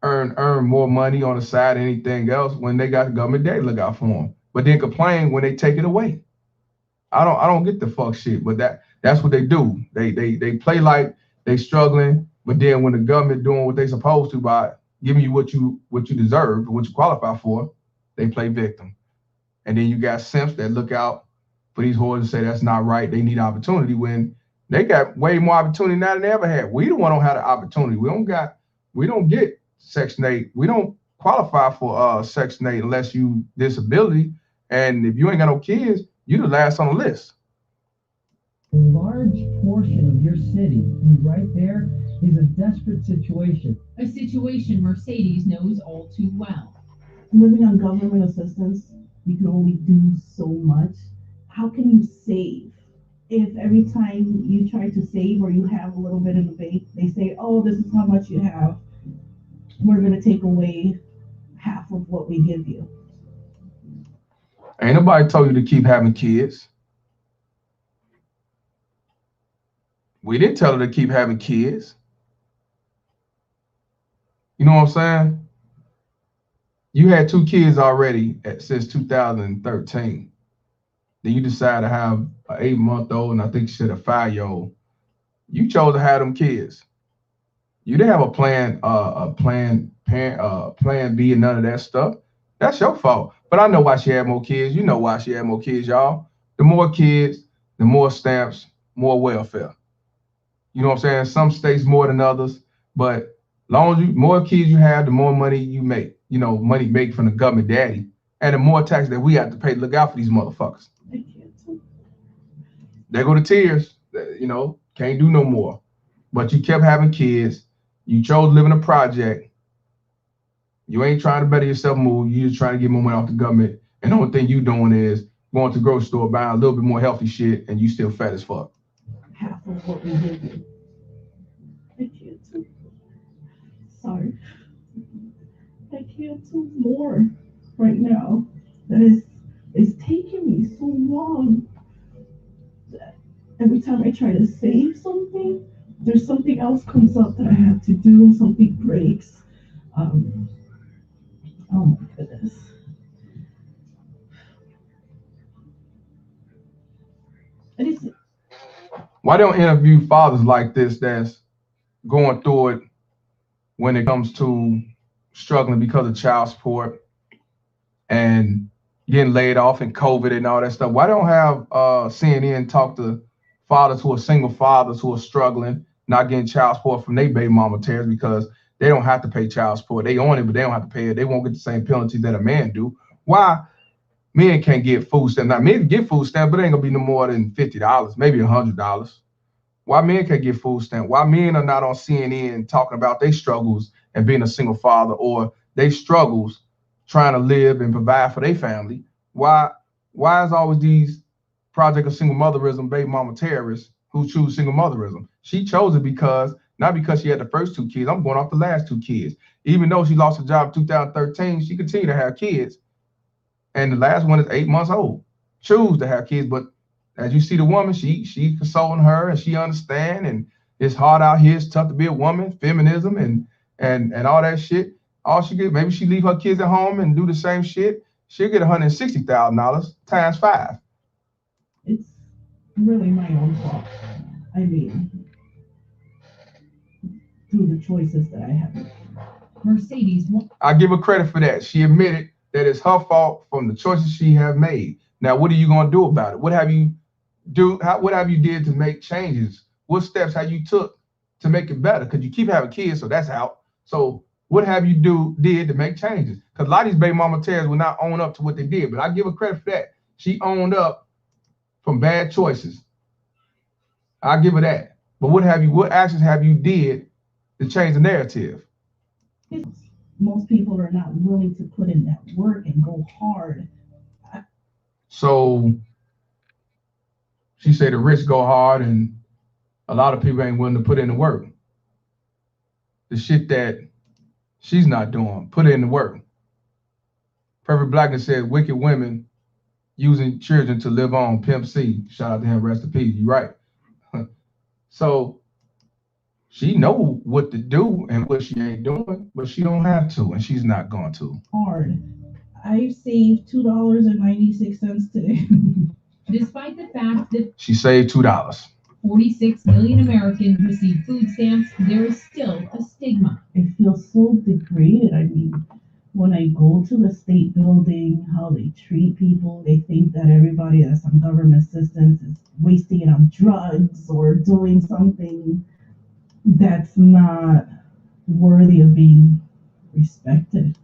earn more money on the side than anything else when they got the government day look out for them? But then complain when they take it away. I don't get the fuck shit, but that's what they do. They play like they struggling, but then when the government doing what they supposed to by giving you what you deserve, what you qualify for, they play victim. And then you got simps that look out for these whores and say that's not right. They need opportunity when they got way more opportunity now than they ever had. We the one don't have the opportunity. We don't get Section 8. We don't qualify for Section 8 unless you disability. And if you ain't got no kids, you the last on the list. A large portion of your city, right there, is a desperate situation. A situation Mercedes knows all too well. Living on government assistance, you can only do so much. How can you save? If every time you try to save or you have a little bit in the bank, they say, oh, this is how much you have. We're going to take away half of what we give you. Ain't nobody told you to keep having kids. We didn't tell her to keep having kids. You know what I'm saying? You had 2 kids already since 2013. Then you decide to have an 8-month-old and I think you said a 5-year-old. You chose to have them kids. You didn't have a plan B and none of that stuff. That's your fault. But I know why she had more kids. You know why she had more kids, y'all. The more kids, the more stamps, more welfare. You know what I'm saying? Some states more than others, but long as more kids you have, the more money you make. You know, money make from the government daddy, and the more tax that we have to pay to look out for these motherfuckers. There go the tears. You know, can't do no more. But you kept having kids. You chose to live in a project. You ain't trying to better yourself move. You just trying to get more money off the government. And the only thing you doing is going to the grocery store, buying a little bit more healthy shit, and you still fat as fuck. Half of what we give you. I can't do. Sorry. I can't do more right now. That is taking me so long. Every time I try to save something, there's something else comes up that I have to do. Something breaks. Oh my goodness. Why don't interview fathers like this that's going through it when it comes to struggling because of child support and getting laid off and COVID and all that stuff? Why don't have CNN talk to fathers who are single fathers who are struggling, not getting child support from their baby mama tears because they don't have to pay child support. They own it, but they don't have to pay it. They won't get the same penalty that a man do. Why men can't get food stamps? Now, men get food stamps, but it ain't gonna be no more than $50, maybe $100. Why men can't get food stamps? Why men are not on CNN talking about their struggles and being a single father or their struggles trying to live and provide for their family? Why is always these project of single motherism baby mama terrorists who choose single motherism? She chose it because, not because she had the first 2 kids. I'm going off the last 2 kids. Even though she lost her job in 2013, she continued to have kids. And the last one is 8 months old. Choose to have kids, but as you see the woman, she consoling her and she understand, and it's hard out here. It's tough to be a woman, feminism and all that shit. All she get, maybe she leave her kids at home and do the same shit. She'll get $160,000 times 5. It's really my own fault. I mean, through the choices that I have. Mercedes. I give her credit for that. She admitted that it's her fault from the choices she have made. Now, what are you gonna do about it? What have you did to make changes? What steps have you took to make it better? Because you keep having kids, so that's out. So what have you did to make changes? Because a lot of these baby mama terrorists will not own up to what they did, but I give her credit for that. She owned up from bad choices. I give her that. But what actions have you did to change the narrative. Most people are not willing to put in that work and go hard. So she said the rich go hard and a lot of people ain't willing to put in the work. The shit that she's not doing, put in the work. Perfect Blackness said wicked women using children to live on. Pimp C. Shout out to him, rest in peace. You right. So she know what to do and what she ain't doing, but she don't have to, and she's not going to. Hard. I've saved $2.96 today. Despite the fact that she saved $2. 46 million Americans receive food stamps, there is still a stigma. I feel so degraded. I mean, when I go to the state building, how they treat people, they think that everybody that's on government assistance is wasting it on drugs or doing something that's not worthy of being respected.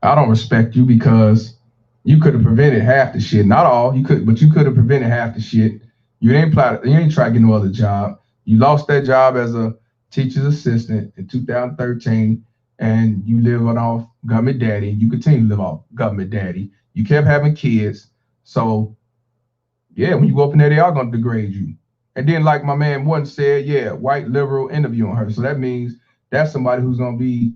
I don't respect you because you could have prevented half the shit. Not all, you could, but you could have prevented half the shit. You ain't try to get no other job. You lost that job as a teacher's assistant in 2013, and you live off government daddy. You continue to live off government daddy. You kept having kids. So, yeah, when you go up in there, they are going to degrade you. And then, like my man Morton said, yeah, white liberal interviewing her. So that means that's somebody who's going to be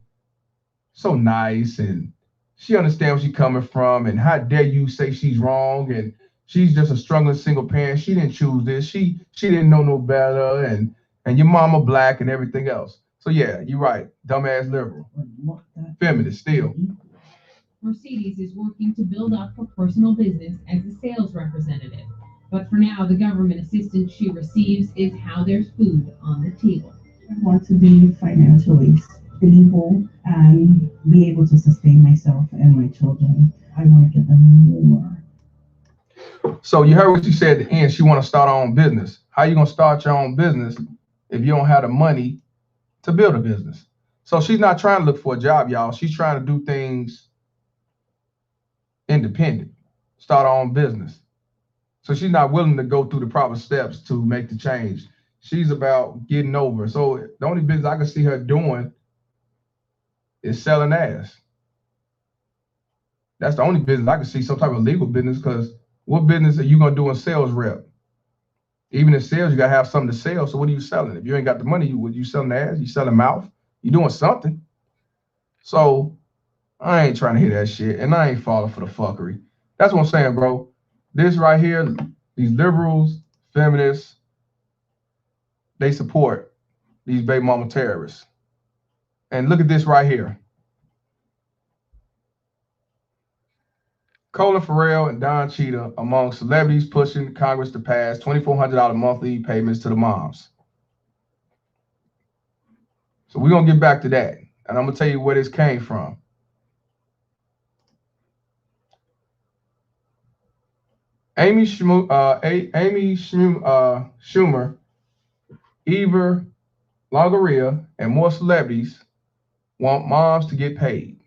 so nice and she understands where she's coming from. And how dare you say she's wrong and she's just a struggling single parent. She didn't choose this. She didn't know no better. And your mama black and everything else. So yeah, you're right. Dumbass liberal. Feminist still. Mercedes is working to build up her personal business as a sales representative. But for now, the government assistance she receives is how there's food on the table. I want to be financially stable and be able to sustain myself and my children. I want to give them more. So you heard what she said at the end. She want to start her own business. How you going to start your own business if you don't have the money to build a business? So she's not trying to look for a job, y'all. She's trying to do things independent, start her own business. So she's not willing to go through the proper steps to make the change. She's about getting over. So the only business I can see her doing is selling ass. That's the only business I can see, some type of legal business, because what business are you going to do in sales rep? Even in sales, you got to have something to sell. So what are you selling? If you ain't got the money, you selling ass? You selling mouth? You doing something. So I ain't trying to hear that shit, and I ain't falling for the fuckery. That's what I'm saying, bro. This right here, these liberals, feminists, they support these baby mama terrorists. And look at this right here. Colin Farrell and Don Cheadle among celebrities pushing Congress to pass $2,400 monthly payments to the moms. So we're going to get back to that. And I'm going to tell you where this came from. Amy Schumer, Eva Longoria, and more celebrities want moms to get paid.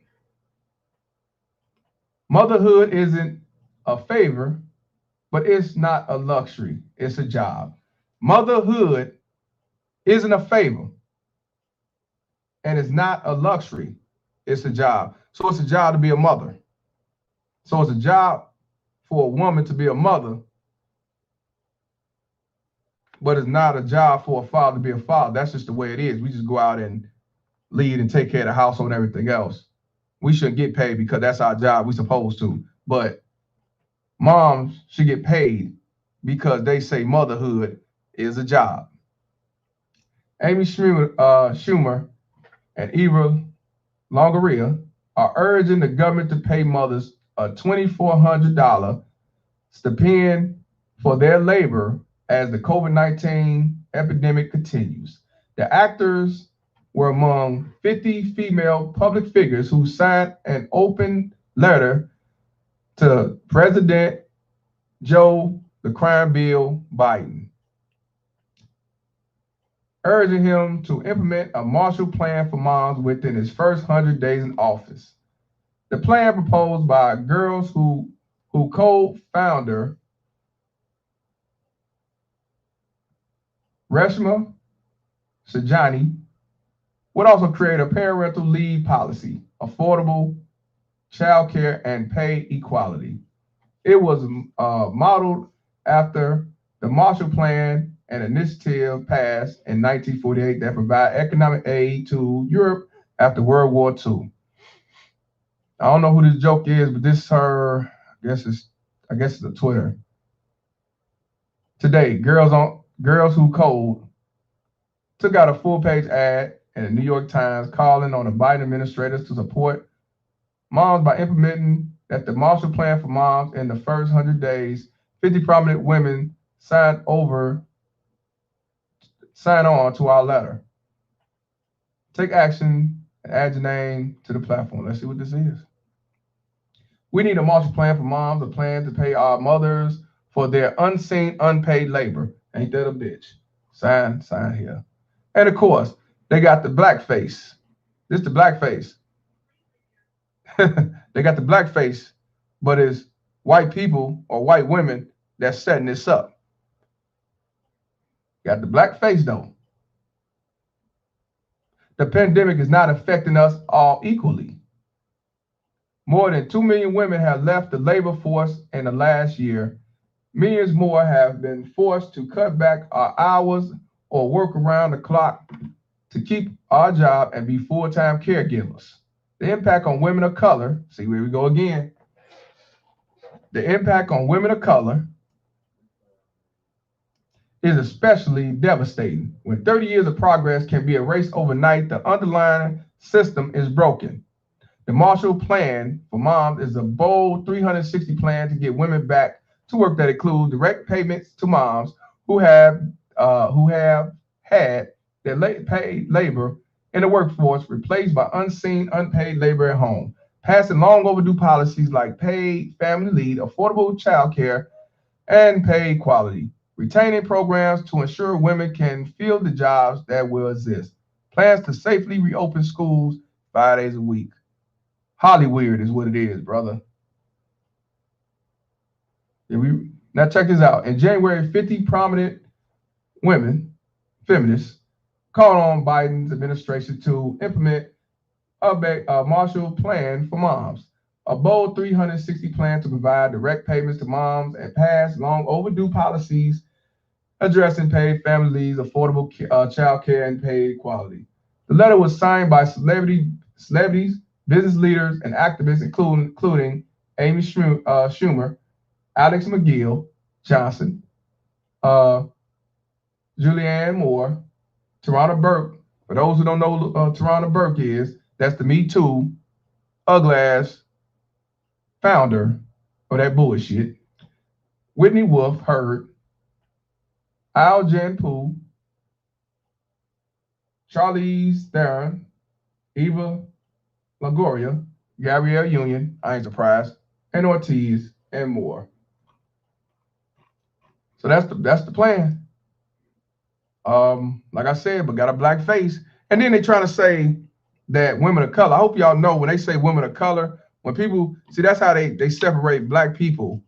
Motherhood isn't a favor, but it's not a luxury. It's a job. Motherhood isn't a favor, and it's not a luxury. It's a job. So it's a job to be a mother. So it's a job for a woman to be a mother, but it's not a job for a father to be a father. That's just the way it is. We just go out and lead and take care of the household and everything else. We shouldn't get paid because that's our job. We're supposed to. But moms should get paid because they say motherhood is a job. Amy Schumer and Eva Longoria are urging the government to pay mothers a $2,400 stipend for their labor as the COVID-19 epidemic continues. The actors were among 50 female public figures who signed an open letter to President Joe the Crime Bill Biden, urging him to implement a Marshall Plan for moms within his first 100 days in office. The plan proposed by Girls Who co-founder Reshma Sajani would also create a parental leave policy, affordable child care, and pay equality. It was modeled after the Marshall Plan, an initiative passed in 1948 that provided economic aid to Europe after World War II. I don't know who this joke is, but this is her. I guess it's a Twitter. Today, Girls Who Code took out a full-page ad in the New York Times calling on the Biden administrators to support moms by implementing that the Marshall Plan for Moms in the first 100 days. 50 prominent women sign on to our letter. Take action and add your name to the platform. Let's see what this is. We need a Marshall Plan for Moms, a plan to pay our mothers for their unseen, unpaid labor. Ain't that a bitch? Sign here. And of course, they got the blackface. This is the blackface. They got the blackface, but it's white people or white women that's setting this up. Got the blackface though. The pandemic is not affecting us all equally. More than 2 million women have left the labor force in the last year. Millions more have been forced to cut back our hours or work around the clock to keep our job and be full-time caregivers. The impact on women of color, see where we go again. The impact on women of color is especially devastating. When 30 years of progress can be erased overnight, the underlying system is broken. The Marshall Plan for Moms is a bold 360 plan to get women back to work that includes direct payments to moms who have had their paid labor in the workforce replaced by unseen, unpaid labor at home. Passing long overdue policies like paid family leave, affordable child care, and pay equality. Retaining programs to ensure women can fill the jobs that will exist. Plans to safely reopen schools 5 days a week. Hollywood is what it is, brother. Now check this out. In January, 50 prominent women, feminists, called on Biden's administration to implement a Marshall Plan for Moms, a bold 360 plan to provide direct payments to moms and pass long overdue policies addressing paid family leaves, affordable child care, and pay equality. The letter was signed by celebrities, business leaders, and activists, including Amy Schumer, Alex McGill Johnson, Julianne Moore, Tarana Burke. For those who don't know who Tarana Burke is, that's the Me Too, ugly ass founder of that bullshit. Whitney Wolf Hurd, Al Jen Poo, Charlize Theron, Eva Longoria, Gabrielle Union, I ain't surprised, and Ortiz, and more. So that's the plan. Like I said, but got a black face. And then they trying to say that women of color. I hope y'all know when they say women of color, when people see that's how they separate black people.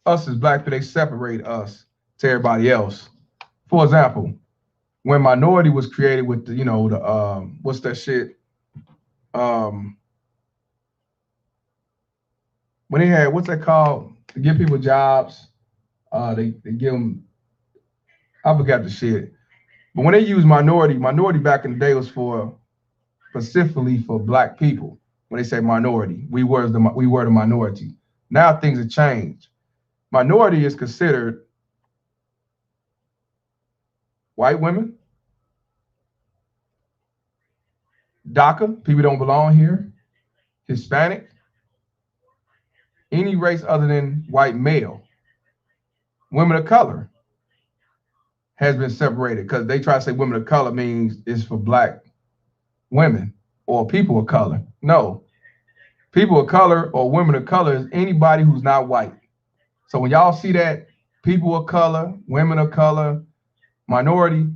Us as black people, they separate us to everybody else. For example, when minority was created with the, what's that shit? When they had, what's that called? To give people jobs, they give them, I forgot the shit. But when they use minority back in the day was for specifically for black people. When they say minority, we were the minority. Now things have changed. Minority is considered white women, DACA, people don't belong here, Hispanic, any race other than white male. Women of color has been separated because they try to say women of color means it's for black women or people of color. No, people of color or women of color is anybody who's not white. So when y'all see that people of color, women of color, minority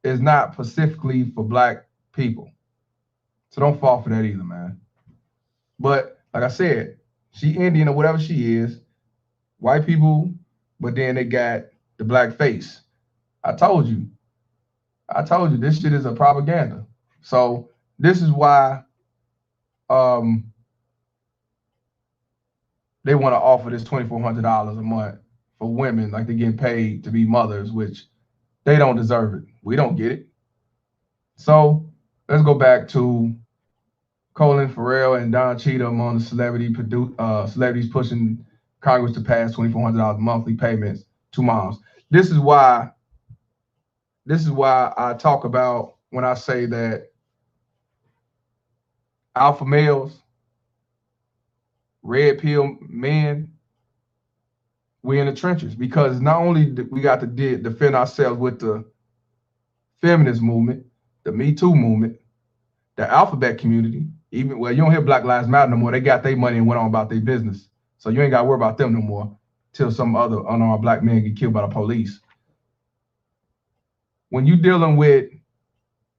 is not specifically for black people. So don't fall for that either, man. But like I said, she Indian or whatever she is, white people, but then they got the black face. I told you. I told you this shit is a propaganda. So this is why um, they want to offer this $2,400 a month for women, like they're getting paid to be mothers, which they don't deserve it. We don't get it. So let's go back to Colin Farrell and Don Cheadle among the celebrities pushing Congress to pass $2,400 monthly payments to moms. This is why I talk about when I say that alpha males, red pill men, we're in the trenches, because not only we got to defend ourselves with the feminist movement, the Me Too movement, the alphabet community. Even, well, you don't hear Black Lives Matter no more. They got their money and went on about their business. So you ain't got to worry about them no more till some other unarmed black men get killed by the police. When you dealing with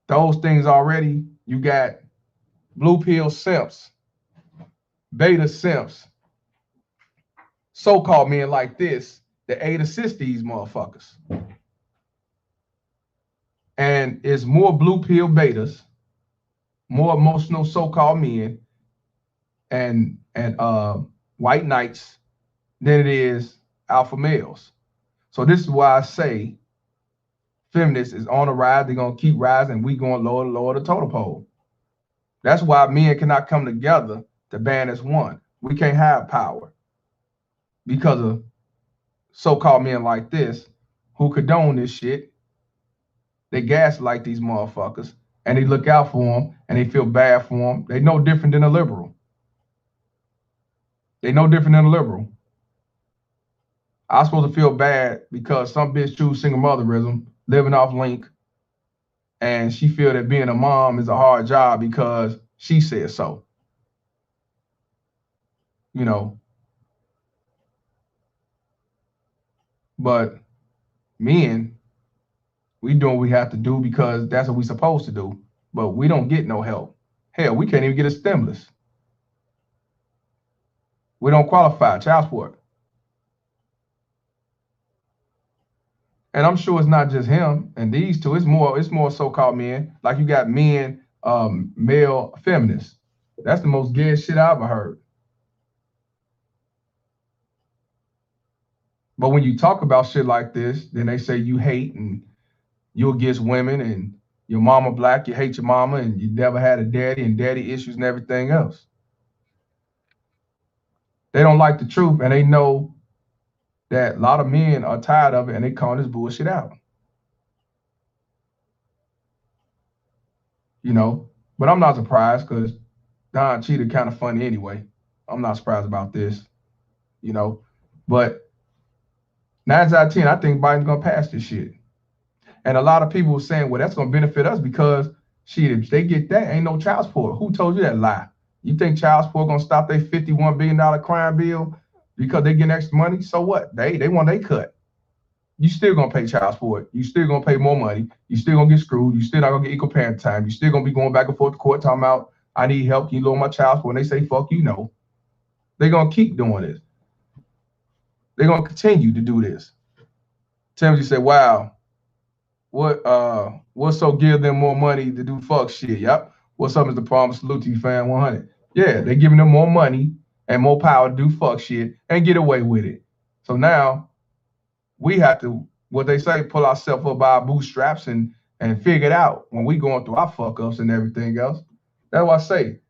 those things already, you got blue pill simps, beta simps, so-called men like this that aid assist these motherfuckers. And it's more blue pill betas, more emotional so-called men, and white knights than it is alpha males. So this is why I say feminists is on the rise. They're gonna keep rising. We gonna lower the totem pole. That's why men cannot come together to band as one. We can't have power because of so-called men like this who condone this shit. They gaslight these motherfuckers and they look out for them and they feel bad for them. They no different than a liberal. They no different than a liberal. I'm supposed to feel bad because some bitch choose single motherism, living off link, and she feel that being a mom is a hard job because she said so. You know, but men, we doing what we have to do because that's what we supposed to do. But we don't get no help. Hell, we can't even get a stimulus. We don't qualify, child support. And I'm sure it's not just him and these two. It's more so-called men. Like you got men, male feminists. That's the most gay shit I ever heard. But when you talk about shit like this, then they say you hate and you're against women and your mama black, you hate your mama, and you never had a daddy and daddy issues and everything else. They don't like the truth, and they know that a lot of men are tired of it, and they call this bullshit out. You know, but I'm not surprised because Don Cheadle kind of funny anyway. I'm not surprised about this, you know. But 9 out of 10, I think Biden's gonna pass this shit. And a lot of people were saying, well, that's gonna benefit us because shit, if they get that, ain't no child support. Who told you that lie? You think child support gonna stop their $51 billion crime bill because they getting extra money? So what? They want their cut. You still gonna pay child support. You still gonna pay more money. You still gonna get screwed. You still not gonna get equal parent time. You still gonna be going back and forth to court talking about, I need help. Can you lower my child support? And they say, fuck you, no. They're gonna keep doing this. They're gonna continue to do this. Timothy said, wow, what's so give them more money to do fuck shit? Yep. What's up, Mr. Palmer? Salute to you, fan 100. Yeah, they're giving them more money and more power to do fuck shit and get away with it. So now we have to, what they say, pull ourselves up by our bootstraps and figure it out when we going through our fuck ups and everything else. That's why I say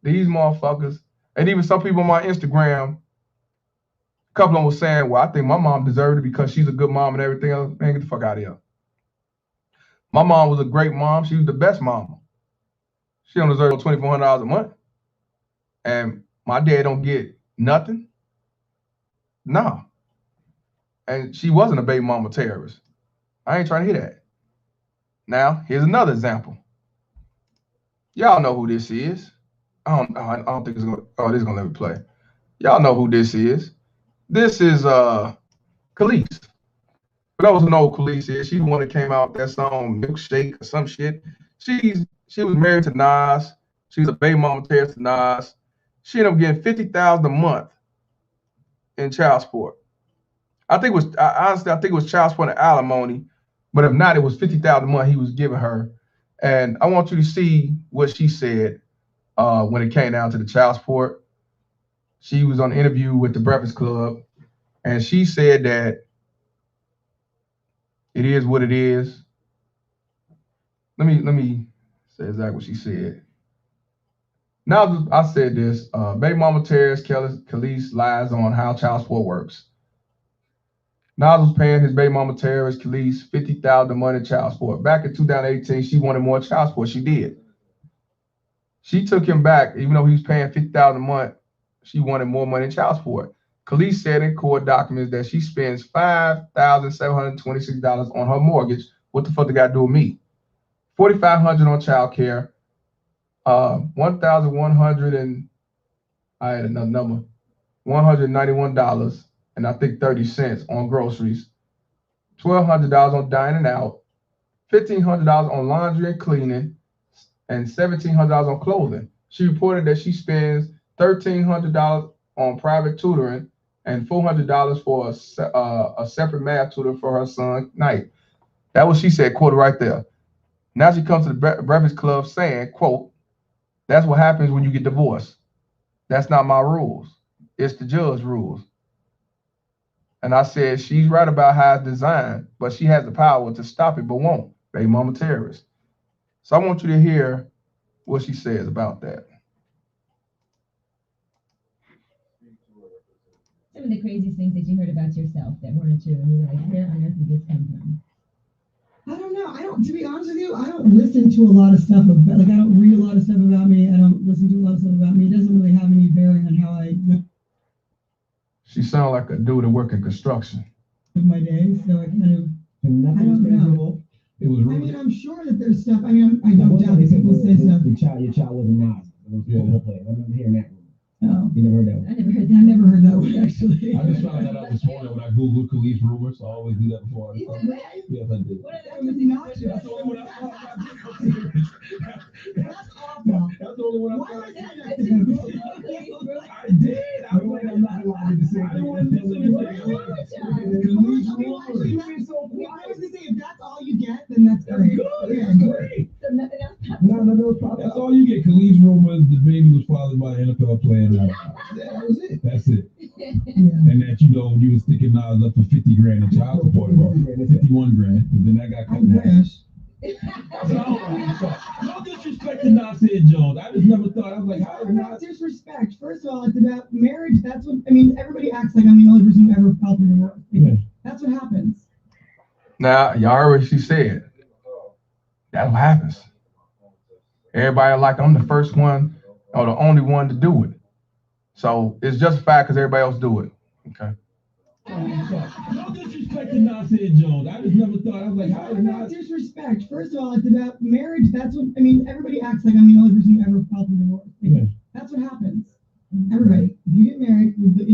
these motherfuckers, and even some people on my Instagram, a couple of them was saying, well, I think my mom deserved it because she's a good mom and everything else. Man, get the fuck out of here. My mom was a great mom. She was the best mama. She don't deserve $2,400 a month. And my dad don't get nothing. No. And she wasn't a baby mama terrorist. I ain't trying to hear that. Now, here's another example. Y'all know who this is. I don't think it's gonna, oh, this is gonna let me play. Y'all know who this is. This is Khalees. For those who know who Khalees is, she's the one that came out with that song Milkshake or some shit. She was married to Nas. She's a baby mama terrorist to Nas. She ended up getting $50,000 a month in child support. I think it was honestly, I think it was child support and alimony, But if not, it was 50,000 a month he was giving her. And I want you to see what she said when it came down to the child support. She was on an interview with the Breakfast Club, and she said that it is what it is. Let me say exactly what she said. Now I said this. Baby mama Terrence Khalees lies on how child support works. Nas was paying his baby mama Terrence Khalees 50,000 a month in child support. Back in 2018, she wanted more child support. She did. She took him back, even though he was paying 50,000 a month. She wanted more money in child support. Khalees said in court documents that she spends $5,726 on her mortgage. What the fuck they got to do with me? $4,500 on child care. 1,100 and I had another number. $191 and I think 30 cents on groceries. $1,200 on dining out. $1,500 on laundry and cleaning, and $1,700 on clothing. She reported that she spends $1,300 on private tutoring and $400 for a separate math tutor for her son, Knight. That was she said, quote right there. Now she comes to the Breakfast Club saying, quote, that's what happens when you get divorced. That's not my rules. It's the judge's rules. And I said, she's right about how it's designed, but she has the power to stop it, but won't. Baby mama terrorist. So I want you to hear what she says about that. Some of the craziest things that you heard about yourself that weren't true, and you were like, where on earth did this come from? I don't know. To be honest with you, I don't listen to a lot of stuff about, like, I don't read a lot of stuff about me. I don't listen to a lot of stuff about me. It doesn't really have any bearing on how I live She sounds like a dude that work in construction. my days. So I kind of, I don't know. It was I mean, I'm sure that there's stuff. I mean, I don't doubt that people say stuff. Your child was a Nazi. I remember hearing that one. Oh. You never heard that one? I never heard that. I never heard that one, actually. I just found that out this morning when I Googled Khalees rumors. I always do that before. You did that? Yes, I did. What are That was not true. That's the only one I found. That's awful. That's the only one I Why found. was that connected? I did. I was I'm not allowed to say. I didn't want to tell I was gonna say, if that's all you get, then that's great. That's great. So nothing else popped No. That's all you get. Khalees rumors. The baby was fathered by an NFL player. That was it. That's it. And that you was sticking Nas up for 50 grand in child support, 51 grand, but then that got cut down. No disrespect to Nasir Jones. I just never thought. I was like, how is Not Nas? disrespect. First of all, it's about marriage. That's what I mean. Everybody acts like I'm the only person who ever felt in the world. Yeah. That's what happens. Now, y'all heard what she said. That's what happens. Everybody like I'm the first one or the only one to do it. So it's justified because everybody else do it. Okay. No disrespect to Nasir Jones. I just never thought. I was like, how is Not Nas? disrespect. First of all, it's about marriage. That's what I mean. Everybody acts like I'm the only person who ever felt in the world. Yeah. That's what happens. Everybody. If you get married with the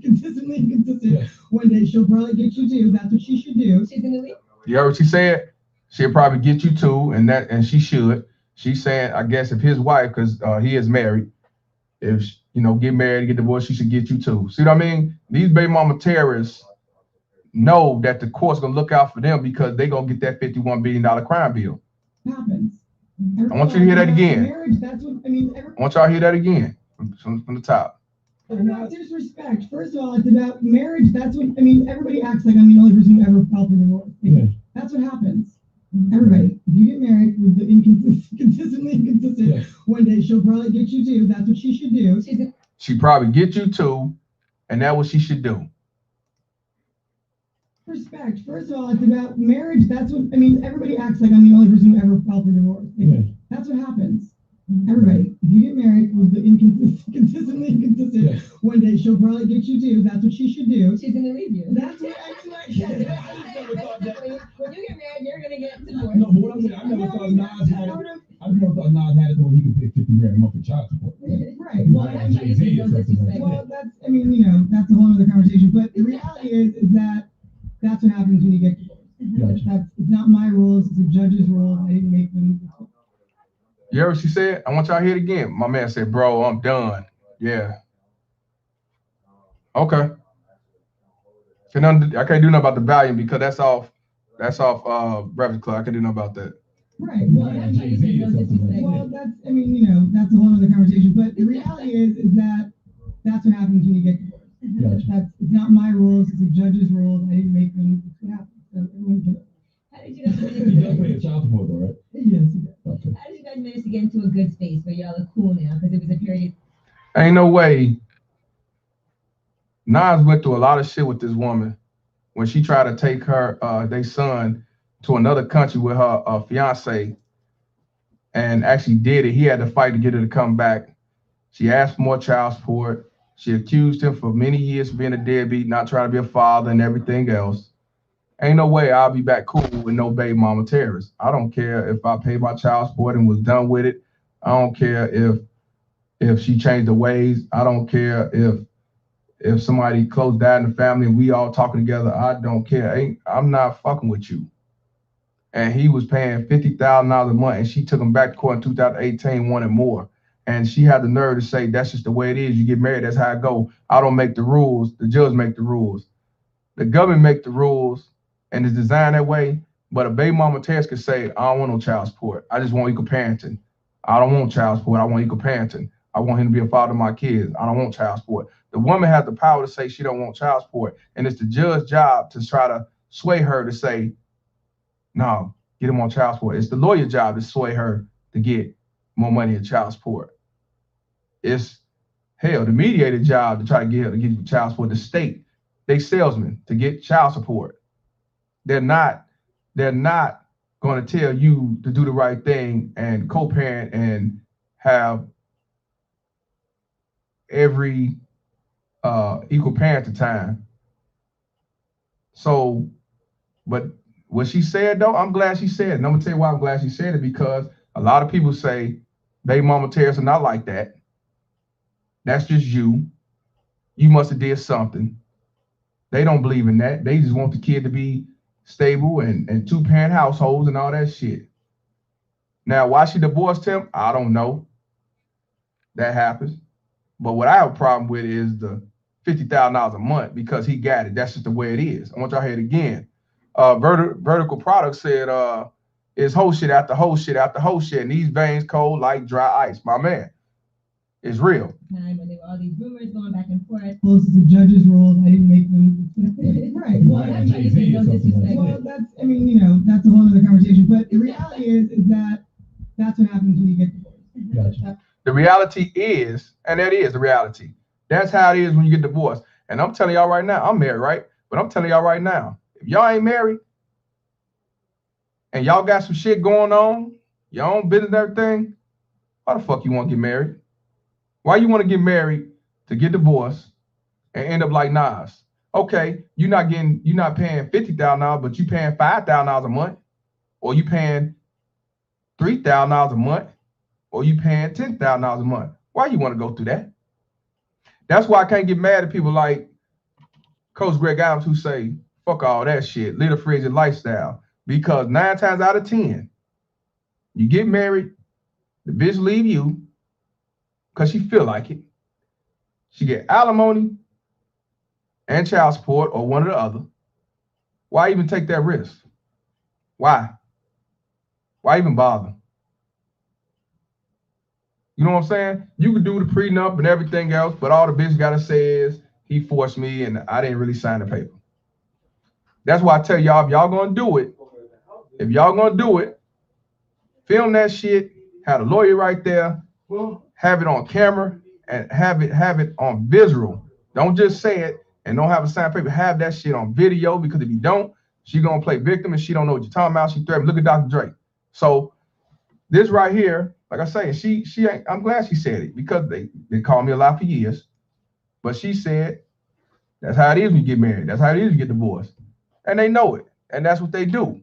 consistently inconsistent, Yeah. one day she'll probably get you too. That's what she should do. She's gonna leave. You heard what she said? She'll probably get you too, and she should. She's saying, I guess if his wife, because he is married, if get married, get divorced, she should get you too. See what I mean? These baby mama terrorists know that the court's gonna look out for them because they're gonna get that $51 billion crime bill. Happens. I want you to hear that again. Marriage. That's what I mean. I want y'all to hear that again from the top. Not disrespect. First of all, it's about marriage. That's what I mean. Everybody acts like I'm the only person who ever felt in the world. Yeah. That's what happens. Everybody. If you get married with the consistently inconsistent, Yeah. one day she'll probably get you too. That's what she should do. She probably get you too, and that's what she should do. Respect. First of all, it's about marriage. That's what I mean. Everybody acts like I'm the only person who ever felt in the world. Yeah. That's what happens. Everybody. If you get married with the consistently inconsistent, Yeah. one day she'll probably get you too. That's what she should do. She's gonna leave you. That's what I mean. Like, When you get married, you're gonna get divorced. No, but what I'm saying, I never thought Nas had it. I never thought Nas had it where he could pay 50 grand a month for child support. Right. Well, that's why you say no disrespect. Well, that's, I mean, that's a whole other conversation. But the reality is that that's what happens when you get divorced. Gotcha. It's not my rules. It's the judge's rules. I didn't make them. You heard what she said? I want y'all to hear it again. My man said, bro, I'm done. Yeah. Okay. I can't do nothing about the volume because that's off That's off Breakfast Club. I couldn't know about that. Right. Well, that's, well, that's, I mean, you know, that's a whole other conversation. But the reality is that that's what happens when you get divorced. That's it's not my rules. It's the judge's rules. I didn't make them. It's what happens. So everyone can. How did you guys He does pay a child support, though, right? Yes, he does. Okay. How did you guys manage to get into a good space where y'all are cool now? Because it was a period. Ain't no way. Nas went through a lot of shit with this woman when she tried to take her their son to another country with her fiance, and actually did it. He had to fight to get her to come back. She asked for more child support. She accused him for many years of being a deadbeat, not trying to be a father and everything else. Ain't no way I'll be back cool with no baby mama terrorist. I don't care if I paid my child support and was done with it. I don't care if she changed the ways. I don't care if somebody close died in the family and we all talking together. I don't care. I'm not fucking with you. And he was paying $50,000 a month, and she took him back to court in 2018, wanted more. And she had the nerve to say, that's just the way it is. You get married, that's how it go. I don't make the rules. The judge make the rules. The government make the rules, and it's designed that way. But a baby mama test could say, I don't want no child support. I just want equal parenting. I don't want child support. I want equal parenting. I want him to be a father of my kids. I don't want child support. The woman has the power to say she don't want child support. And it's the judge's job to try to sway her to say, no, get him on child support. It's the lawyer's job to sway her to get more money in child support. It's hell, the mediator job to try to get her to get child support. The state, they salesmen to get child support. They're not going to tell you to do the right thing and co-parent and have every equal parent time. So, but what she said though, I'm glad she said it. And I'm gonna tell you why I'm glad she said it, because a lot of people say baby mama terrorists are not like that. That's just you. You must have did something. They don't believe in that. They just want the kid to be stable and two-parent households and all that shit. Now, why she divorced him, I don't know. That happens. But what I have a problem with is the $50,000 a month, because he got it. That's just the way it is. I want y'all to hear it again. Vertical Product said, it's whole shit after whole shit after whole shit. And these veins cold like dry ice. My man, it's real. Time when there were all these rumors going back and forth. Well, this is the judge's rules. I didn't make them. Right. Well, that's, I mean, you know, that's a whole other conversation. But the reality is that that's what happens when you get divorced. Gotcha. The reality is, and that is the reality. That's how it is when you get divorced. And I'm telling y'all right now, I'm married, right? But I'm telling y'all right now, if y'all ain't married and y'all got some shit going on, your own business and everything, why the fuck you want to get married? Why you want to get married to get divorced and end up like Nas? Okay, you're not paying $50,000, but you paying $5,000 a month, or you paying $3,000 a month, or you paying $10,000 a month. Why you want to go through that? That's why I can't get mad at people like Coach Greg Adams who say, fuck all that shit, live a frigid lifestyle. Because 9 times out of 10, you get married, the bitch leave you because she feel like it. She get alimony and child support, or one or the other. Why even take that risk? Why? Why even bother? You know what I'm saying? You could do the prenup and everything else, but all the bitch gotta say is he forced me and I didn't really sign the paper. That's why I tell y'all, if y'all gonna do it, film that shit, have a lawyer right there, have it on camera, and have it on visual. Don't just say it and don't have a signed paper. Have that shit on video, because if you don't, she gonna play victim and she don't know what you're talking about. She threatened. Look at Dr. Dre. So this right here, like I say, she ain't, I'm glad she said it, because they called me a lot for years. But she said, that's how it is when you get married. That's how it is when you get divorced. And they know it. And that's what they do.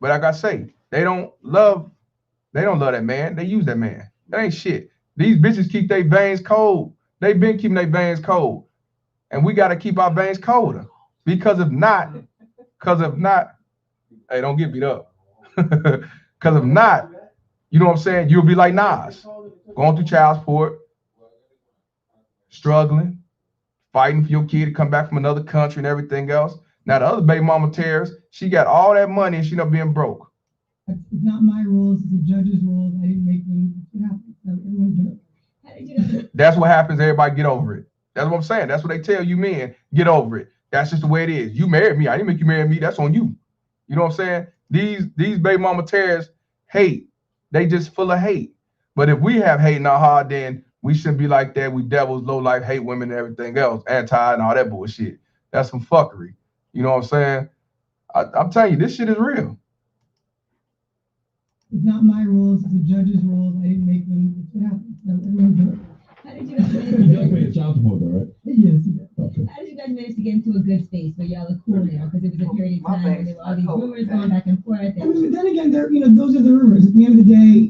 But like I say, they don't love that man. They use that man. That ain't shit. These bitches keep their veins cold. They've been keeping their veins cold. And we got to keep our veins colder. Because if not, hey, don't get beat up. Because if not, you know what I'm saying? You'll be like Nas, going through child support, struggling, fighting for your kid to come back from another country and everything else. Now the other baby mama terrorist, she got all that money and she not being broke. It's not my rules, it's the judge's rules. I didn't make them. It happens. So everyone do it. How did you know? That's what happens. Everybody get over it. That's what I'm saying. That's what they tell you men. Get over it. That's just the way it is. You married me. I didn't make you marry me. That's on you. You know what I'm saying? These baby mama terrorists hate. They just full of hate. But if we have hate in our heart, then we shouldn't be like that. We devils, low life, hate women and everything else, anti and all that bullshit. That's some fuckery. You know what I'm saying? I'm telling you, this shit is real. It's not my rules, it's the judge's rules. I didn't make them. It happens. So everyone do it. How did you guys You manage does pay a child support though, right? Yes, he does. Okay. How did you guys manage to get into a good space where y'all are cool now? Because it was a period of time when there were all these rumors going back and forth. I mean, then again, those are the rumors. At the end of the day,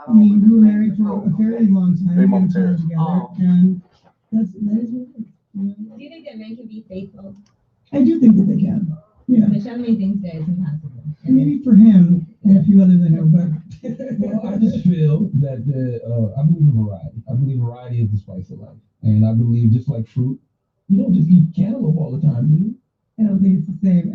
I mean, we were married for a fairly long time. We were together, and that is what it is. Do you think that men can be faithful? I do think that they can. Yeah. Michelle may think that it's impossible. And maybe for him and a few others I know, but Well, I just feel that I believe in variety. I believe variety is the spice of life, and I believe just like fruit, you don't just eat cantaloupe all the time, do you? I don't think it's the same.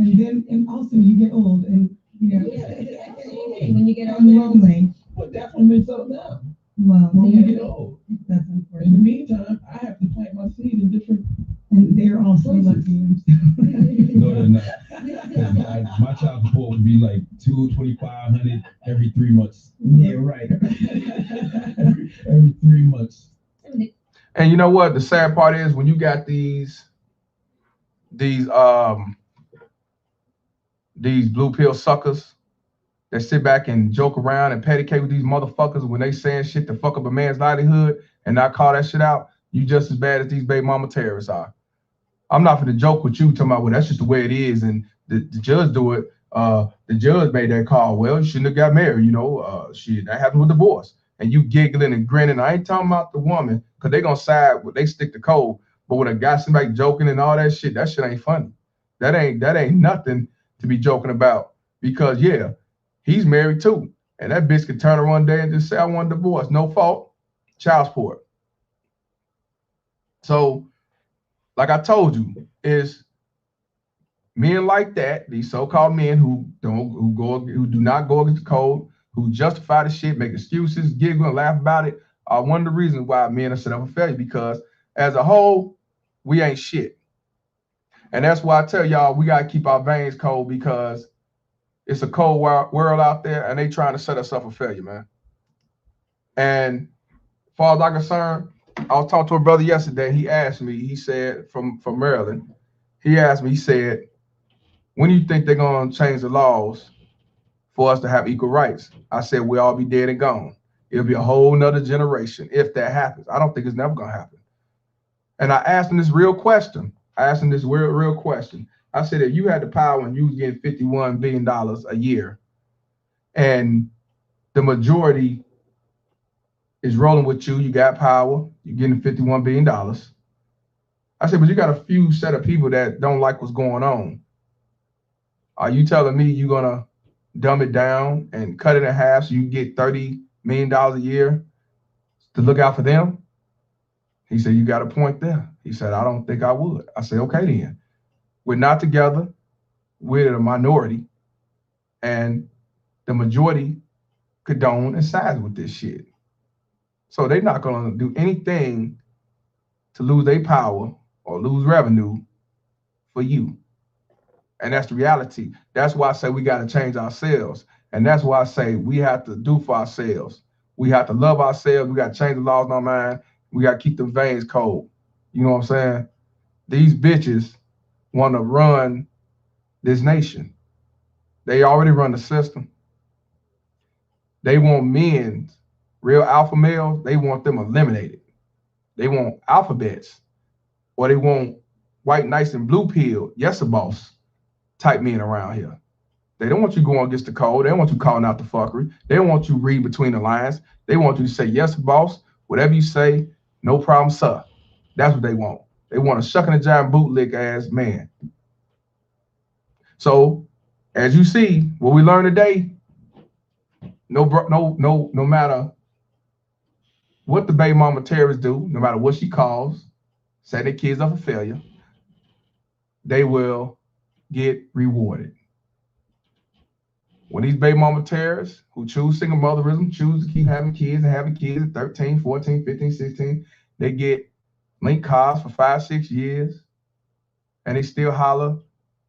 And also you get old, and When you get I'm older, lonely. But that's when men settle down. Well, When we get old. that's In the unfortunate. meantime, I have to plant my seed in different. And they're also lucky. No, they're not. My child support would be like $2,500 every 3 months. Yeah, right. every 3 months. And you know what? The sad part is when you got these blue pill suckers that sit back and joke around and pedicate with these motherfuckers when they saying shit to fuck up a man's livelihood and not call that shit out, you just as bad as these baby mama terrorists are. I'm not gonna joke with you talking about, well, that's just the way it is, and the judge do it. The judge made that call. Well, you shouldn't have got married, shit, that happened with divorce. And you giggling and grinning. I ain't talking about the woman, because they gonna side, they stick to code. But when a guy somebody joking and all that shit ain't funny. That ain't nothing to be joking about. Because yeah, he's married too. And that bitch could turn around one day and just say, I want a divorce. No fault, child support. So, like I told you, is men like that, these so-called men who do not go against the code, who justify the shit, make excuses, giggle and laugh about it, are one of the reasons why men are set up for failure. Because as a whole, we ain't shit. And that's why I tell y'all we gotta keep our veins cold, because it's a cold world out there, and they trying to set us up for failure, man. And as far as I'm concerned, I was talking to a brother yesterday. He asked me, he said, from Maryland, he asked me, he said, when do you think they're going to change the laws for us to have equal rights? I said, we'll all be dead and gone. It'll be a whole nother generation if that happens. I don't think it's never going to happen. And I asked him this real question. I said, if you had the power and you was getting $51 billion a year, and the majority is rolling with you, you got power, you're getting $51 billion. I said, but you got a few set of people that don't like what's going on. Are you telling me you're gonna dumb it down and cut it in half so you get $30 million a year to look out for them? He said, you got a point there. He said, I don't think I would. I said, okay then. We're not together. We're a minority. And the majority condone and sides with this shit. So they're not gonna do anything to lose their power or lose revenue for you. And that's the reality. That's why I say we got to change ourselves. And that's why I say we have to do for ourselves. We have to love ourselves. We got to change the laws in our mind. We got to keep the veins cold. You know what I'm saying? These bitches want to run this nation. They already run the system. They want men, real alpha males, they want them eliminated. They want alphabets, or they want white knights and blue pill, yes, a boss type men around here. They don't want you going against the code. They don't want you calling out the fuckery. They don't want you read between the lines. They want you to say, yes, boss, whatever you say, no problem, sir. That's what they want. They want a shucking a giant bootlick ass man. So, as you see, what we learned today, no matter what the baby mama terrorists do, no matter what she calls, setting their kids up for failure, they will get rewarded. When these baby mama terrorists who choose single motherism, choose to keep having kids and having kids at 13, 14, 15, 16, they get link cars for 5, 6 years, and they still holler,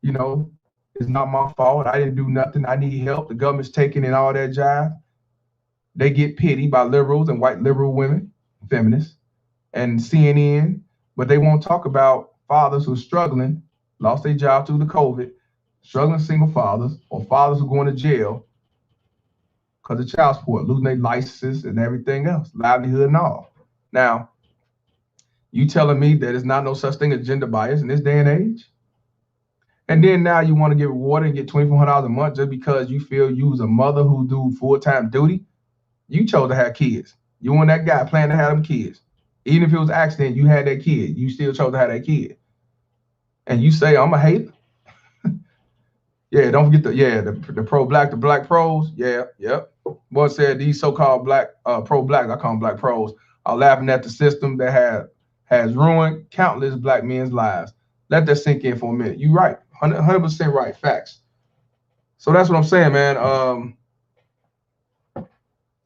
you know, it's not my fault. I didn't do nothing. I need help. The government's taking in all that jive. They get pity by liberals and white liberal women, feminists, and CNN, but they won't talk about fathers who are struggling, lost their job due to COVID, struggling single fathers, or fathers who are going to jail because of child support, losing their licenses and everything else, livelihood and all. Now, you telling me that there's not no such thing as gender bias in this day and age? And then now you want to get rewarded and get $2,400 a month just because you feel you was a mother who do full-time duty? You chose to have kids. You and that guy planned to have them kids. Even if it was an accident, you had that kid. You still chose to have that kid. And you say, I'm a hater? Yeah, don't forget the pro-black, the black pros. Yeah, yep. One said these so-called black pro-black, I call them black pros, are laughing at the system that has ruined countless black men's lives. Let that sink in for a minute. You're right, 100% right, facts. So that's what I'm saying, man.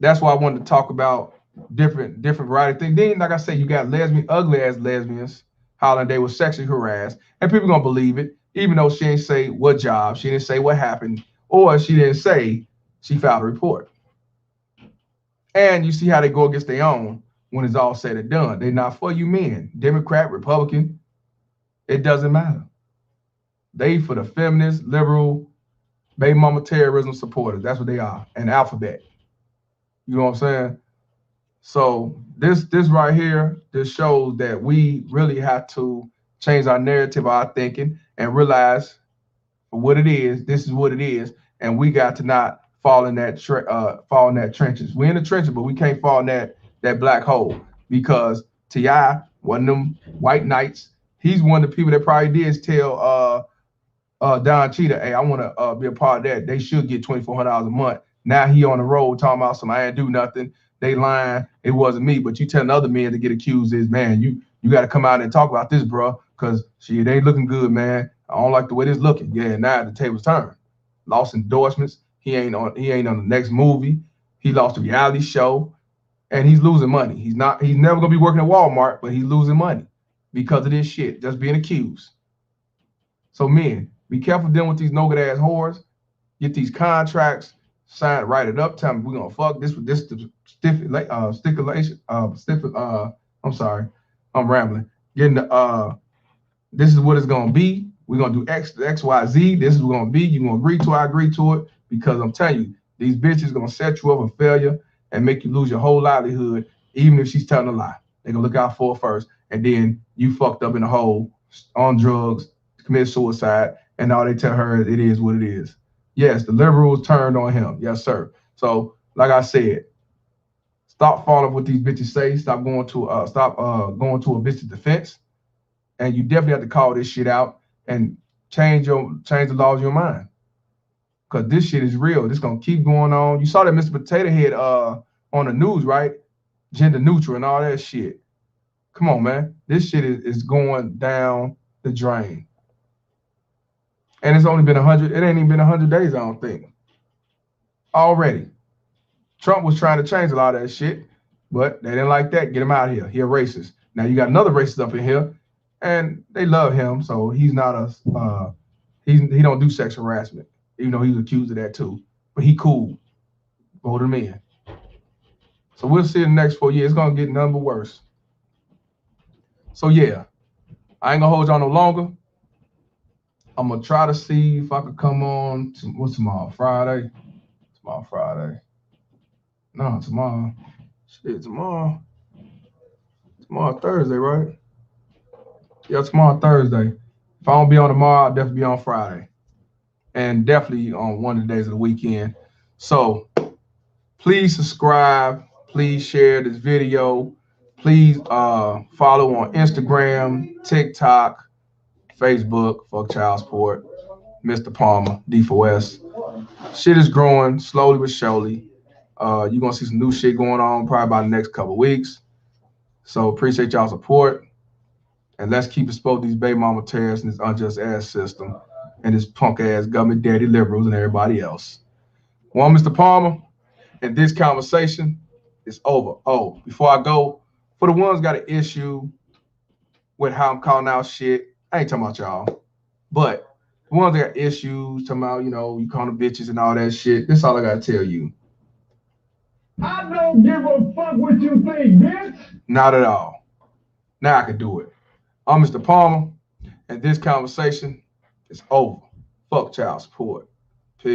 That's why I wanted to talk about different variety of things. Then, like I said, you got ugly ass lesbians hollering they were sexually harassed, and people gonna believe it, even though she didn't say what job, she didn't say what happened, or she didn't say she filed a report. And you see how they go against their own when it's all said and done. They're not for you men, Democrat, Republican, it doesn't matter. They for the feminist, liberal, baby mama terrorism supporters. That's what they are, an alphabet. You know what I'm saying? So this right here, this shows that we really have to change our narrative, our thinking, and realize for what it is. This is what it is, and we got to not fall in that trenches. We're in the trenches, but we can't fall in that black hole because T.I., one of them white knights, he's one of the people that probably did tell Don Cheetah, hey, I want to be a part of that. They should get $2,400 a month. Now he on the road talking about some I ain't do nothing. They lying. It wasn't me. But you telling other men to get accused is, man, you got to come out and talk about this, bro, because it ain't looking good, man. I don't like the way this looking. Yeah, now the table's turned. Lost endorsements. He ain't on the next movie. He lost a reality show, and he's losing money. He's never gonna be working at Walmart, but he's losing money because of this shit, just being accused. So men, be careful dealing with these no good ass whores. Get these contracts, sign, write it up, tell me we're gonna fuck this with this stipulation. I'm sorry, I'm rambling. Getting the this is what it's gonna be. We're gonna do X, Y, Z. This is what it's gonna be. You're gonna agree to it, I agree to it, because I'm telling you, these bitches gonna set you up for failure and make you lose your whole livelihood, even if she's telling a lie. They're gonna look out for it first, and then you fucked up in the hole on drugs, commit suicide, and all they tell her it is what it is. Yes, the liberals turned on him. Yes, sir. So, like I said, stop following what these bitches say. Stop going to a bitch's defense, and you definitely have to call this shit out and change the laws of your mind, because this shit is real. This gonna keep going on. You saw that Mr. Potato Head on the news, right? Gender neutral and all that shit. Come on, man. This shit is going down the drain. And it's only been 100, it ain't even been 100 days, I don't think. Already. Trump was trying to change a lot of that shit, but they didn't like that. Get him out of here. He a racist. Now you got another racist up in here, and they love him, so he's not he don't do sexual harassment, even though he's accused of that too. But he cool. Vote him in. So we'll see in the next 4 years. It's gonna get none but worse. So yeah, I ain't gonna hold y'all no longer. I'm gonna try to see if I could come on. What's tomorrow? Friday. Tomorrow Friday. No, tomorrow. Shit, tomorrow. Tomorrow Thursday, right? Yeah, tomorrow Thursday. If I don't be on tomorrow, I'll definitely be on Friday, and definitely on one of the days of the weekend. So please subscribe. Please share this video. Please follow on Instagram, TikTok, Facebook, fuck child support, Mr. Palmer, D4S. Shit is growing slowly but surely. You're gonna see some new shit going on probably by the next couple weeks. So appreciate y'all support. And let's keep exposing these baby mama terrorists and this unjust ass system. and his punk ass government daddy liberals and everybody else. Well, I'm Mr. Palmer, and this conversation is over. Oh, before I go, for the ones got an issue with how I'm calling out shit, I ain't talking about y'all, but the ones that got issues, talking about, you calling them bitches and all that shit, this is all I gotta tell you. I don't give a fuck what you think, bitch. Not at all. Now I can do it. I'm Mr. Palmer, and this conversation is over. Fuck child support.